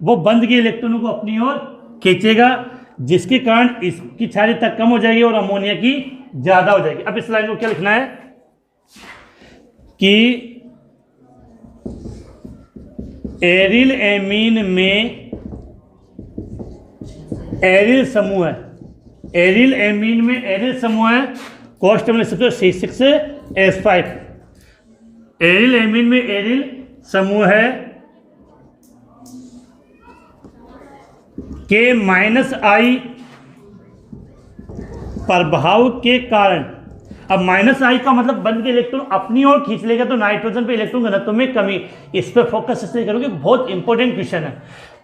वो बंद के इलेक्ट्रॉनों को अपनी ओर खींचेगा, जिसके कारण इसकी क्षारीयता कम हो जाएगी और अमोनिया की ज्यादा हो जाएगी। अब इस लाइन को क्या लिखना है कि एरिल एमीन में एरिल समूह है, एरिल एमीन में एरिल समूह है, कॉस्ट में लिख सकते हो C6H5। एरिल एमीन में एरिल समूह है के -I प्रभाव के कारण। अब -I का मतलब बंद के इलेक्ट्रॉन अपनी ओर खींच लेगा तो नाइट्रोजन पे इलेक्ट्रॉन घनत्व में कमी। इस पर फोकस इसलिए करोगे, बहुत इंपॉर्टेंट क्वेश्चन है।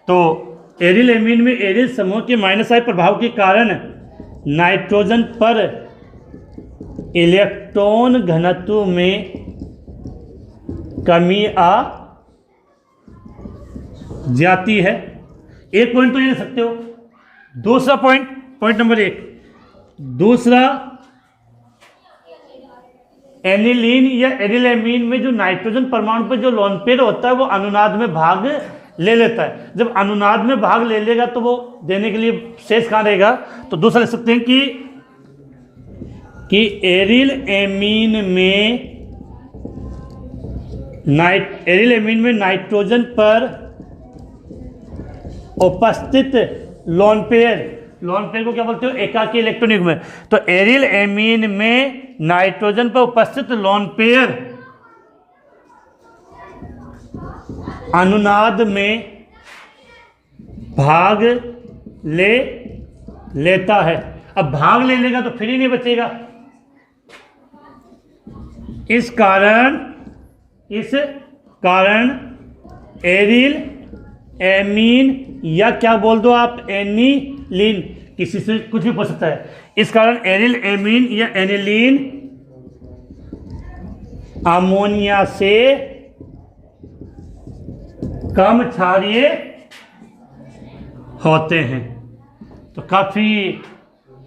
तो एरिल एमीन में एरिल समूह के -I प्रभाव के कारण नाइट्रोजन पर इलेक्ट्रॉन घनत्व में कमी आ जाती है। एक पॉइंट तो ये ले सकते हो। दूसरा पॉइंट नंबर 1, दूसरा एनिलीन या एरिल एमीन में जो नाइट्रोजन परमाणु पर जो लोन पेयर होता है वो अनुनाद में भाग ले लेता है। जब अनुनाद में भाग ले लेगा तो वो देने के लिए शेष कहाँ रहेगा। तो दूसरा लिख सकते हैं कि एरिल एमीन में नाइट्रोजन पर उपस्थित लोन पेयर को क्या बोलते हो एकाकी इलेक्ट्रॉन युग्म। तो एरिल एमीन में नाइट्रोजन पर उपस्थित लोन पेयर अनुनाद में भाग ले लेता है। अब भाग ले लेगा तो फिर ही नहीं बचेगा। इस कारण एरिल एमीन या क्या बोल दो आप एनिलीन, किसी से कुछ भी पूछ सकता है। इस कारण एरिल एमीन या एनिलीन अमोनिया से कम क्षारीय होते हैं। तो काफ़ी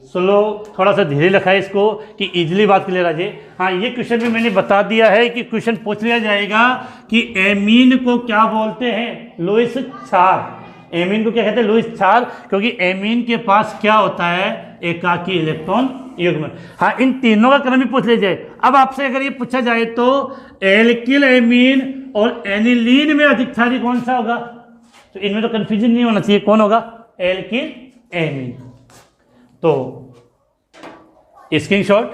स्लो, थोड़ा सा धीरे लिखा है इसको कि इजीली बात क्लियर आ जाए। हाँ, ये क्वेश्चन भी मैंने बता दिया है कि क्वेश्चन पूछ लिया जाएगा कि एमीन को क्या बोलते हैं, लुईस क्षार। एमीन को क्या कहते हैं, लुईस क्षार, क्योंकि एमीन के पास क्या होता है एकाकी इलेक्ट्रॉन युग्म। हाँ, इन तीनों का क्रम भी पूछ लिया जाए। अब आपसे अगर ये पूछा जाए तो एल्किल एमीन और एनिलीन में अधिक क्षारीय कौन सा होगा, तो इनमें तो कंफ्यूजन नहीं होना चाहिए, कौन होगा एल्किल एमीन। तो स्क्रीनशॉट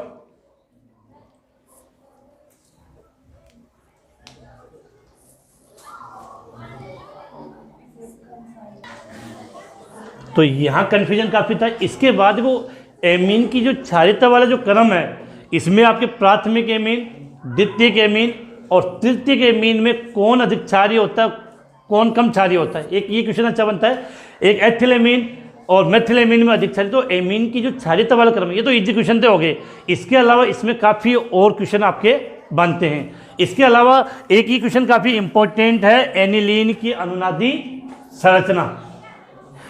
तो यहाँ कन्फ्यूजन काफ़ी था। इसके बाद वो एमीन की जो क्षारीयता वाला जो क्रम है, इसमें आपके प्राथमिक एमीन, द्वितीयक एमीन और तृतीयक एमीन में कौन अधिक क्षारीय होता है, कौन कम क्षारीय होता है, एक ये क्वेश्चन अच्छा बनता है। एक एथिलेमीन और मेथिलेमीन में अधिक क्षारीय, तो एमीन की जो क्षारीयता वाला क्रम है, ये तो इजी क्वेश्चन तो हो गए। इसके अलावा इसमें काफ़ी और क्वेश्चन आपके बनते हैं। इसके अलावा एक ही क्वेश्चन काफ़ी इंपॉर्टेंट है, एनिलीन की अनुनादी संरचना,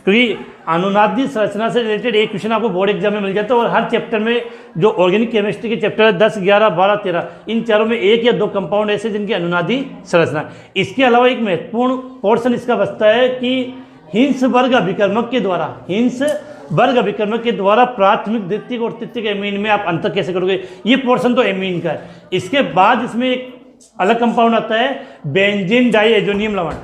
क्योंकि अनुनादी संरचना से रिलेटेड एक क्वेश्चन आपको बोर्ड एग्जाम में मिल जाता है। और हर चैप्टर में जो ऑर्गेनिक केमिस्ट्री के चैप्टर है 10, 11, 12, 13, इन चारों में एक या दो कंपाउंड ऐसे जिनकी अनुनादी संरचना। इसके अलावा एक महत्वपूर्ण पोर्शन इसका बचता है कि हिंसबर्ग अभिकर्मक के द्वारा, हिंसबर्ग अभिकर्मक के द्वारा प्राथमिक, द्वितीयक और तृतीयक एमीन में आप अंतर कैसे करोगे, ये पोर्शन तो एमीन का है। इसके बाद इसमें एक अलग कंपाउंड आता है बेंजीन डाइएजोनियम लवण,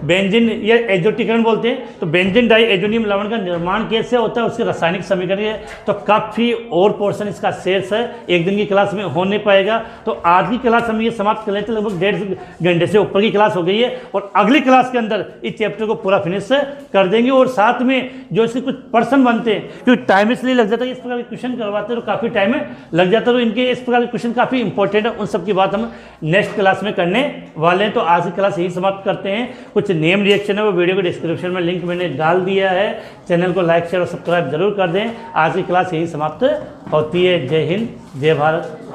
बेंजीन या एजोटीकरण बोलते हैं। तो बेंजीन डाइएजोनियम लवण का निर्माण कैसे होता है, उसके रासायनिक समीकरण है। तो काफ़ी और पोर्शन इसका शेष है, एक दिन की क्लास में हो नहीं पाएगा। तो आज की क्लास हम ये समाप्त कर लेते हैं, लगभग 1.5 घंटे से ऊपर की क्लास हो गई है। और अगली क्लास के अंदर इस चैप्टर को पूरा फिनिश कर देंगे। और साथ में जो इसके कुछ पर्सन बनते हैं, क्योंकि टाइम इसलिए लग जाता है, इस प्रकार के क्वेश्चन करवाते हैं तो काफ़ी टाइम लग जाता है। तो इनके इस प्रकार के क्वेश्चन काफ़ी इंपॉर्टेंट है, उन सब की बात हम नेक्स्ट क्लास में करने वाले हैं। तो आज की क्लास यही समाप्त करते हैं। कुछ नेम रिएक्शन है वो वीडियो के डिस्क्रिप्शन में लिंक मैंने डाल दिया है। चैनल को लाइक, शेयर और सब्सक्राइब जरूर कर दें। आज की क्लास यही समाप्त होती है। जय हिंद, जय भारत।